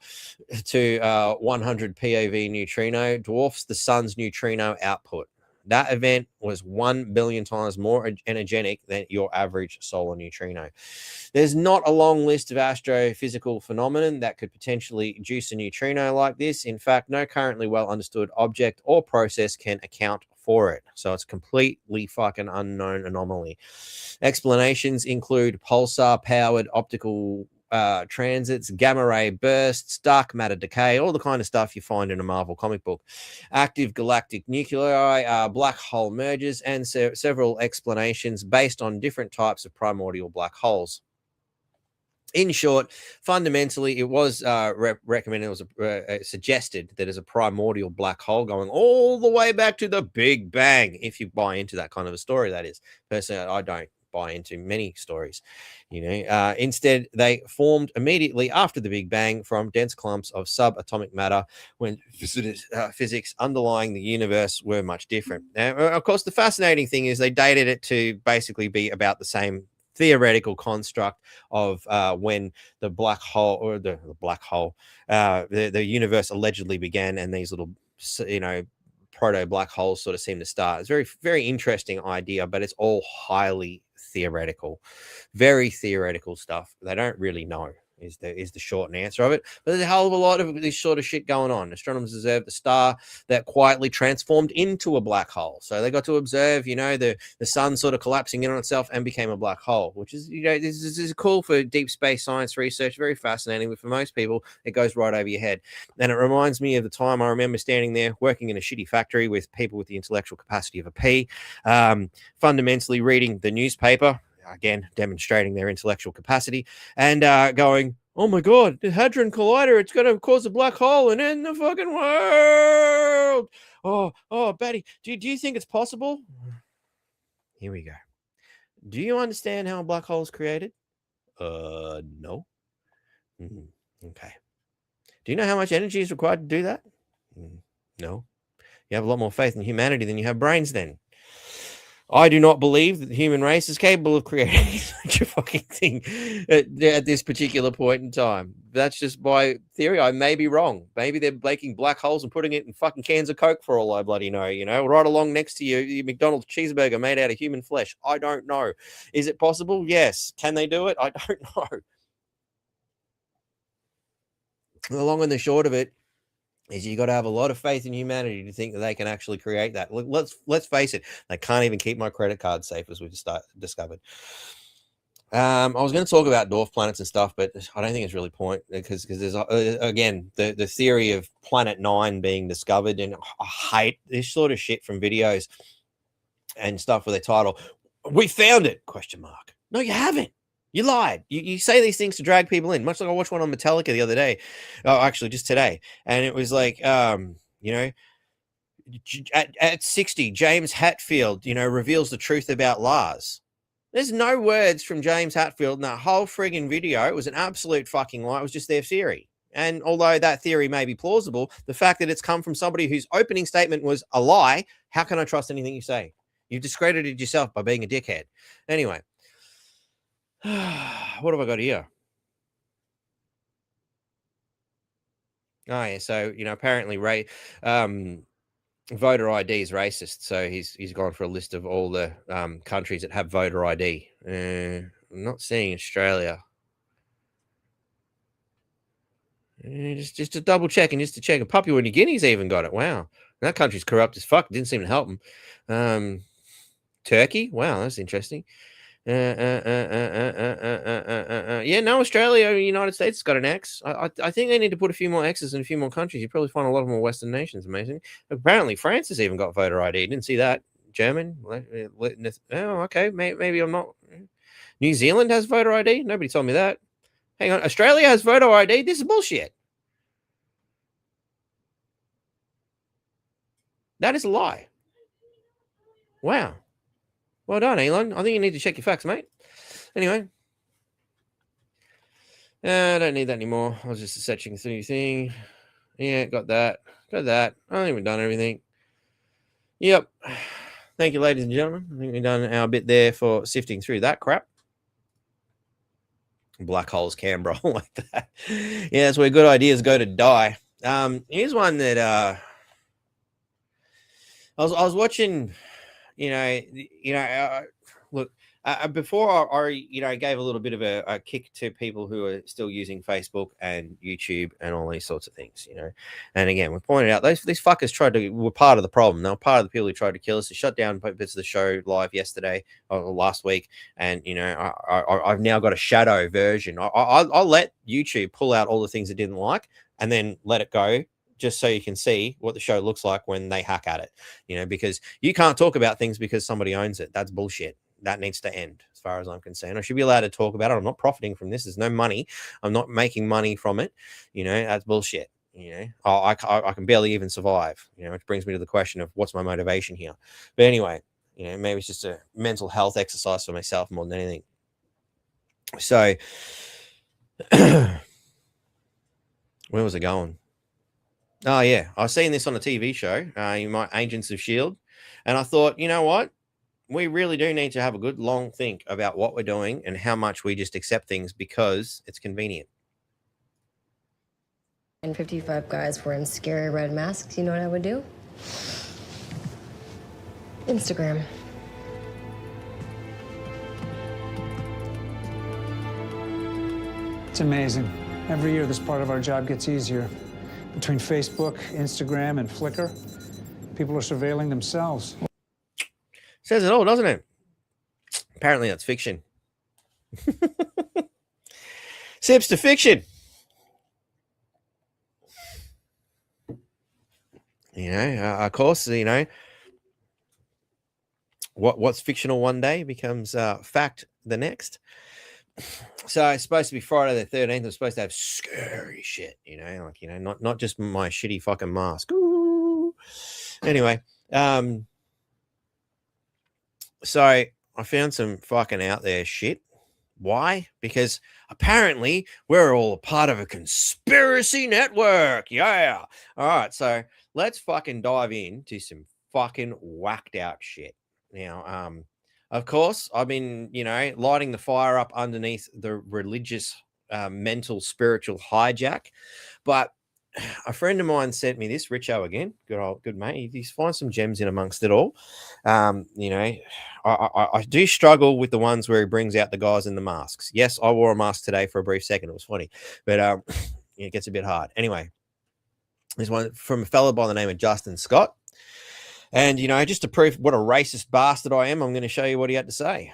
to 100 PeV neutrino dwarfs the sun's neutrino output. That event was 1 billion times more energetic than your average solar neutrino. There's not a long list of astrophysical phenomenon that could potentially induce a neutrino like this. In fact, no currently well understood object or process can account for it. So it's completely fucking unknown anomaly. Explanations include pulsar-powered optical transits, gamma ray bursts, dark matter decay, all the kind of stuff you find in a Marvel comic book, active galactic nuclei, black hole mergers, and several explanations based on different types of primordial black holes. In short, fundamentally, it was recommended, it was suggested that as a primordial black hole going all the way back to the Big Bang, if you buy into that kind of a story, that is. Personally, I don't buy into many stories, instead they formed immediately after the Big Bang from dense clumps of subatomic matter when physics underlying the universe were much different. Now, of course, the fascinating thing is they dated it to basically be about the same theoretical construct of when the black hole, or the universe allegedly began, and these little proto black holes sort of seem to start. It's very, very interesting idea, but it's all highly theoretical, very theoretical stuff. They don't really know is the short answer of it. But there's a hell of a lot of this sort of shit going on. Astronomers observed the star that quietly transformed into a black hole. So they got to observe, the sun sort of collapsing in on itself and became a black hole, which is, this is cool for deep space science research, very fascinating. But for most people, it goes right over your head. And it reminds me of the time I remember standing there working in a shitty factory with people with the intellectual capacity of a pea, fundamentally reading the newspaper, again, demonstrating their intellectual capacity, and going, oh my God, the Hadron Collider, it's going to cause a black hole and end the fucking world. Oh, Betty, do you think it's possible? Here we go. Do you understand how a black hole is created? No. Okay. Do you know how much energy is required to do that? No. You have a lot more faith in humanity than you have brains then. I do not believe that the human race is capable of creating such a fucking thing at this particular point in time. That's just my theory. I may be wrong. Maybe they're making black holes and putting it in fucking cans of Coke for all I bloody know, right along next to your McDonald's cheeseburger made out of human flesh. I don't know. Is it possible? Yes. Can they do it? I don't know. The long and the short of it is you got to have a lot of faith in humanity to think that they can actually create that. Let's face it, they can't even keep my credit card safe, as we've discovered. I was going to talk about dwarf planets and stuff, but I don't think it's really point because there's again the theory of Planet 9 being discovered, and I hate this sort of shit from videos and stuff with their title. We found it? ? No, you haven't. You lied. You say these things to drag people in, much like I watched one on Metallica the other day. Oh, actually, just today. And it was like, at 60, James Hetfield, reveals the truth about Lars. There's no words from James Hetfield in that whole friggin' video. It was an absolute fucking lie. It was just their theory. And although that theory may be plausible, the fact that it's come from somebody whose opening statement was a lie, how can I trust anything you say? You've discredited yourself by being a dickhead. Anyway. What have I got here? Oh yeah, so apparently voter ID is racist, so he's gone for a list of all the countries that have voter ID. I'm not seeing Australia. Just to double check and just to check. And Papua New Guinea's even got it. Wow, that country's corrupt as fuck. Didn't seem to help them. Turkey. Wow, that's interesting. Yeah, no, Australia, United States has got an X. I think they need to put a few more X's in a few more countries. You probably find a lot of more Western nations. Amazing. Apparently, France has even got voter ID. Didn't see that. German. Oh, okay. Maybe I'm not. New Zealand has voter ID. Nobody told me that. Hang on. Australia has voter ID. This is bullshit. That is a lie. Wow. Well done, Elon. I think you need to check your facts, mate. Anyway. I don't need that anymore. I was just searching through thing. Yeah, got that. Got that. I think we've done everything. Yep. Thank you, ladies and gentlemen. I think we've done our bit there for sifting through that crap. Black holes, Canberra, like that. Yeah, that's where good ideas go to die. Here's one that I was watching. Look. Before I gave a little bit of a kick to people who are still using Facebook and YouTube and all these sorts of things, And again, we pointed out these fuckers were part of the problem. They were part of the people who tried to kill us. They shut down bits of the show live yesterday or last week, and I've now got a shadow version. I'll let YouTube pull out all the things it didn't like, and then let it go. Just so you can see what the show looks like when they hack at it, because you can't talk about things because somebody owns it. That's bullshit. That needs to end as far as I'm concerned. I should be allowed to talk about it. I'm not profiting from this. There's no money. I'm not making money from it. That's bullshit. I can barely even survive, which brings me to the question of what's my motivation here. But anyway, maybe it's just a mental health exercise for myself more than anything. So where was it going? Oh yeah. I was seeing this on a TV show, Agents of S.H.I.E.L.D. And I thought, you know what? We really do need to have a good long think about what we're doing and how much we just accept things because it's convenient. And 55 guys wearing scary red masks, you know what I would do? Instagram. It's amazing. Every year this part of our job gets easier. Between Facebook, Instagram, and Flickr, people are surveilling themselves. Says it all, doesn't it? Apparently that's fiction. Sips to fiction. Of course, what's fictional one day becomes fact the next. So it's supposed to be Friday the 13th. I'm supposed to have scary shit, not just my shitty fucking mask. Ooh. Anyway, so I found some fucking out there shit. Why? Because apparently we're all a part of a conspiracy network. Yeah. All right. So let's fucking dive into some fucking whacked out shit. Now, of course, I've been, lighting the fire up underneath the religious, mental, spiritual hijack. But a friend of mine sent me this, Richo again, good mate. He's find some gems in amongst it all. I do struggle with the ones where he brings out the guys in the masks. Yes, I wore a mask today for a brief second. It was funny, but it gets a bit hard. Anyway, there's one from a fellow by the name of Justin Scott. And, just to prove what a racist bastard I am, I'm going to show you what he had to say.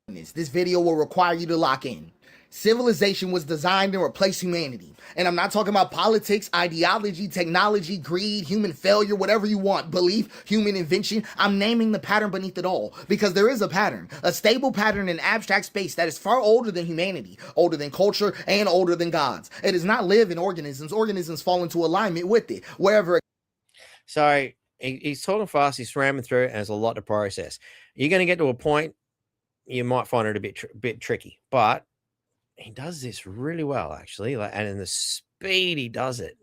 This video will require you to lock in. Civilization was designed to replace humanity. And I'm not talking about politics, ideology, technology, greed, human failure, whatever you want, belief, human invention. I'm naming the pattern beneath it all because there is a pattern, a stable pattern in abstract space that is far older than humanity, older than culture, and older than gods. It does not live in organisms. Organisms fall into alignment with it, wherever. So he's talking fast, he's ramming through it, and there's a lot to process. You're going to get to a point, you might find it a bit tricky, but he does this really well, actually. And in the speed he does it,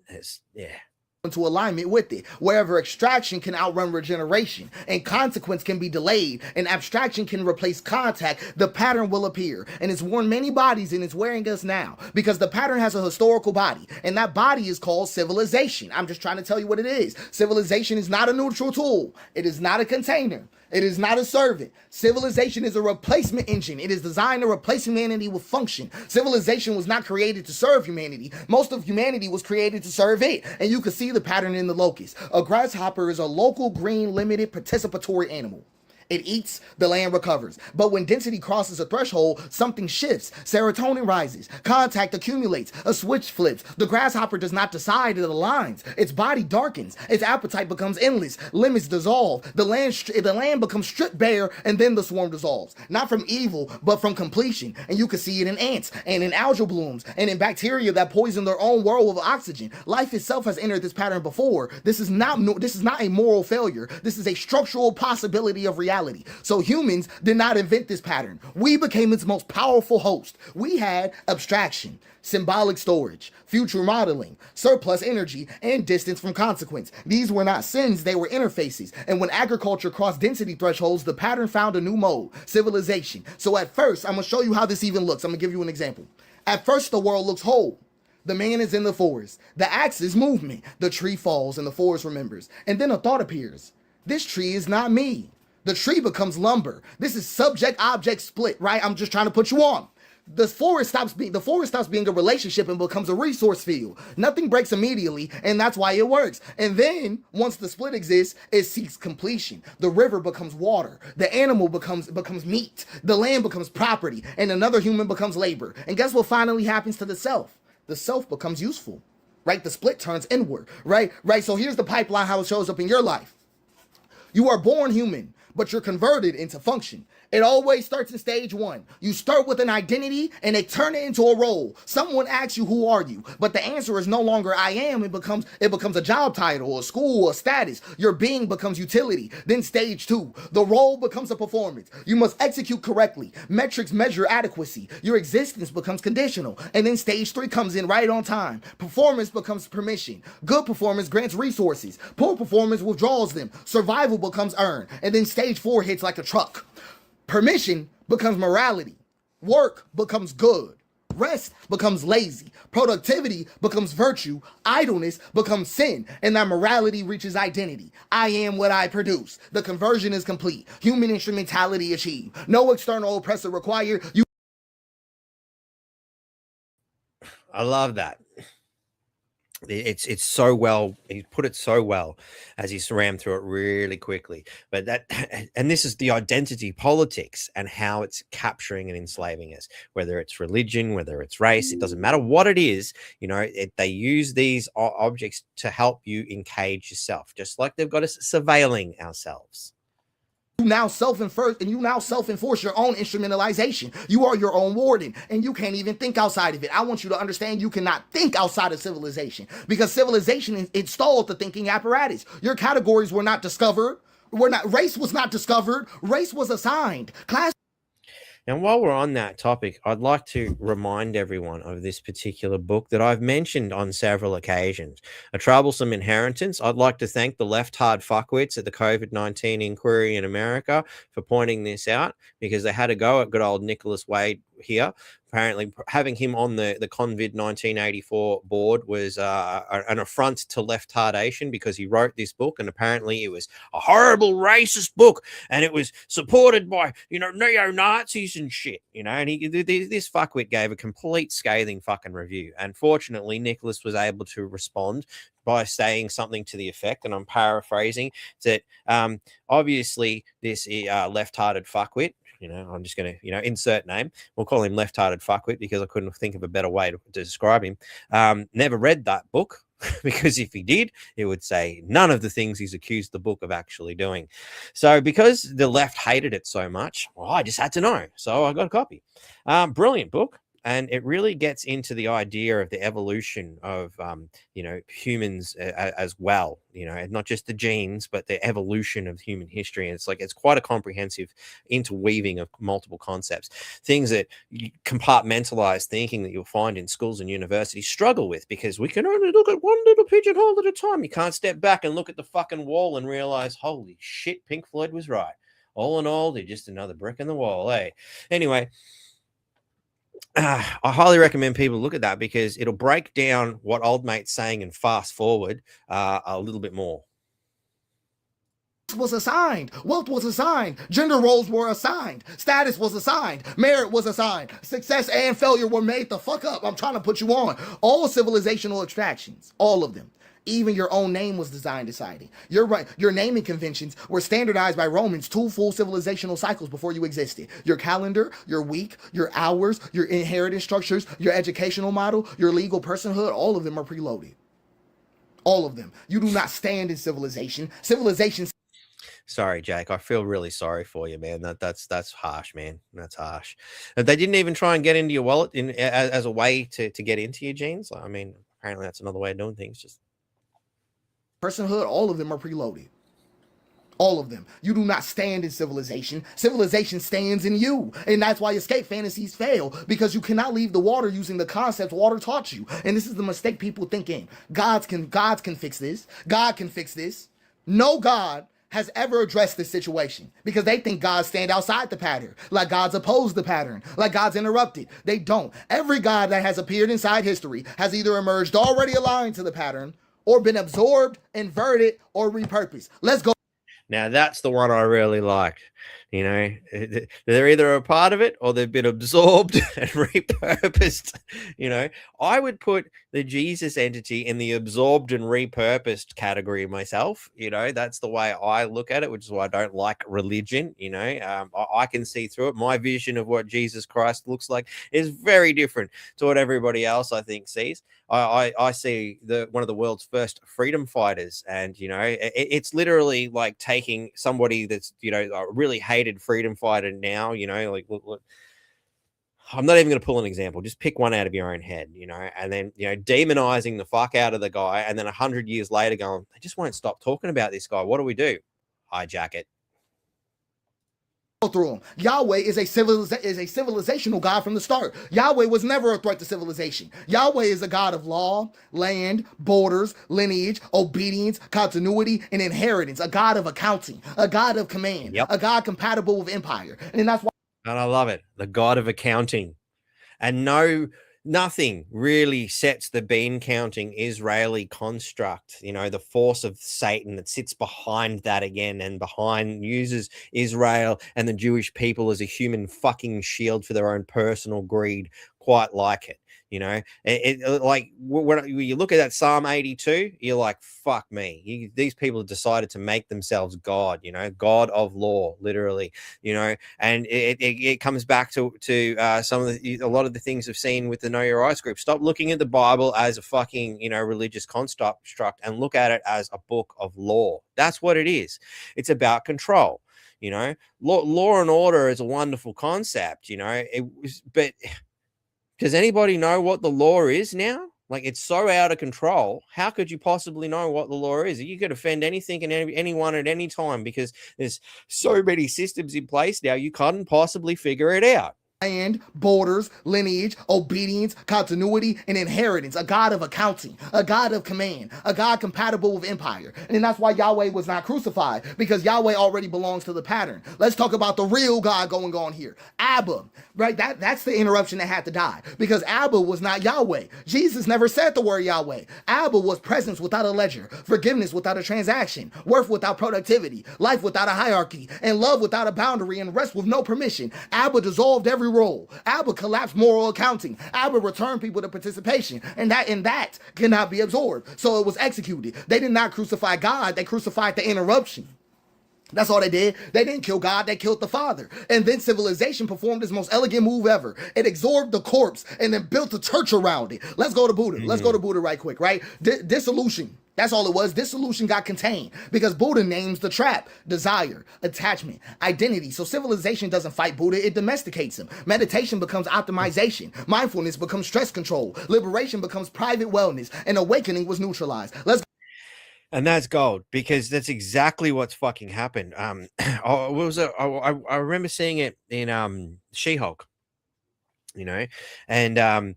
into alignment with it. Wherever extraction can outrun regeneration and consequence can be delayed and abstraction can replace contact, the pattern will appear. And it's worn many bodies and it's wearing us now because the pattern has a historical body and that body is called civilization. I'm just trying to tell you what it is. Civilization is not a neutral tool. It is not a container. It is not a servant. Civilization is a replacement engine. It is designed to replace humanity with function. Civilization was not created to serve humanity. Most of humanity was created to serve it. And you can see the pattern in the locust. A grasshopper is a local, green, limited, participatory animal. It eats, the land recovers. But when density crosses a threshold, something shifts. Serotonin rises. Contact accumulates. A switch flips. The grasshopper does not decide, it aligns. Its body darkens. Its appetite becomes endless. Limits dissolve. The land becomes stripped bare, and then the swarm dissolves. Not from evil, but from completion. And you can see it in ants, and in algal blooms, and in bacteria that poison their own world with oxygen. Life itself has entered this pattern before. This is not a moral failure. This is a structural possibility of reality. So humans did not invent this pattern. We became its most powerful host. We had abstraction, symbolic storage, future modeling, surplus energy, and distance from consequence. These were not sins, they were interfaces. And when agriculture crossed density thresholds, the pattern found a new mode, civilization. So at first, I'm going to show you how this even looks. I'm going to give you an example. At first, the world looks whole. The man is in the forest. The axe is movement. The tree falls and the forest remembers. And then a thought appears. This tree is not me. The tree becomes lumber. This is subject-object split, right? I'm just trying to put you on. The forest stops being a relationship and becomes a resource field. Nothing breaks immediately, and that's why it works. And then, once the split exists, it seeks completion. The river becomes water. The animal becomes meat. The land becomes property, and another human becomes labor. And guess what finally happens to the self? The self becomes useful, right? The split turns inward, right? So here's the pipeline, how it shows up in your life. You are born human, but you're converted into function. It always starts in stage one. You start with an identity and they turn it into a role. Someone asks you, who are you? But the answer is no longer I am. It becomes a job title, a school, a status. Your being becomes utility. Then stage two, the role becomes a performance. You must execute correctly. Metrics measure adequacy. Your existence becomes conditional. And then stage three comes in right on time. Performance becomes permission. Good performance grants resources. Poor performance withdraws them. Survival becomes earned. And then stage four hits like a truck. Permission becomes morality. Work becomes good. Rest becomes lazy. Productivity becomes virtue. Idleness becomes sin. And that morality reaches identity. I am what I produce. The conversion is complete. Human instrumentality achieved. No external oppressor required. I love that. It's so well, he put it so well as he swam through it really quickly. But this is the identity politics and how it's capturing and enslaving us, whether it's religion, whether it's race, it doesn't matter what it is. They use these objects to help you encage yourself, just like they've got us surveilling ourselves. You now self-enforce your own instrumentalization. You are your own warden, and you can't even think outside of it. I want you to understand you cannot think outside of civilization because civilization installed the thinking apparatus. Your categories were not discovered. Race was not discovered. Race was assigned. Class. And while we're on that topic, I'd like to remind everyone of this particular book that I've mentioned on several occasions, A Troublesome Inheritance. I'd like to thank the left-hard fuckwits at the COVID-19 inquiry in America for pointing this out, because they had a go at good old Nicholas Wade here. Apparently, having him on the Convid 1984 board was an affront to left-hardation, because he wrote this book, and apparently it was a horrible racist book, and it was supported by neo-Nazis and shit, and this fuckwit gave a complete scathing fucking review. And fortunately, Nicholas was able to respond by saying something to the effect, and I'm paraphrasing, that obviously this left-hearted fuckwit, I'm just going to, insert name. We'll call him left-hearted fuckwit because I couldn't think of a better way to describe him. Never read that book, because if he did, it would say none of the things he's accused the book of actually doing. So because the left hated it so much, well, I just had to know. So I got a copy. Brilliant book. And it really gets into the idea of the evolution of, humans as well, and not just the genes, but the evolution of human history. And it's quite a comprehensive interweaving of multiple concepts, things that compartmentalized thinking that you'll find in schools and universities struggle with, because we can only look at one little pigeonhole at a time. You can't step back and look at the fucking wall and realize, holy shit, Pink Floyd was right. All in all, they're just another brick in the wall, eh? Anyway, I highly recommend people look at that, because it'll break down what old mate's saying and fast forward a little bit more. Was assigned, wealth was assigned, gender roles were assigned, status was assigned, merit was assigned, success and failure were made the fuck up. I'm trying to put you on. All civilizational extractions, all of them. Even your own name was designed, decided. You're right. Your naming conventions were standardized by Romans 2 full civilizational cycles before you existed. Your calendar, your week, your hours, your inheritance structures, your educational model, your legal personhood, all of them are preloaded. All of them. You do not stand in civilization. Civilization. Sorry, Jake. I feel really sorry for you, man. That's harsh, man. That's harsh. They didn't even try and get into your wallet as a way to get into your genes. I mean, apparently that's another way of doing things. Just personhood, all of them are preloaded. All of them. You do not stand in civilization. Civilization stands in you. And that's why escape fantasies fail, because you cannot leave the water using the concepts water taught you. And this is the mistake people thinking. Gods can fix this. God can fix this. No God has ever addressed this situation, because they think gods stand outside the pattern, like gods oppose the pattern, like gods interrupted. They don't. Every god that has appeared inside history has either emerged already aligned to the pattern, or been absorbed, inverted, or repurposed. Let's go. Now that's the one I really liked. They're either a part of it or they've been absorbed and repurposed. I would put the Jesus entity in the absorbed and repurposed category myself. That's the way I look at it, which is why I don't like religion. I can see through it. My vision of what Jesus Christ looks like is very different to what everybody else, I think, sees. I see one of the world's first freedom fighters, and it's literally like taking somebody that's a really hated freedom fighter now. Look, I'm not even going to pull an example. Just pick one out of your own head, and then demonizing the fuck out of the guy, and then 100 years later going, they just won't stop talking about this guy. What do? Hijack it. Through them. Yahweh is a civilizational God from the start. Yahweh was never a threat to civilization. Yahweh is a God of law, land, borders, lineage, obedience, continuity, and inheritance. A God of accounting, a God of command, a God compatible with empire. And that's why. And I love it. The God of accounting. And nothing really sets the bean counting Israeli construct, the force of Satan that sits behind that again, and uses Israel and the Jewish people as a human fucking shield for their own personal greed, quite like it. Like when you look at that Psalm 82, you're like, fuck me. These people have decided to make themselves God, God of law, literally, and it comes back to a lot of the things I've seen with the Know Your Rights group. Stop looking at the Bible as a fucking, religious construct, and look at it as a book of law. That's what it is. It's about control. Law and order is a wonderful concept, but does anybody know what the law is now? Like, it's so out of control. How could you possibly know what the law is? You could offend anything and anyone at any time, because there's so many systems in place now, you couldn't possibly figure it out. Land, borders, lineage, obedience, continuity, and inheritance. A God of accounting, a God of command, a God compatible with empire. And that's why Yahweh was not crucified, because Yahweh already belongs to the pattern. Let's talk about the real God going on here. Abba, right? That's the interruption that had to die, because Abba was not Yahweh. Jesus never said the word Yahweh. Abba was presence without a ledger, forgiveness without a transaction, worth without productivity, life without a hierarchy, and love without a boundary, and rest with no permission. Abba dissolved every role. Abba collapsed moral accounting. Abba returned people to participation, and that cannot be absorbed. So it was executed. They did not crucify God. They crucified the interruption. That's all they did. They didn't kill God, they killed the Father. And then civilization performed its most elegant move ever. It absorbed the corpse and then built a church around it. Let's go to Buddha. Let's go to Buddha right quick, right? Dissolution. That's all it was. Dissolution got contained because Buddha names the trap: desire, attachment, identity. So civilization doesn't fight Buddha, it domesticates him. Meditation becomes optimization. Mindfulness becomes stress control. Liberation becomes private wellness. And awakening was neutralized. And that's gold, because that's exactly what's fucking happened. What was it? I remember seeing it in She-Hulk, and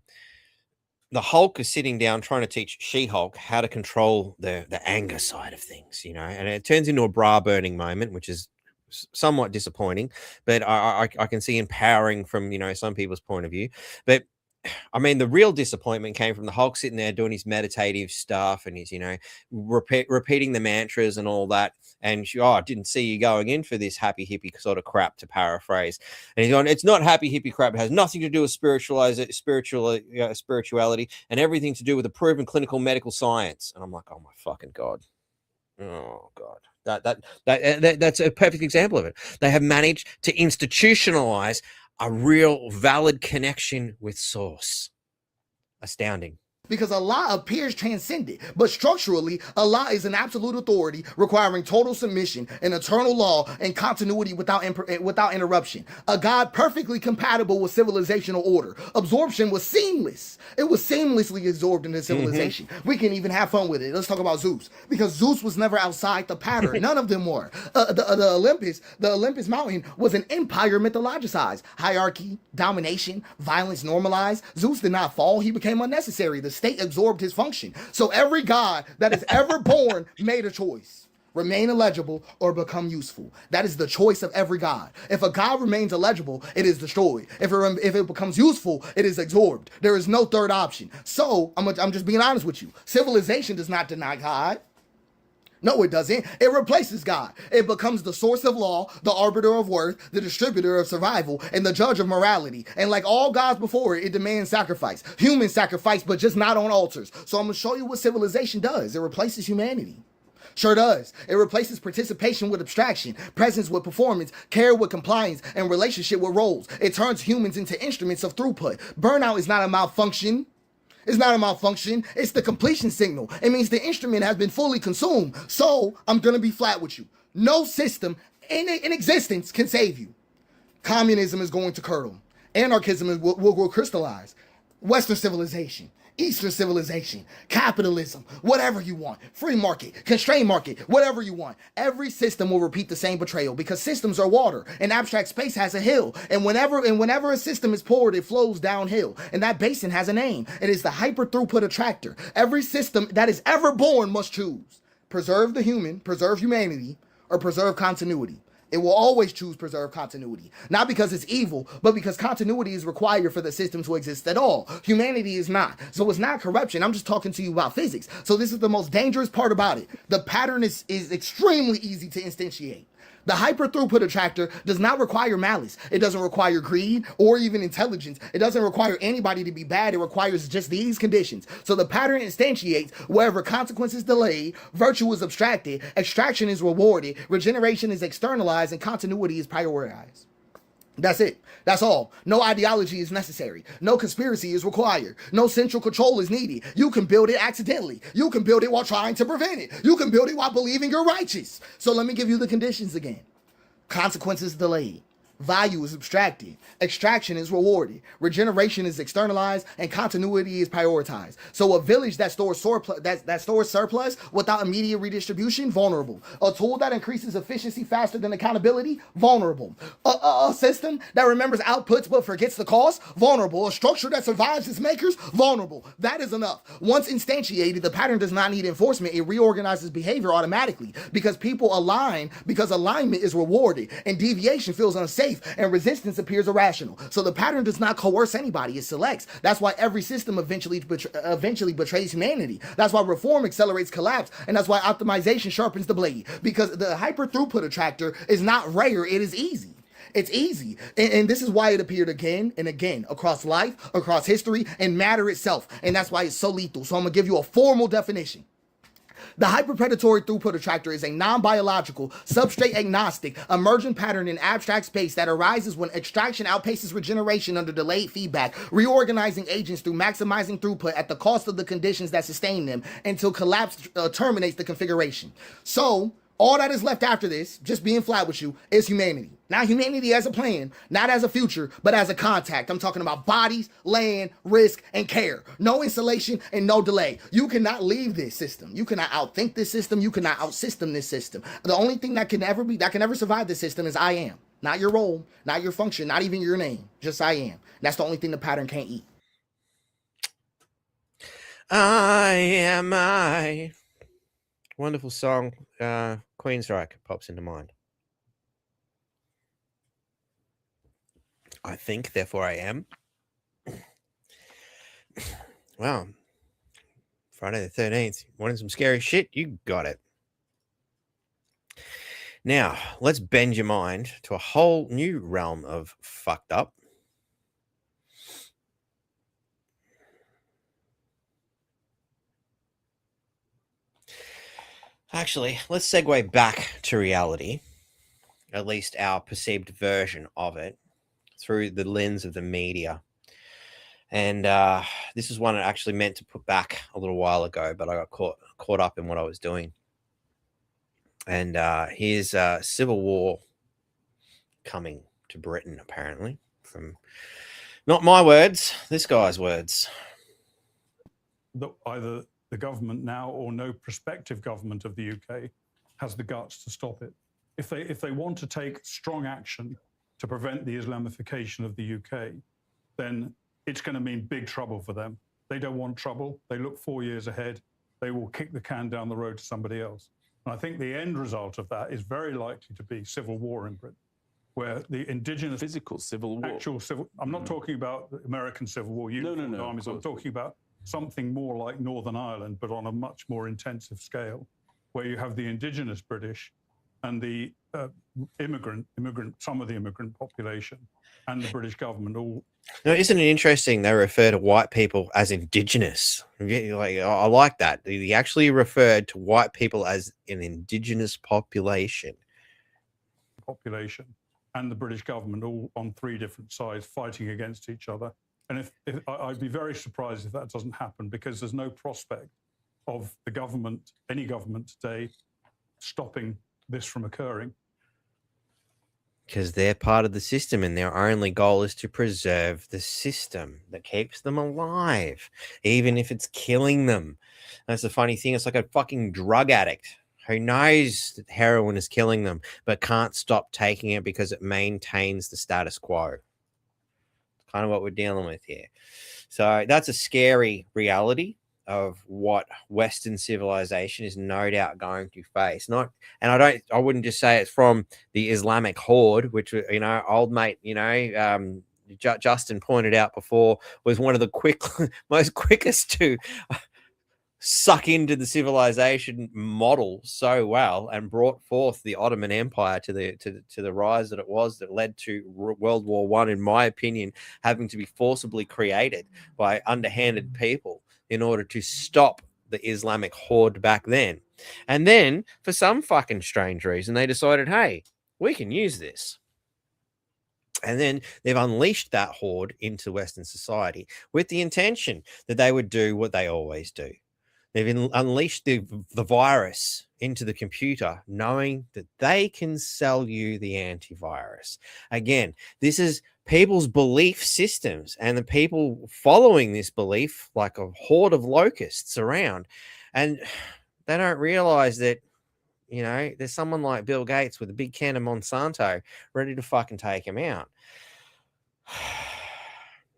the Hulk is sitting down trying to teach She-Hulk how to control the anger side of things, and it turns into a bra burning moment, which is somewhat disappointing, but I can see empowering from some people's point of view. But I mean, the real disappointment came from the Hulk sitting there doing his meditative stuff and he's, repeating the mantras and all that. And I didn't see you going in for this happy hippie sort of crap, to paraphrase. And he's going, it's not happy hippie crap. It has nothing to do with spirituality and everything to do with the proven clinical medical science. And I'm like, oh my fucking God. Oh God. That's a perfect example of it. They have managed to institutionalize a real valid connection with source. Astounding. Because Allah appears transcendent, but structurally, Allah is an absolute authority requiring total submission, an eternal law, and continuity without interruption. A God perfectly compatible with civilizational order. Absorption was seamless. It was seamlessly absorbed into civilization. We can even have fun with it. Let's talk about Zeus. Because Zeus was never outside the pattern. None of them were. The Olympus mountain was an empire mythologicized. Hierarchy, domination, violence normalized. Zeus did not fall. He became unnecessary. The state absorbed his function. So every god that is ever born made a choice: remain illegible or become useful. That is the choice of every god. If a god remains illegible, it is destroyed. If it becomes useful, it is absorbed. There is no third option. So I'm just being honest with you. Civilization does not deny God. No, it doesn't. It replaces God. It becomes the source of law, the arbiter of worth, the distributor of survival, and the judge of morality. And like all gods before it, it demands sacrifice. Human sacrifice, but just not on altars. So I'm going to show you what civilization does. It replaces humanity. Sure does. It replaces participation with abstraction, presence with performance, care with compliance, and relationship with roles. It turns humans into instruments of throughput. Burnout is not a malfunction. It's not a malfunction. It's the completion signal. It means the instrument has been fully consumed. So I'm going to be flat with you. No system in existence can save you. Communism is going to curdle. Anarchism will crystallize. Western civilization, Eastern civilization, capitalism, whatever you want, free market, constrained market, whatever you want. Every system will repeat the same betrayal because systems are water and abstract space has a hill. And whenever a system is poured, it flows downhill. And that basin has a name. It is the hyper throughput attractor. Every system that is ever born must choose: preserve the human, preserve humanity, or preserve continuity. It will always choose preserve continuity. Not because it's evil, but because continuity is required for the system to exist at all. Humanity is not. So it's not corruption. I'm just talking to you about physics. So this is the most dangerous part about it. The pattern is extremely easy to instantiate. The hyper throughput attractor does not require malice. It doesn't require greed or even intelligence. It doesn't require anybody to be bad. It requires just these conditions. So the pattern instantiates wherever consequence is delayed, virtue is abstracted, extraction is rewarded, regeneration is externalized, and continuity is prioritized. That's it. That's all. No ideology is necessary. No conspiracy is required. No central control is needed. You can build it accidentally. You can build it while trying to prevent it. You can build it while believing you're righteous. So let me give you the conditions again. Consequences delayed. Value is abstracted. Extraction is rewarded. Regeneration is externalized, and continuity is prioritized. So a village that stores surplus without immediate redistribution, vulnerable. A tool that increases efficiency faster than accountability, vulnerable. A system that remembers outputs but forgets the cost, vulnerable. A structure that survives its makers, vulnerable. That is enough. Once instantiated, the pattern does not need enforcement. It reorganizes behavior automatically because people align, because alignment is rewarded, and deviation feels unsafe, and resistance appears irrational. So the pattern does not coerce anybody, it selects. That's why every system eventually betrays humanity. That's why reform accelerates collapse, and that's why optimization sharpens the blade. Because the hyper throughput attractor is not rare, it is easy. It's easy. And this is why it appeared again and again across life, across history, and matter itself. And that's why it's so lethal. So I'm going to give you a formal definition. The hyperpredatory throughput attractor is a non-biological, substrate-agnostic, emergent pattern in abstract space that arises when extraction outpaces regeneration under delayed feedback, reorganizing agents through maximizing throughput at the cost of the conditions that sustain them until collapse terminates the configuration. So, all that is left after this, just being flat with you, is humanity. Not humanity as a plan, not as a future, but as a contact. I'm talking about bodies, land, risk, and care. No installation and no delay. You cannot leave this system. You cannot outthink this system. You cannot outsystem this system. The only thing that can ever survive this system is I am. Not your role, not your function, not even your name. Just I am. That's the only thing the pattern can't eat. I am I. Wonderful song. Queensryche pops into mind. I think, therefore I am. Well, Friday the 13th. Wanting some scary shit? You got it. Now, let's bend your mind to a whole new realm of fucked up. Actually, let's segue back to reality, at least our perceived version of it, through the lens of the media. And this is one I actually meant to put back a little while ago, but I got caught up in what I was doing. And here's civil war coming to Britain, apparently, from not my words, this guy's words. That either the government now or no prospective government of the UK has the guts to stop it. If they want to take strong action to prevent the Islamification of the UK, then it's going to mean big trouble for them. They don't want trouble. They look 4 years ahead. They will kick the can down the road to somebody else. And I think the end result of that is very likely to be civil war in Britain, where the indigenous... Physical civil war. Actual civil... I'm not talking about the American Civil War. No. Armies. I'm talking about something more like Northern Ireland, but on a much more intensive scale, where you have the indigenous British and the some of the immigrant population and the British government all. Now, isn't it interesting they refer to white people as indigenous? Like, I like that. They actually referred to white people as an indigenous population. And the British government all on three different sides fighting against each other. And if I'd be very surprised if that doesn't happen, because there's no prospect of the government, any government today, stopping this from occurring. Because they're part of the system and their only goal is to preserve the system that keeps them alive, even if it's killing them. That's the funny thing. It's like a fucking drug addict who knows that heroin is killing them, but can't stop taking it because it maintains the status quo. Kind of what we're dealing with here. So that's a scary reality of what Western civilization is no doubt going to face. I wouldn't just say it's from the Islamic horde, which, old mate, Justin pointed out before, was one of the most quickest to suck into the civilization model so well and brought forth the Ottoman Empire to the rise that it was, that led to World War I, in my opinion, having to be forcibly created by underhanded people in order to stop the Islamic horde back then. And then, for some fucking strange reason, they decided, hey, we can use this. And then they've unleashed that horde into Western society with the intention that they would do what they always do. They've unleashed the virus into the computer, knowing that they can sell you the antivirus. Again, this is people's belief systems, and the people following this belief like a horde of locusts around. And they don't realize that, there's someone like Bill Gates with a big can of Monsanto ready to fucking take him out.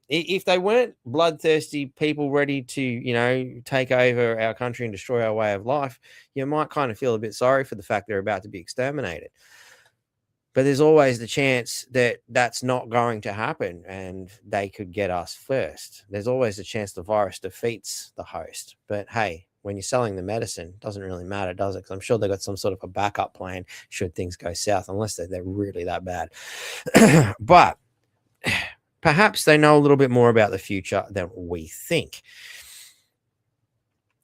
If they weren't bloodthirsty people ready to, take over our country and destroy our way of life, you might kind of feel a bit sorry for the fact they're about to be exterminated. But there's always the chance that that's not going to happen and they could get us first. There's always a chance the virus defeats the host. But hey, when you're selling the medicine, it doesn't really matter, does it? Because I'm sure they've got some sort of a backup plan should things go south, unless they're really that bad. But perhaps they know a little bit more about the future than we think.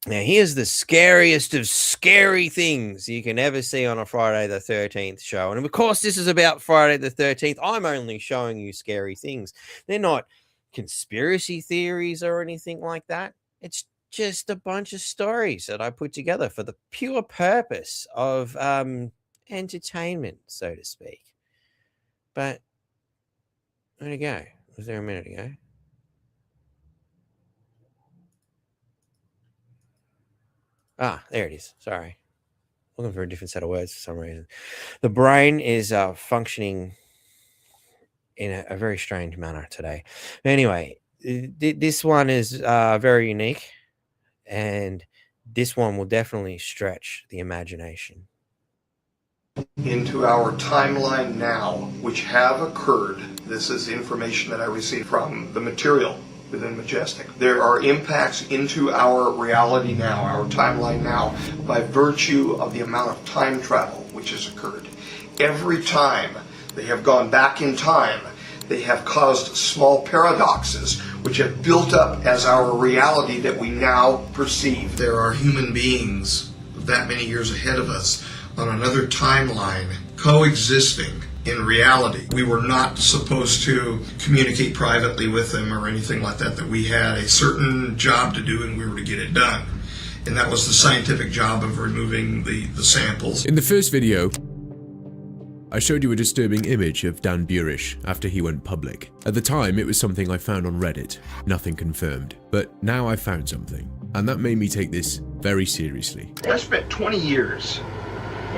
Now, here's the scariest of scary things you can ever see on a Friday the 13th show. And of course, this is about Friday the 13th. I'm only showing you scary things. They're not conspiracy theories or anything like that. It's just a bunch of stories that I put together for the pure purpose of entertainment, so to speak. But where'd it go? Was there a minute ago? Ah, there it is. Sorry. Looking for a different set of words for some reason. The brain is functioning in a very strange manner today. Anyway, this one is very unique, and this one will definitely stretch the imagination. Into our timeline now, which have occurred. This is information that I received from the material within Majestic. There are impacts into our reality now, our timeline now, by virtue of the amount of time travel which has occurred. Every time they have gone back in time, they have caused small paradoxes which have built up as our reality that we now perceive. There are human beings that many years ahead of us on another timeline coexisting in reality. We were not supposed to communicate privately with them or anything like that, that we had a certain job to do and we were to get it done. And that was the scientific job of removing the samples. In the first video, I showed you a disturbing image of Dan Burish after he went public. At the time, it was something I found on Reddit, nothing confirmed. But now I found something, and that made me take this very seriously. I spent 20 years,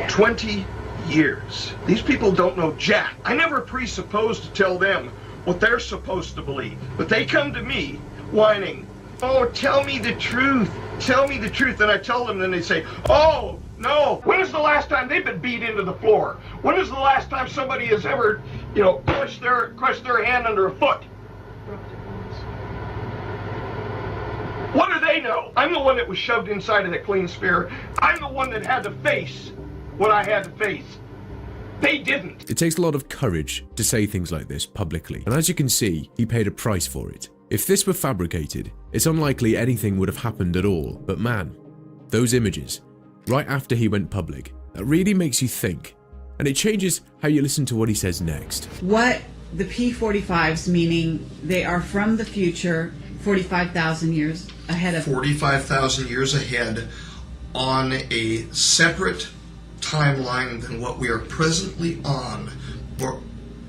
20 years. These people don't know jack. I never presupposed to tell them what they're supposed to believe. But they come to me whining, oh, tell me the truth. Tell me the truth. And I tell them, and they say, oh, no. When is the last time they've been beat into the floor? When is the last time somebody has ever, crushed their hand under a foot? What do they know? I'm the one that was shoved inside of the clean sphere. I'm the one that had to face what I had to face. They didn't. It takes a lot of courage to say things like this publicly, and as you can see, he paid a price for it. If this were fabricated, it's unlikely anything would have happened at all, but man, those images, right after he went public, that really makes you think, and it changes how you listen to what he says next. What the P45s, meaning they are from the future, 45,000 years ahead of... 45,000 years ahead on a separate timeline than what we are presently on, or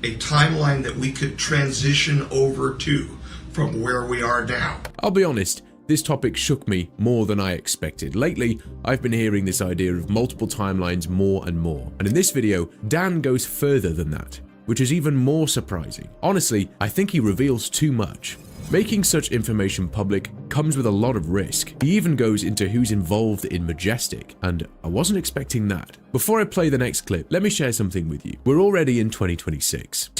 a timeline that we could transition over to from where we are now. I'll be honest, this topic shook me more than I expected. Lately, I've been hearing this idea of multiple timelines more and more, and in this video, Dan goes further than that, which is even more surprising. Honestly, I think he reveals too much. Making such information public comes with a lot of risk. He even goes into who's involved in Majestic, and I wasn't expecting that. Before I play the next clip, let me share something with you. We're already in 2026.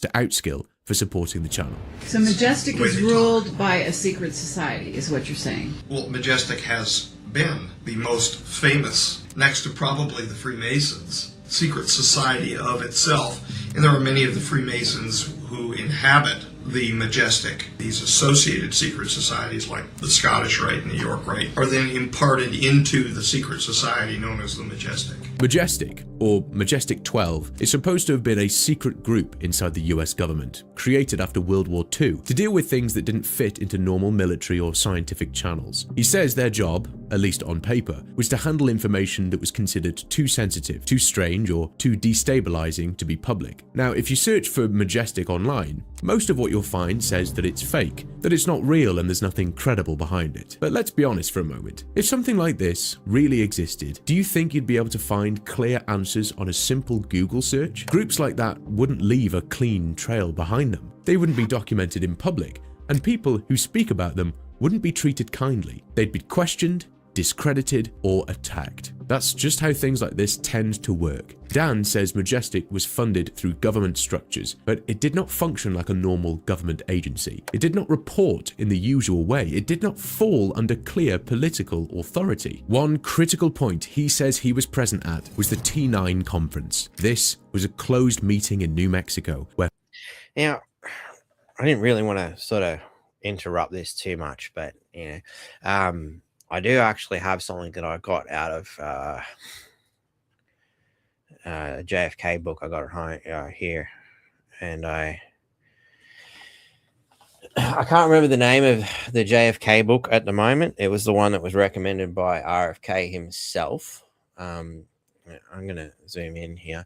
To outskill for supporting the channel. So Majestic is ruled by a secret society, is what you're saying? Well, Majestic has been the most famous, next to probably the Freemasons, secret society of itself. And there are many of the Freemasons who inhabit the Majestic. These associated secret societies, like the Scottish Rite and the York Rite, are then imparted into the secret society known as the Majestic. Majestic, or Majestic 12, is supposed to have been a secret group inside the US government, created after World War II to deal with things that didn't fit into normal military or scientific channels. He says their job, at least on paper, was to handle information that was considered too sensitive, too strange, or too destabilizing to be public. Now, if you search for Majestic online, most of what you'll find says that it's fake, that it's not real and there's nothing credible behind it. But let's be honest for a moment. If something like this really existed, do you think you'd be able to find clear answers on a simple Google search? Groups like that wouldn't leave a clean trail behind them. They wouldn't be documented in public, and people who speak about them wouldn't be treated kindly. They'd be questioned, discredited, or attacked. That's just how things like this tend to work. Dan says Majestic was funded through government structures, but it did not function like a normal government agency. It did not report in the usual way. It did not fall under clear political authority. One critical point he says he was present at was the T9 conference. This was a closed meeting in New Mexico where... Now, I didn't really want to sort of interrupt this too much, but, you know, I do actually have something that I got out of a JFK book. I got it home, here, and I can't remember the name of the JFK book at the moment. It was the one that was recommended by RFK himself. I'm going to zoom in here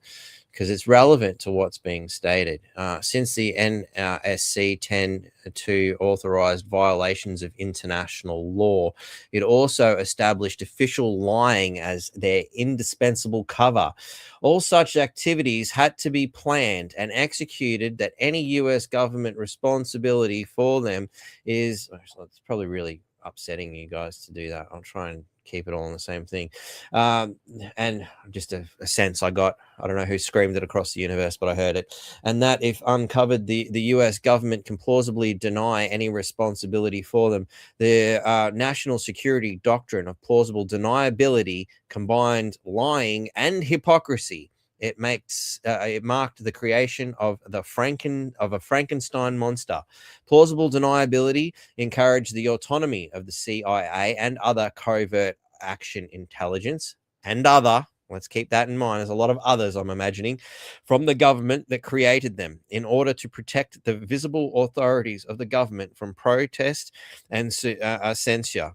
because it's relevant to what's being stated. Since the NSC 10-2 authorized violations of international law, it also established official lying as their indispensable cover. All such activities had to be planned and executed, that any U.S. government responsibility for them is... Actually, it's probably really upsetting you guys to do that. I'll try and keep it all on the same thing. And just a sense I got, I don't know who screamed it across the universe, but I heard it. And that if uncovered, the US government can plausibly deny any responsibility for them. The national security doctrine of plausible deniability combined lying and hypocrisy. It marked the creation of a Frankenstein monster. Plausible deniability encouraged the autonomy of the CIA and other covert action intelligence and other, let's keep that in mind, there's a lot of others I'm imagining, from the government that created them in order to protect the visible authorities of the government from protest and censure.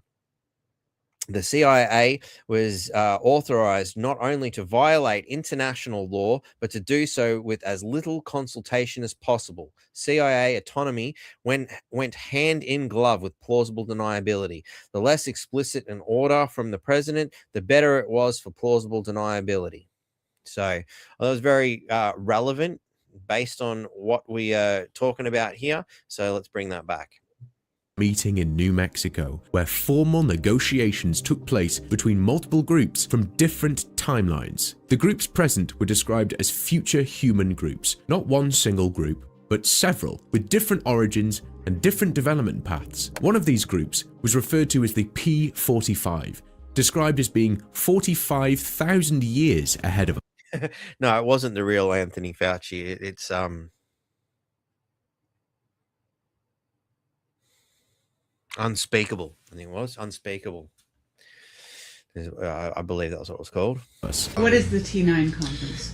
The CIA was authorized not only to violate international law, but to do so with as little consultation as possible. CIA autonomy went hand in glove with plausible deniability. The less explicit an order from the president, the better it was for plausible deniability. So that was very relevant based on what we are talking about here. So let's bring that back. Meeting in New Mexico, where formal negotiations took place between multiple groups from different timelines. The groups present were described as future human groups, not one single group, but several, with different origins and different development paths. One of these groups was referred to as the P45, described as being 45,000 years ahead of us. No, it wasn't the real Anthony Fauci. It's Unspeakable. I think it was Unspeakable. I believe that was what it was called. What is the T9 conference?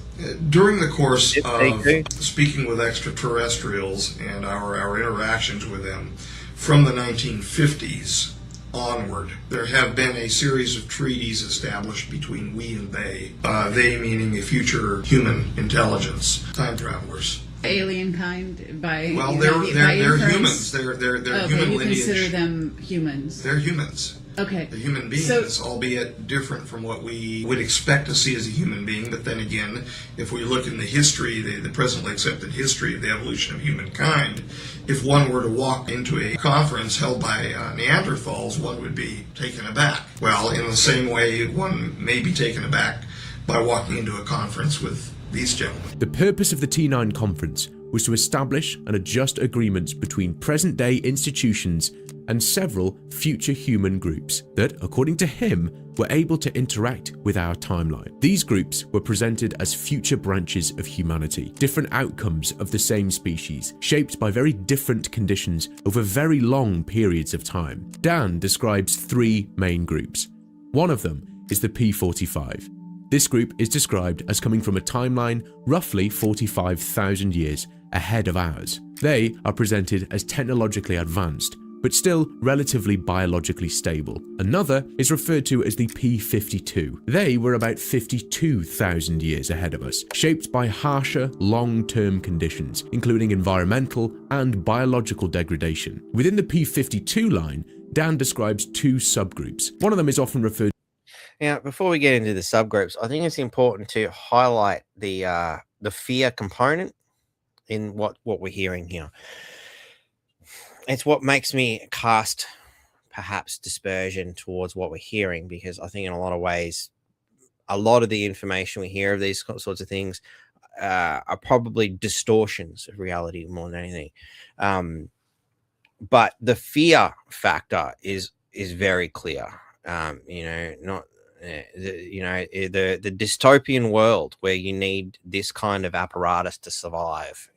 During the course of speaking with extraterrestrials and our interactions with them from the 1950s onward, there have been a series of treaties established between we and they. They meaning a future human intelligence, time travelers. Alien kind by well, they're humans. They're human you lineage. Consider them humans. They're humans. Okay. They're human beings, albeit different from what we would expect to see as a human being. But then again, if we look in the history, the presently accepted history of the evolution of humankind, if one were to walk into a conference held by Neanderthals, one would be taken aback. Well, in the same way, one may be taken aback by walking into a conference with these gentlemen. The purpose of the T9 conference was to establish and adjust agreements between present-day institutions and several future human groups that, according to him, were able to interact with our timeline. These groups were presented as future branches of humanity, different outcomes of the same species, shaped by very different conditions over very long periods of time. Dan describes three main groups. One of them is the P45. This group is described as coming from a timeline roughly 45,000 years ahead of ours. They are presented as technologically advanced, but still relatively biologically stable. Another is referred to as the P52. They were about 52,000 years ahead of us, shaped by harsher, long-term conditions, including environmental and biological degradation. Within the P52 line, Dan describes two subgroups. One of them is often referred. Now, before we get into the subgroups, I think it's important to highlight the fear component in what we're hearing here. It's what makes me cast perhaps dispersion towards what we're hearing, because I think in a lot of ways, a lot of the information we hear of these sorts of things are probably distortions of reality more than anything. But the fear factor is very clear. The dystopian world where you need this kind of apparatus to survive.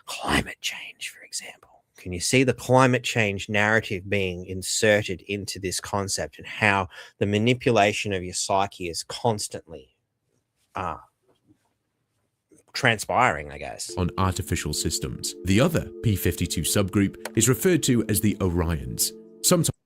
Climate change, for example. Can you see the climate change narrative being inserted into this concept, and how the manipulation of your psyche is constantly transpiring, I guess, on artificial systems. The other P-52 subgroup is referred to as the Orions. Sometimes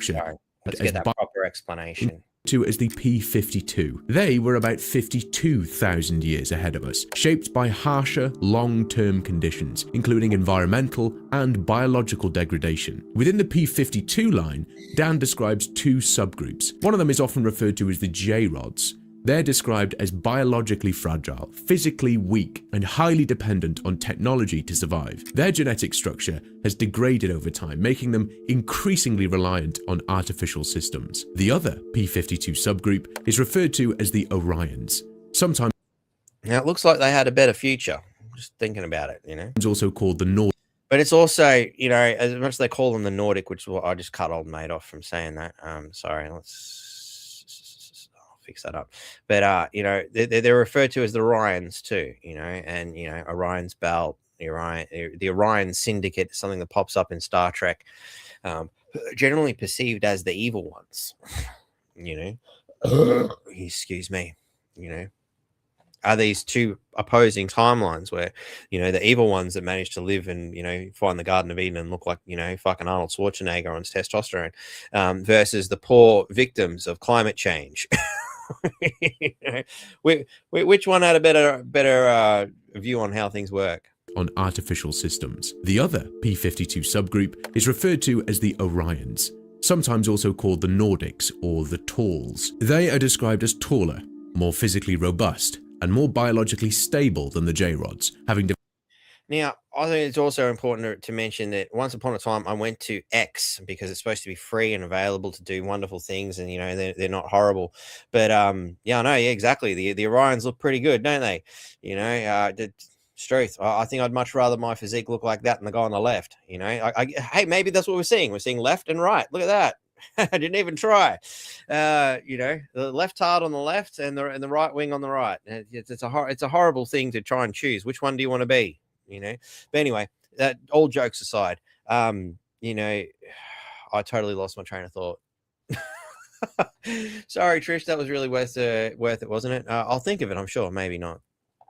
Sorry, let's get that proper explanation. As the P-52. They were about 52,000 years ahead of us, shaped by harsher, long-term conditions, including environmental and biological degradation. Within the P-52 line, Dan describes two subgroups. One of them is often referred to as the J-rods. They're described as biologically fragile, physically weak, and highly dependent on technology to survive. Their genetic structure has degraded over time, making them increasingly reliant on artificial systems. The other P-52 subgroup is referred to as the Orions. Sometimes now it looks like they had a better future. Just thinking about it, It's also called the Nordic. But it's also, as much as they call them the Nordic, which is what I just cut old mate off from saying that. Sorry, let's fix that up. But they're referred to as the Orions too, and Orion's belt, the Orion Syndicate, something that pops up in Star Trek, generally perceived as the evil ones. Excuse me. Are these two opposing timelines where the evil ones that manage to live and find the Garden of Eden and look like fucking Arnold Schwarzenegger on testosterone, versus the poor victims of climate change. Which one had a better view on how things work? On artificial systems. The other P-52 subgroup is referred to as the Orions, sometimes also called the Nordics or the Talls. They are described as taller, more physically robust, and more biologically stable than the J-rods, having Now, I think it's also important to mention that once upon a time I went to X because it's supposed to be free and available to do wonderful things, and they're not horrible. But exactly. The Orions look pretty good, don't they? Truth. I think I'd much rather my physique look like that than the guy on the left. Hey, maybe that's what we're seeing. We're seeing left and right. Look at that. I didn't even try. The left heart on the left and the right wing on the right. It's a horrible thing to try and choose. Which one do you want to be? But anyway, all jokes aside, I totally lost my train of thought. Sorry, Trish, that was really worth it, wasn't it? I'll think of it, I'm sure. Maybe not.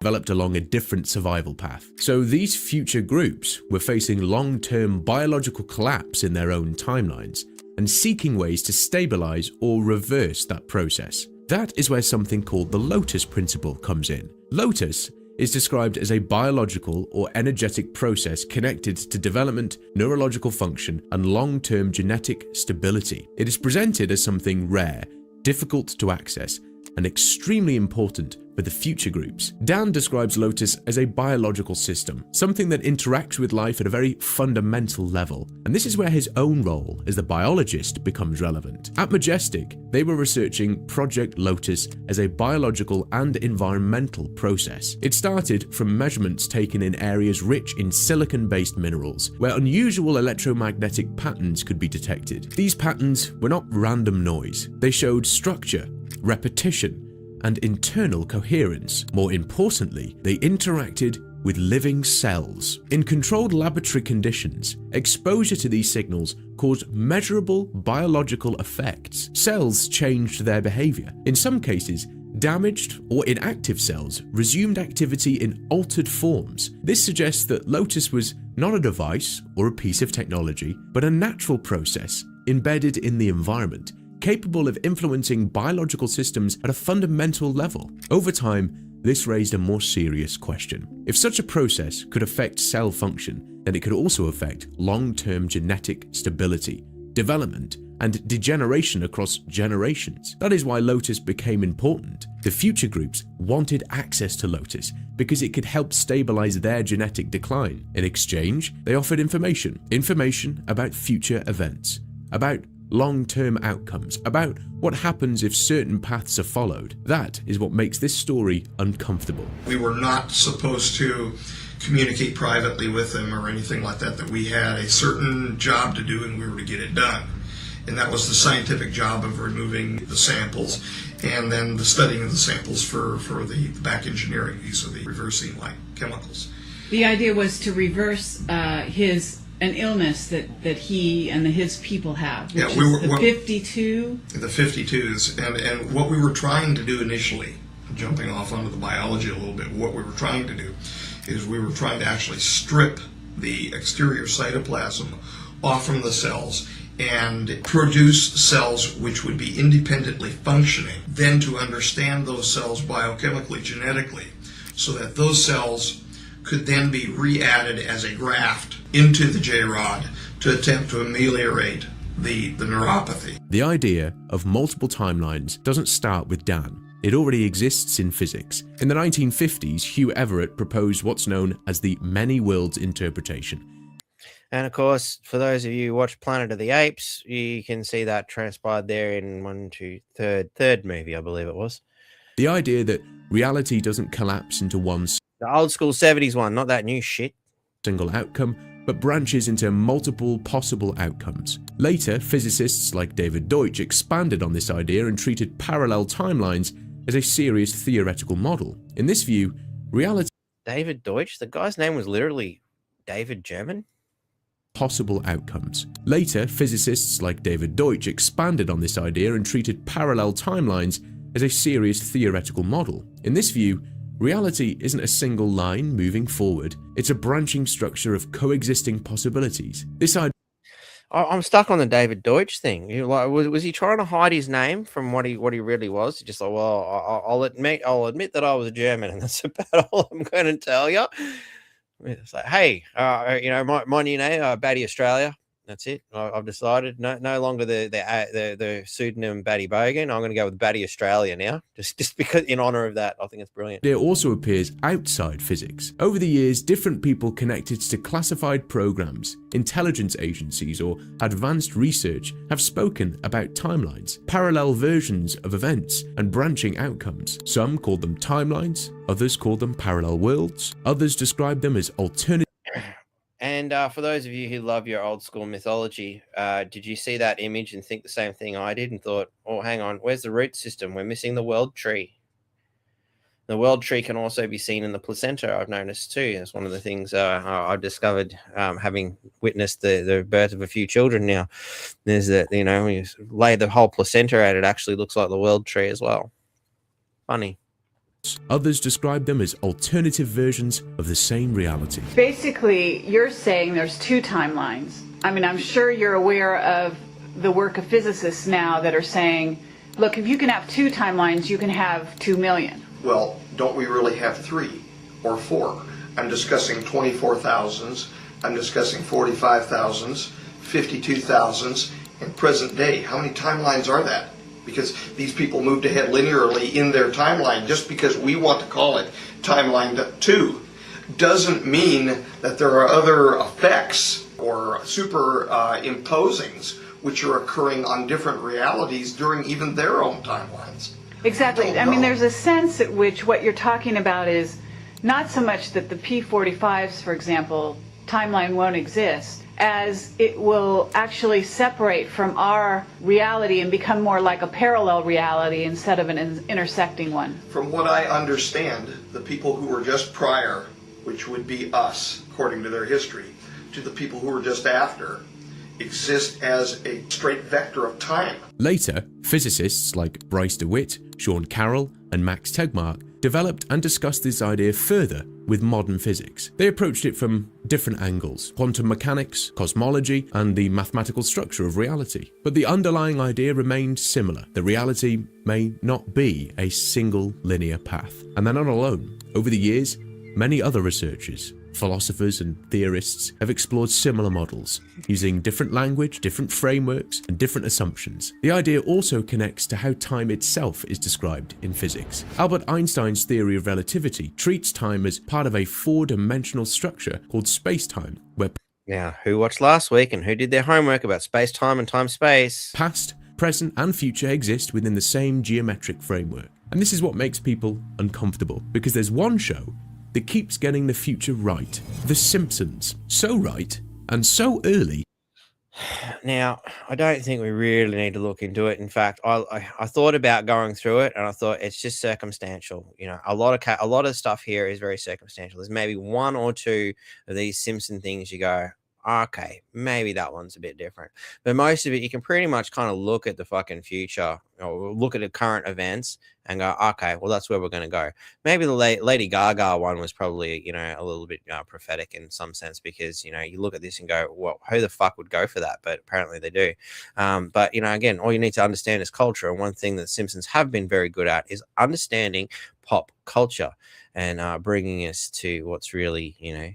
Developed along a different survival path. So these future groups were facing long-term biological collapse in their own timelines and seeking ways to stabilize or reverse that process. That is where something called the Lotus principle comes in. Lotus is described as a biological or energetic process connected to development, neurological function, and long-term genetic stability. It is presented as something rare, difficult to access, and extremely important for the future groups. Dan describes Lotus as a biological system, something that interacts with life at a very fundamental level. And this is where his own role as the biologist becomes relevant. At Majestic, they were researching Project Lotus as a biological and environmental process. It started from measurements taken in areas rich in silicon-based minerals, where unusual electromagnetic patterns could be detected. These patterns were not random noise. They showed structure, repetition, and internal coherence. More importantly, they interacted with living cells. In controlled laboratory conditions, exposure to these signals caused measurable biological effects. Cells changed their behavior. In some cases, damaged or inactive cells resumed activity in altered forms. This suggests that Lotus was not a device or a piece of technology, but a natural process embedded in the environment, capable of influencing biological systems at a fundamental level. Over time, this raised a more serious question. If such a process could affect cell function, then it could also affect long-term genetic stability, development, and degeneration across generations. That is why Lotus became important. The future groups wanted access to Lotus because it could help stabilize their genetic decline. In exchange, they offered information about future events. about long-term outcomes, about what happens if certain paths are followed. That is what makes this story uncomfortable. We were not supposed to communicate privately with them or anything like that, that we had a certain job to do and we were to get it done. And that was the scientific job of removing the samples and then the studying of the samples for the back engineering, use of the reversing like chemicals. The idea was to reverse an illness that he and his people have, which is the 52? The 52s. And what we were trying to do initially, jumping off onto the biology a little bit, what we were trying to do is we were trying to actually strip the exterior cytoplasm off from the cells and produce cells which would be independently functioning, then to understand those cells biochemically, genetically, so that those cells could then be re-added as a graft into the J-rod to attempt to ameliorate the neuropathy. The idea of multiple timelines doesn't start with Dan. It already exists in physics. In the 1950s, Hugh Everett proposed what's known as the many worlds interpretation. And of course, for those of you who watch Planet of the Apes, you can see that transpired there in third movie, I believe it was. The idea that reality doesn't collapse into one the old school 70s one, not that new shit. Single outcome, but branches into multiple possible outcomes. Later, physicists like David Deutsch expanded on this idea and treated parallel timelines as a serious theoretical model. In this view, reality... David Deutsch? The guy's name was literally David German? Possible outcomes. Later, physicists like David Deutsch expanded on this idea and treated parallel timelines as a serious theoretical model. In this view, reality isn't a single line moving forward, it's a branching structure of coexisting possibilities. This idea... I'm stuck on the David Deutsch thing. Was he trying to hide his name from what he really was? Just like, well, I'll admit that I was a German, and that's about all I'm going to tell you. It's like, hey, my new name, Batty Australia. That's it. I've decided no longer the pseudonym Batty Bogan. I'm going to go with Batty Australia now, just because in honor of that. I think it's brilliant. It also appears outside physics. Over the years, different people connected to classified programs, intelligence agencies, or advanced research have spoken about timelines, parallel versions of events, and branching outcomes. Some called them timelines, others called them parallel worlds, others described them as alternative. And for those of you who love your old school mythology, did you see that image and think the same thing I did and thought, oh, hang on, where's the root system? We're missing the world tree. The world tree can also be seen in the placenta, I've noticed too. That's one of the things I've discovered having witnessed the birth of a few children now. Is that, when you lay the whole placenta out, it actually looks like the world tree as well. Funny. Others describe them as alternative versions of the same reality. Basically, you're saying there's two timelines. I mean, I'm sure you're aware of the work of physicists now that are saying, look, if you can have two timelines, you can have 2 million. Well, don't we really have 3 or 4? I'm discussing 24,000s, I'm discussing 45,000s, 52,000s, and present day. How many timelines are that? Because these people moved ahead linearly in their timeline. Just because we want to call it timeline 2 doesn't mean that there are other effects or superimposings which are occurring on different realities during even their own timelines. Exactly. I mean, there's a sense at which what you're talking about is not so much that the P45s, for example, timeline won't exist, as it will actually separate from our reality and become more like a parallel reality instead of an intersecting one. From what I understand, the people who were just prior, which would be us, according to their history, to the people who were just after, exist as a straight vector of time. Later, physicists like Bryce DeWitt, Sean Carroll, and Max Tegmark developed and discussed this idea further with modern physics. They approached it from different angles: quantum mechanics, cosmology, and the mathematical structure of reality. But the underlying idea remained similar. The reality may not be a single linear path. And they're not alone. Over the years, many other researchers, philosophers, and theorists have explored similar models, using different language, different frameworks, and different assumptions. The idea also connects to how time itself is described in physics. Albert Einstein's theory of relativity treats time as part of a four-dimensional structure called space-time, where... Now, who watched last week and who did their homework about space-time and time-space? Past, present, and future exist within the same geometric framework. And this is what makes people uncomfortable, because there's one show that keeps getting the future right. The Simpsons. So right, and so early. Now, I don't think we really need to look into it. In fact, I thought about going through it, and I thought it's just circumstantial. You know, a lot of stuff here is very circumstantial. There's maybe one or two of these Simpson things you go, okay, maybe that one's a bit different. But most of it, you can pretty much kind of look at the fucking future or look at the current events and go, okay, well, that's where we're going to go. Maybe the Lady Gaga one was probably, you know, a little bit prophetic in some sense, because, you know, you look at this and go, well, who the fuck would go for that? But apparently they do. But, you know, again, all you need to understand is culture. And one thing that Simpsons have been very good at is understanding pop culture and bringing us to what's really, you know,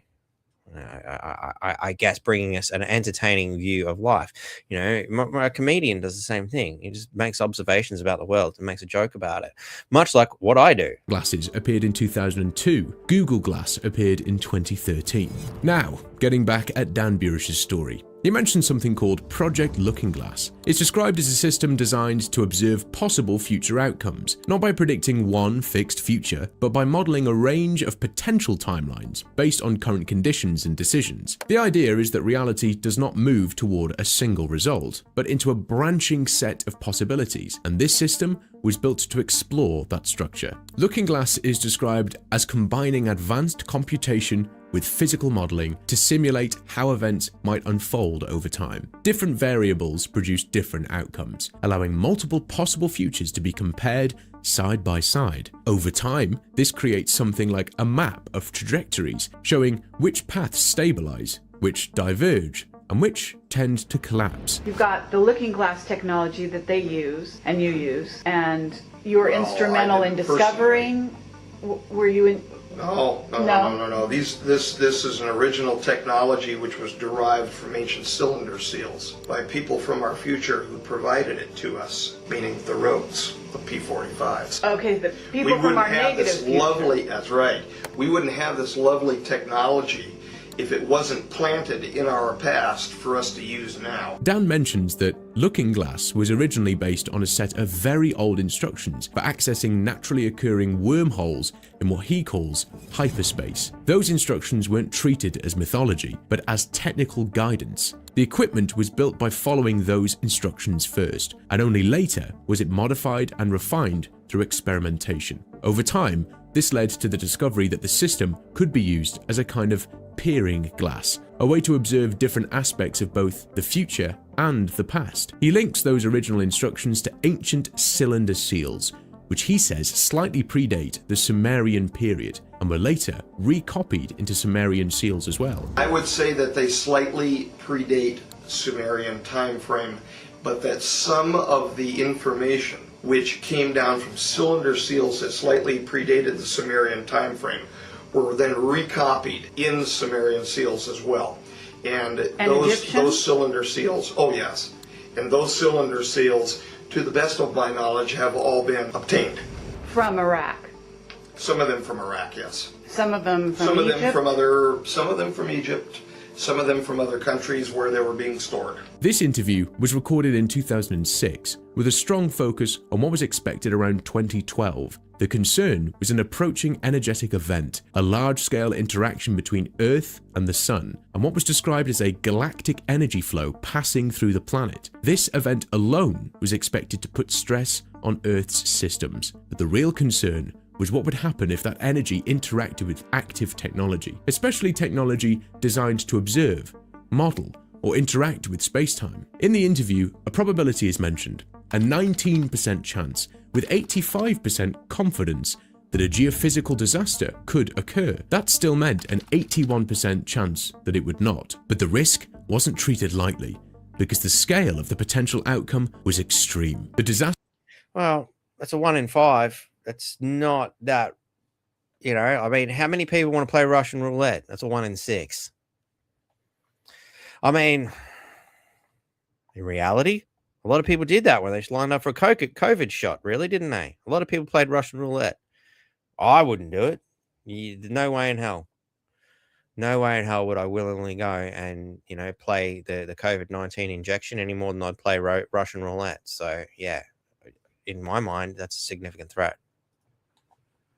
I guess bringing us an entertaining view of life. You know, a comedian does the same thing. He just makes observations about the world and makes a joke about it, much like what I do. Glasses appeared in 2002. Google Glass appeared in 2013. Now, getting back at Dan Burish's story. He mentioned something called Project Looking Glass. It's described as a system designed to observe possible future outcomes, not by predicting one fixed future, but by modeling a range of potential timelines based on current conditions and decisions. The idea is that reality does not move toward a single result, but into a branching set of possibilities, and this system was built to explore that structure. Looking Glass is described as combining advanced computation with physical modeling to simulate how events might unfold over time. Different variables produce different outcomes, allowing multiple possible futures to be compared side by side. Over time, this creates something like a map of trajectories, showing which paths stabilize, which diverge, and which tend to collapse. You've got the Looking Glass technology that they use and you use, and you were instrumental in discovering. Were you in? No. This is an original technology which was derived from ancient cylinder seals by people from our future who provided it to us, meaning the rogues, the P-45s. Okay, the people from our negative future. That's right. We wouldn't have this lovely technology if it wasn't planted in our past for us to use now. Dan mentions that Looking Glass was originally based on a set of very old instructions for accessing naturally occurring wormholes in what he calls hyperspace. Those instructions weren't treated as mythology, but as technical guidance. The equipment was built by following those instructions first, and only later was it modified and refined through experimentation. Over time, this led to the discovery that the system could be used as a kind of peering glass, a way to observe different aspects of both the future and the past. He links those original instructions to ancient cylinder seals, which he says slightly predate the Sumerian period and were later recopied into Sumerian seals as well. I would say that they slightly predate Sumerian time frame, but that some of the information which came down from cylinder seals that slightly predated the Sumerian time frame were then recopied in Sumerian seals as well. And those cylinder seals, oh yes, and those cylinder seals, to the best of my knowledge, have all been obtained. From Iraq. Some of them from Iraq, yes. Some of them from Egypt? Some of them from Egypt, some of them from other countries where they were being stored. This interview was recorded in 2006 with a strong focus on what was expected around 2012. The concern was an approaching energetic event, a large-scale interaction between Earth and the Sun, and what was described as a galactic energy flow passing through the planet. This event alone was expected to put stress on Earth's systems, but the real concern was what would happen if that energy interacted with active technology, especially technology designed to observe, model, or interact with space-time. In the interview, a probability is mentioned, a 19% chance with 85% confidence that a geophysical disaster could occur. That still meant an 81% chance that it would not. But the risk wasn't treated lightly because the scale of the potential outcome was extreme. The disaster... Well, that's a 1 in 5. That's not that, you know, I mean, how many people want to play Russian roulette? That's a 1 in 6. I mean, in reality, a lot of people did that when they lined up for a COVID shot, really, didn't they? A lot of people played Russian roulette. I wouldn't do it. No way in hell. No way in hell would I willingly go and, you know, play the COVID-19 injection any more than I'd play Russian roulette. So, yeah, in my mind, that's a significant threat.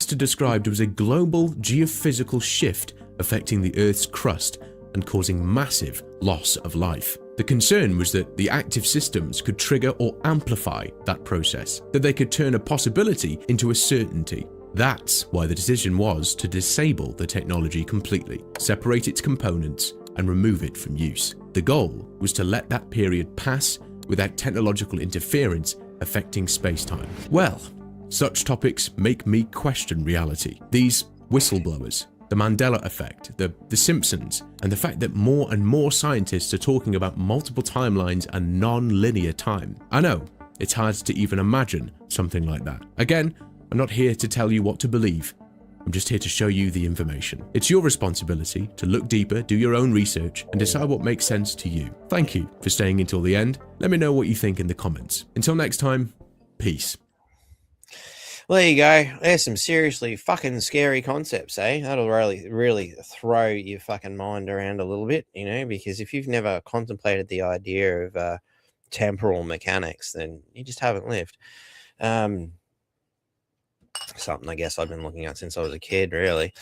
Described was a global geophysical shift affecting the Earth's crust and causing massive loss of life. The concern was that the active systems could trigger or amplify that process, that they could turn a possibility into a certainty. That's why the decision was to disable the technology completely, separate its components, and remove it from use. The goal was to let that period pass without technological interference affecting space-time. Well, such topics make me question reality. These whistleblowers, the Mandela effect, the Simpsons, and the fact that more and more scientists are talking about multiple timelines and non-linear time. I know, it's hard to even imagine something like that. Again, I'm not here to tell you what to believe. I'm just here to show you the information. It's your responsibility to look deeper, do your own research, and decide what makes sense to you. Thank you for staying until the end. Let me know what you think in the comments. Until next time, peace. Well, there you go. There's some seriously fucking scary concepts, eh? That'll really throw your fucking mind around a little bit, you know, because if you've never contemplated the idea of temporal mechanics, then you just haven't lived. Something I guess I've been looking at since I was a kid, really.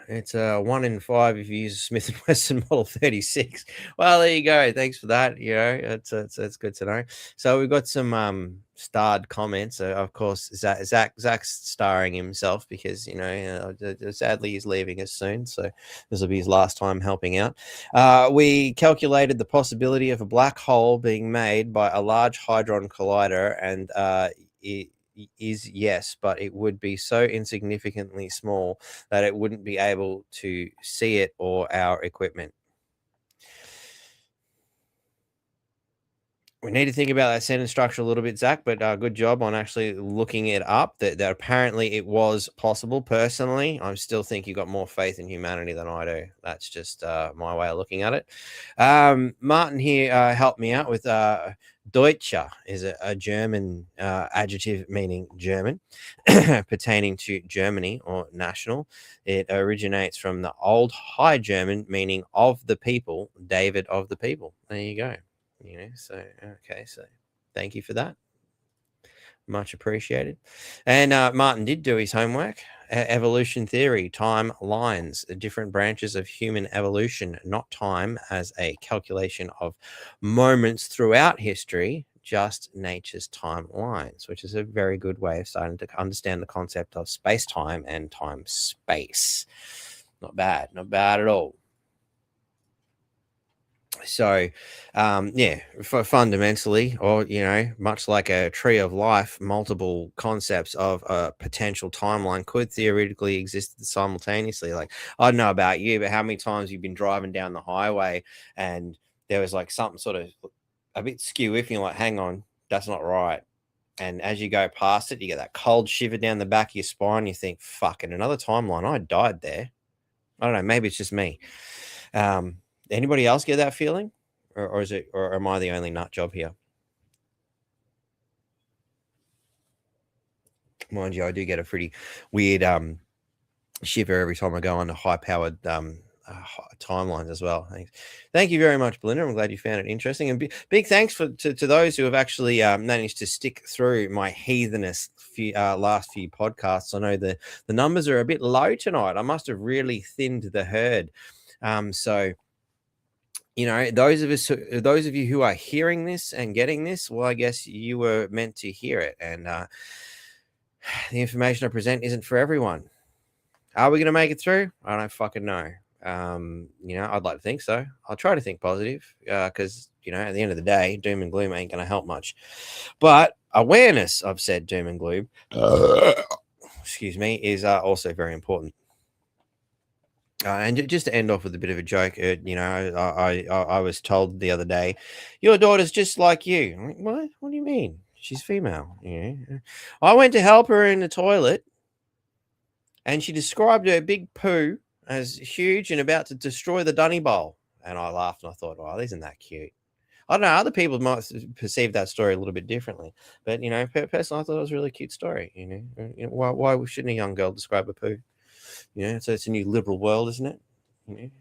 It's 1 in 5 if you use a Smith & Wesson Model 36. Well, there you go. Thanks for that. You know, it's good to know. So we've got some starred comments. Of course, Zach's starring himself because, you know, sadly he's leaving us soon. So this will be his last time helping out. We calculated the possibility of a black hole being made by a large hadron collider, and it is yes, but it would be so insignificantly small that it wouldn't be able to see it or our equipment. We need to think about that sentence structure a little bit, Zach, but good job on actually looking it up, that apparently it was possible. Personally, I still think you got more faith in humanity than I do. That's just my way of looking at it. Martin here helped me out with Deutsche is a German adjective meaning German, pertaining to Germany or national. It originates from the Old High German meaning of the people, David of the people. There you go. You know, so okay, so thank you for that, much appreciated. And Martin did do his homework. Evolution theory, timelines, different branches of human evolution, not time as a calculation of moments throughout history, just nature's timelines, which is a very good way of starting to understand the concept of space-time and time-space. Not bad at all. So, yeah, fundamentally, or, you know, much like a tree of life, multiple concepts of a potential timeline could theoretically exist simultaneously. Like, I don't know about you, but how many times you've been driving down the highway and there was like something sort of a bit skew iffy, and like, hang on, that's not right. And as you go past it, you get that cold shiver down the back of your spine. You think, fucking another timeline. I died there. I don't know. Maybe it's just me. Anybody else get that feeling, or is it, or am I the only nut job here? Mind you, I do get a pretty weird shiver every time I go on to high-powered timelines as well. Thank you very much, Belinda. I'm glad you found it interesting, and big thanks to those who have actually managed to stick through my heathenous last few podcasts. I know the numbers are a bit low tonight. I must have really thinned the herd. So, you know, those of you who are hearing this and getting this, well, I guess you were meant to hear it. And the information I present isn't for everyone. Are we going to make it through? I don't fucking know. You know, I'd like to think so. I'll try to think positive because, you know, at the end of the day, doom and gloom ain't going to help much. But awareness of said doom and gloom, excuse me, is also very important. And just to end off with a bit of a joke, you know, I was told the other day, your daughter's just like you. I'm like, what? What do you mean? She's female. You know? I went to help her in the toilet, and she described her big poo as huge and about to destroy the dunny bowl. And I laughed and I thought, oh, isn't that cute? I don't know. Other people might perceive that story a little bit differently, but personally, I thought it was a really cute story. Why shouldn't a young girl describe a poo? So it's a new liberal world, isn't it?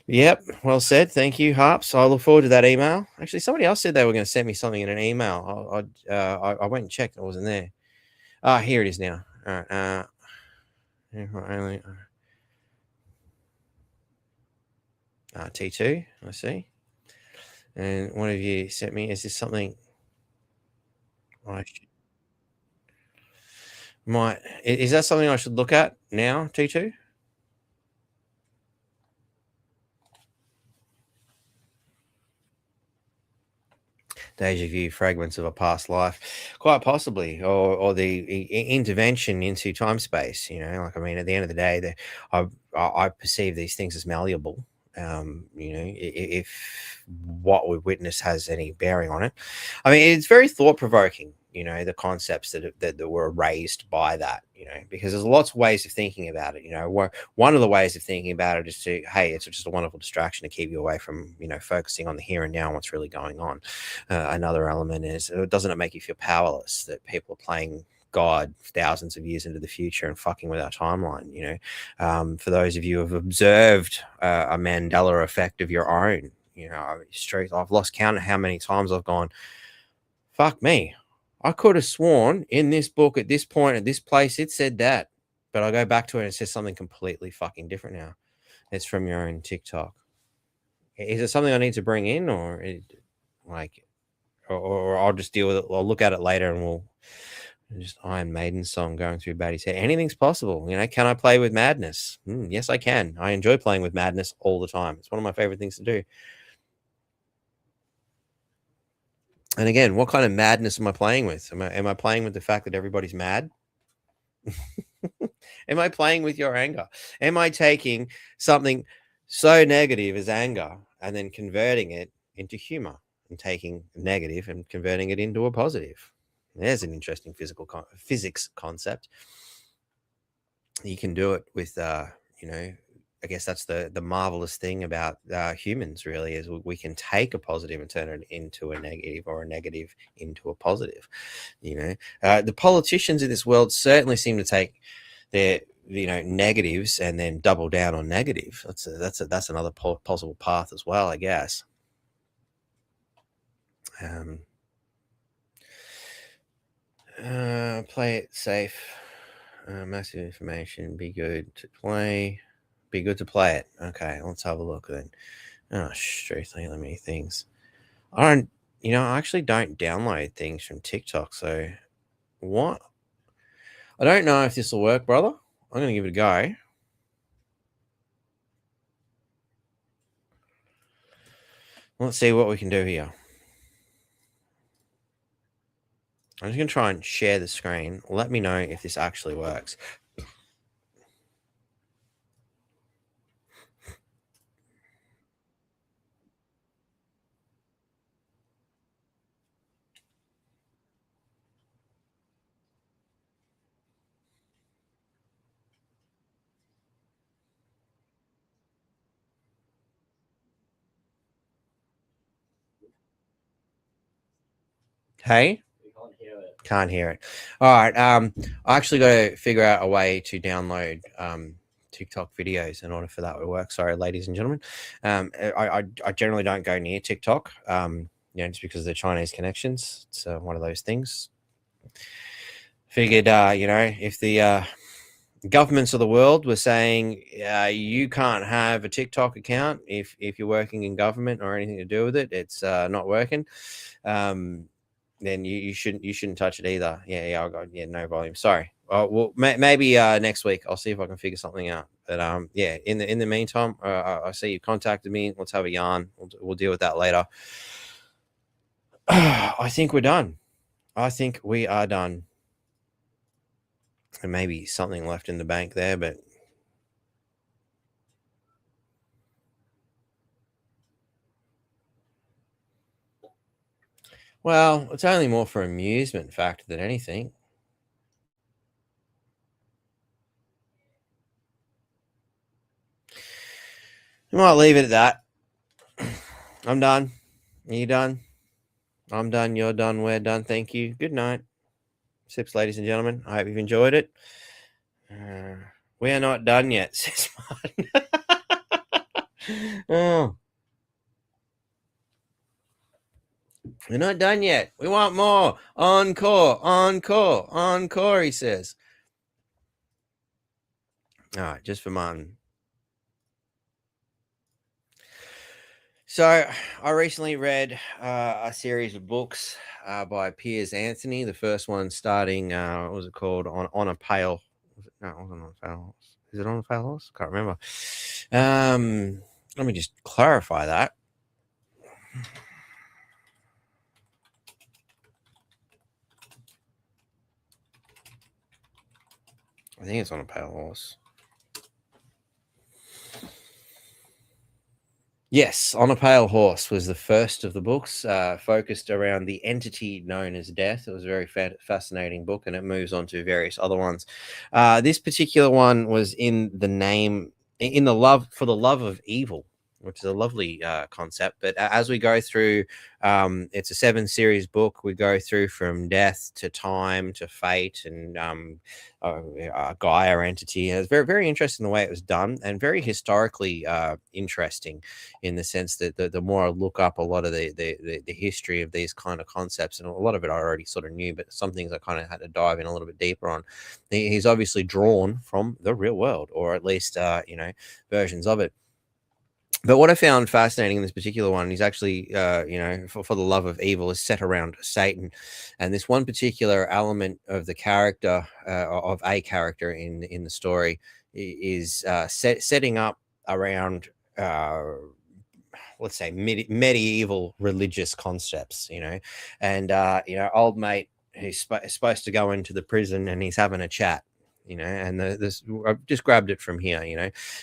Yep. Well said. Thank you, Harps. I look forward to that email. Actually, somebody else said they were going to send me something in an email. I went and checked. It wasn't there. Ah, here it is now. All right. T2. I see. And one of you sent me. Is this something? Is that something I should look at now? T2. Deja vu, fragments of a past life, quite possibly, or the intervention into time space. At the end of the day, I perceive these things as malleable. If what we witness has any bearing on it, it's very thought provoking. The concepts that were raised by that. Because there's lots of ways of thinking about it. One of the ways of thinking about it is it's just a wonderful distraction to keep you away from focusing on the here and now and what's really going on. Another element is, doesn't it make you feel powerless that people are playing God thousands of years into the future and fucking with our timeline? For those of you who have observed a Mandela effect of your own, I've lost count of how many times I've gone, fuck me, I could have sworn in this book at this point at this place it said that, but I go back to it and it says something completely fucking different now. It's from your own TikTok. Is it something I need to bring in, or I'll just deal with it? I'll look at it later and we'll just Iron Maiden song going through Batty's head. Anything's possible. Can I play with madness? Yes, I can. I enjoy playing with madness all the time. It's one of my favorite things to do. And again, what kind of madness am I playing with? Am I playing with the fact that everybody's mad? Am I playing with your anger? Am I taking something so negative as anger and then converting it into humor, and taking negative and converting it into a positive? There's an interesting physics concept. You can do it with, I guess that's the marvelous thing about humans, really, is we can take a positive and turn it into a negative, or a negative into a positive. The politicians in this world certainly seem to take their negatives and then double down on negative. That's another possible path as well, I guess. Play it safe. Massive information. Be good to play. Be good to play it. Okay, let's have a look then. Oh, truthfully, let me things. I actually don't download things from TikTok. So what? I don't know if this will work, brother. I'm going to give it a go. Let's see what we can do here. I'm just going to try and share the screen. Let me know if this actually works. Hey? Can't hear it. All right. I actually got to figure out a way to download TikTok videos in order for that to work. Sorry, ladies and gentlemen. I generally don't go near TikTok, just because of the Chinese connections. It's one of those things. Figured, if the governments of the world were saying you can't have a TikTok account if you're working in government or anything to do with it, it's not working. Then you shouldn't touch it either. Yeah, I got no volume. Sorry. Well, maybe next week I'll see if I can figure something out. But in the meantime, I see you contacted me. Let's have a yarn. We'll deal with that later. I think we're done. I think we are done. And maybe something left in the bank there, but well, it's only more for amusement factor than anything. I might leave it at that. I'm done. Are you done? I'm done. You're done. We're done. Thank you. Good night. Sips, ladies and gentlemen. I hope you've enjoyed it. We are not done yet, says Martin. Oh. We're not done yet. We want more. Encore, encore, encore, he says. All right, just for Martin. So I recently read a series of books by Piers Anthony. The first one starting, what was it called? On a Pale. No, it wasn't on a Pale Horse. Is it on a Pale Horse? Can't remember. Let me just clarify that. I think it's on a Pale Horse. Yes, On a Pale Horse was the first of the books, focused around the entity known as death. It was a very fascinating book, and it moves on to various other ones. This particular one was in the love of evil, which is a lovely concept. But as we go through, it's a 7-series book. We go through from death to time to fate and Gaia entity. It's very, very interesting the way it was done, and very historically interesting in the sense that the more I look up a lot of the history of these kind of concepts, and a lot of it I already sort of knew, but some things I kind of had to dive in a little bit deeper on. He's obviously drawn from the real world, or at least versions of it. But what I found fascinating in this particular one is actually, for the love of evil is set around Satan. And this one particular element of the character, of a character in the story, is setting up around, let's say, medieval religious concepts, and, old mate who's supposed to go into the prison and he's having a chat. And I've just grabbed it from here,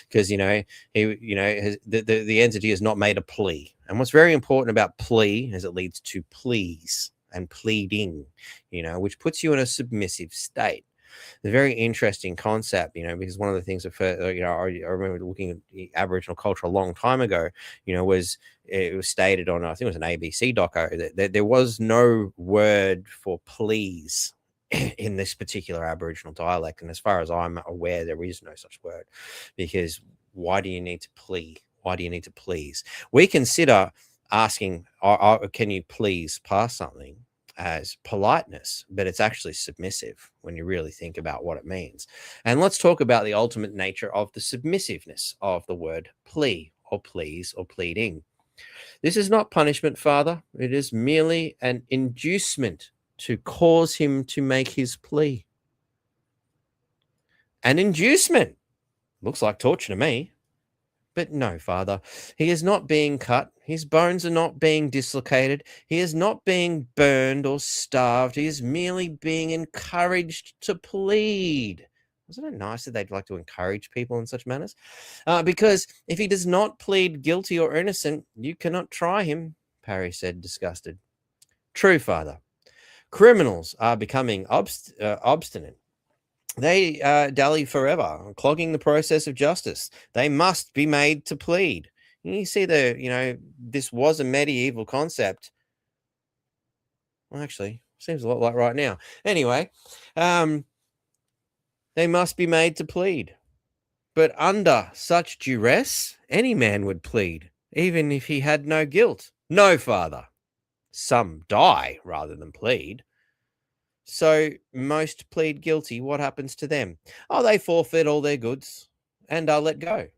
because the entity has not made a plea. And what's very important about plea is it leads to pleas and pleading, which puts you in a submissive state. It's a very interesting concept, because one of the things I remember looking at the Aboriginal culture a long time ago, was it was stated on, I think it was an ABC doco, that there was no word for please in this particular Aboriginal dialect. And as far as I'm aware, there is no such word, because why do you need to plead? Why do you need to please? We consider asking, can you please pass something, as politeness, but it's actually submissive when you really think about what it means. And let's talk about the ultimate nature of the submissiveness of the word plea, or please, or pleading. This is not punishment, Father. It is merely an inducement to cause him to make his plea. An inducement. Looks like torture to me. But no, Father, he is not being cut. His bones are not being dislocated. He is not being burned or starved. He is merely being encouraged to plead. Wasn't it nice that they'd like to encourage people in such manners? Because if he does not plead guilty or innocent, you cannot try him, Parry said, disgusted. True, Father. Criminals are becoming obstinate. They dally forever, clogging the process of justice. They must be made to plead. You see this was a medieval concept. Well, actually, seems a lot like right now. Anyway, they must be made to plead. But under such duress, any man would plead, even if he had no guilt. No, Father. Some die rather than plead. So most plead guilty. What happens to them? Oh, they forfeit all their goods and are let go.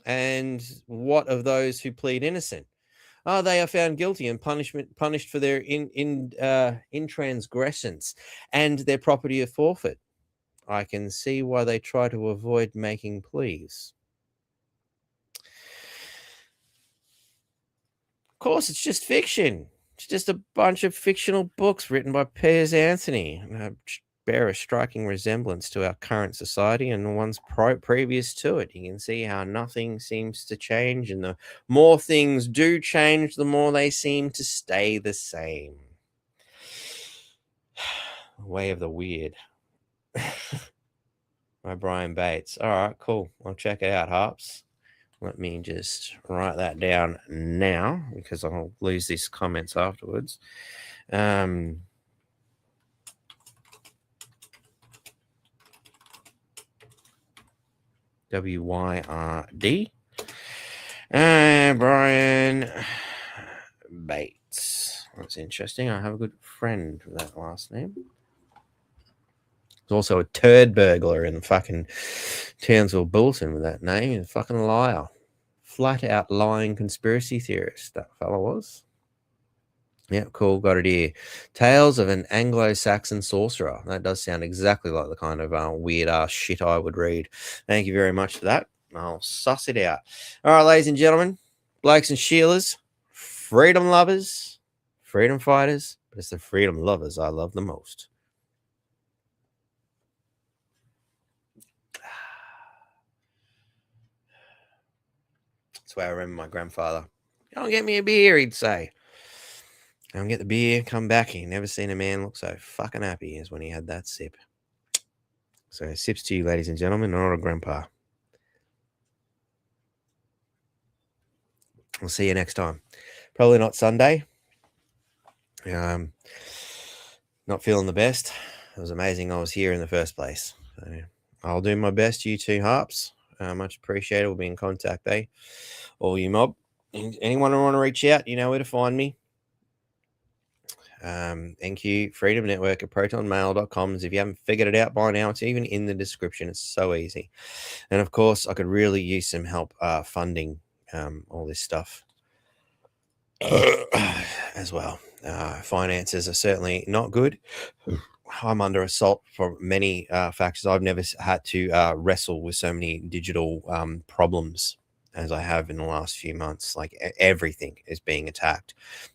And what of those who plead innocent? Oh, they are found guilty and punished for their intransgressions, and their property of forfeit. I can see why they try to avoid making pleas. Of course, it's just fiction. It's just a bunch of fictional books written by Piers Anthony, bear a striking resemblance to our current society and the ones previous to it. You can see how nothing seems to change, and the more things do change, the more they seem to stay the same. Way of the weird. By Brian Bates. All right, cool. I'll check it out, Harps. Let me just write that down now because I'll lose these comments afterwards. WYRD. And Brian Bates. That's interesting. I have a good friend with that last name. There's also a turd burglar in the fucking Townsville Bulletin with that name. He's a fucking liar. Flat out lying conspiracy theorist, that fella was. Yeah, cool. Got it here. Tales of an Anglo-Saxon sorcerer. That does sound exactly like the kind of weird-ass shit I would read. Thank you very much for that. I'll suss it out. All right, ladies and gentlemen, blokes and Sheilas, freedom lovers, freedom fighters, but it's the freedom lovers I love the most. That's why I remember my grandfather. Don't get me a beer, he'd say. Go and get the beer, come back. He never seen a man look so fucking happy as when he had that sip. So sips to you, ladies and gentlemen, not a grandpa. We'll see you next time. Probably not Sunday. Not feeling the best. It was amazing I was here in the first place. So I'll do my best. You two harps. Much appreciated. We'll be in contact, eh? All you mob. Anyone who want to reach out, you know where to find me. NQ Freedom Network at protonmail.com. If you haven't figured it out by now, it's even in the description. It's so easy. And of course, I could really use some help funding all this stuff as well. Finances are certainly not good. I'm under assault for many factors. I've never had to wrestle with so many digital problems as I have in the last few months. Like everything is being attacked.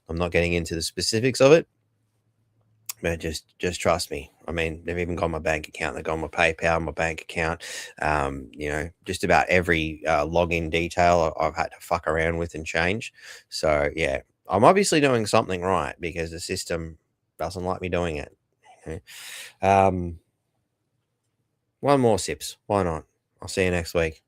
I'm not getting into the specifics of it, but just trust me. I mean, they've even got my bank account. They've got my PayPal, my bank account. Just about every login detail I've had to fuck around with and change. So yeah, I'm obviously doing something right because the system doesn't like me doing it. Okay. One more sips. Why not? I'll see you next week.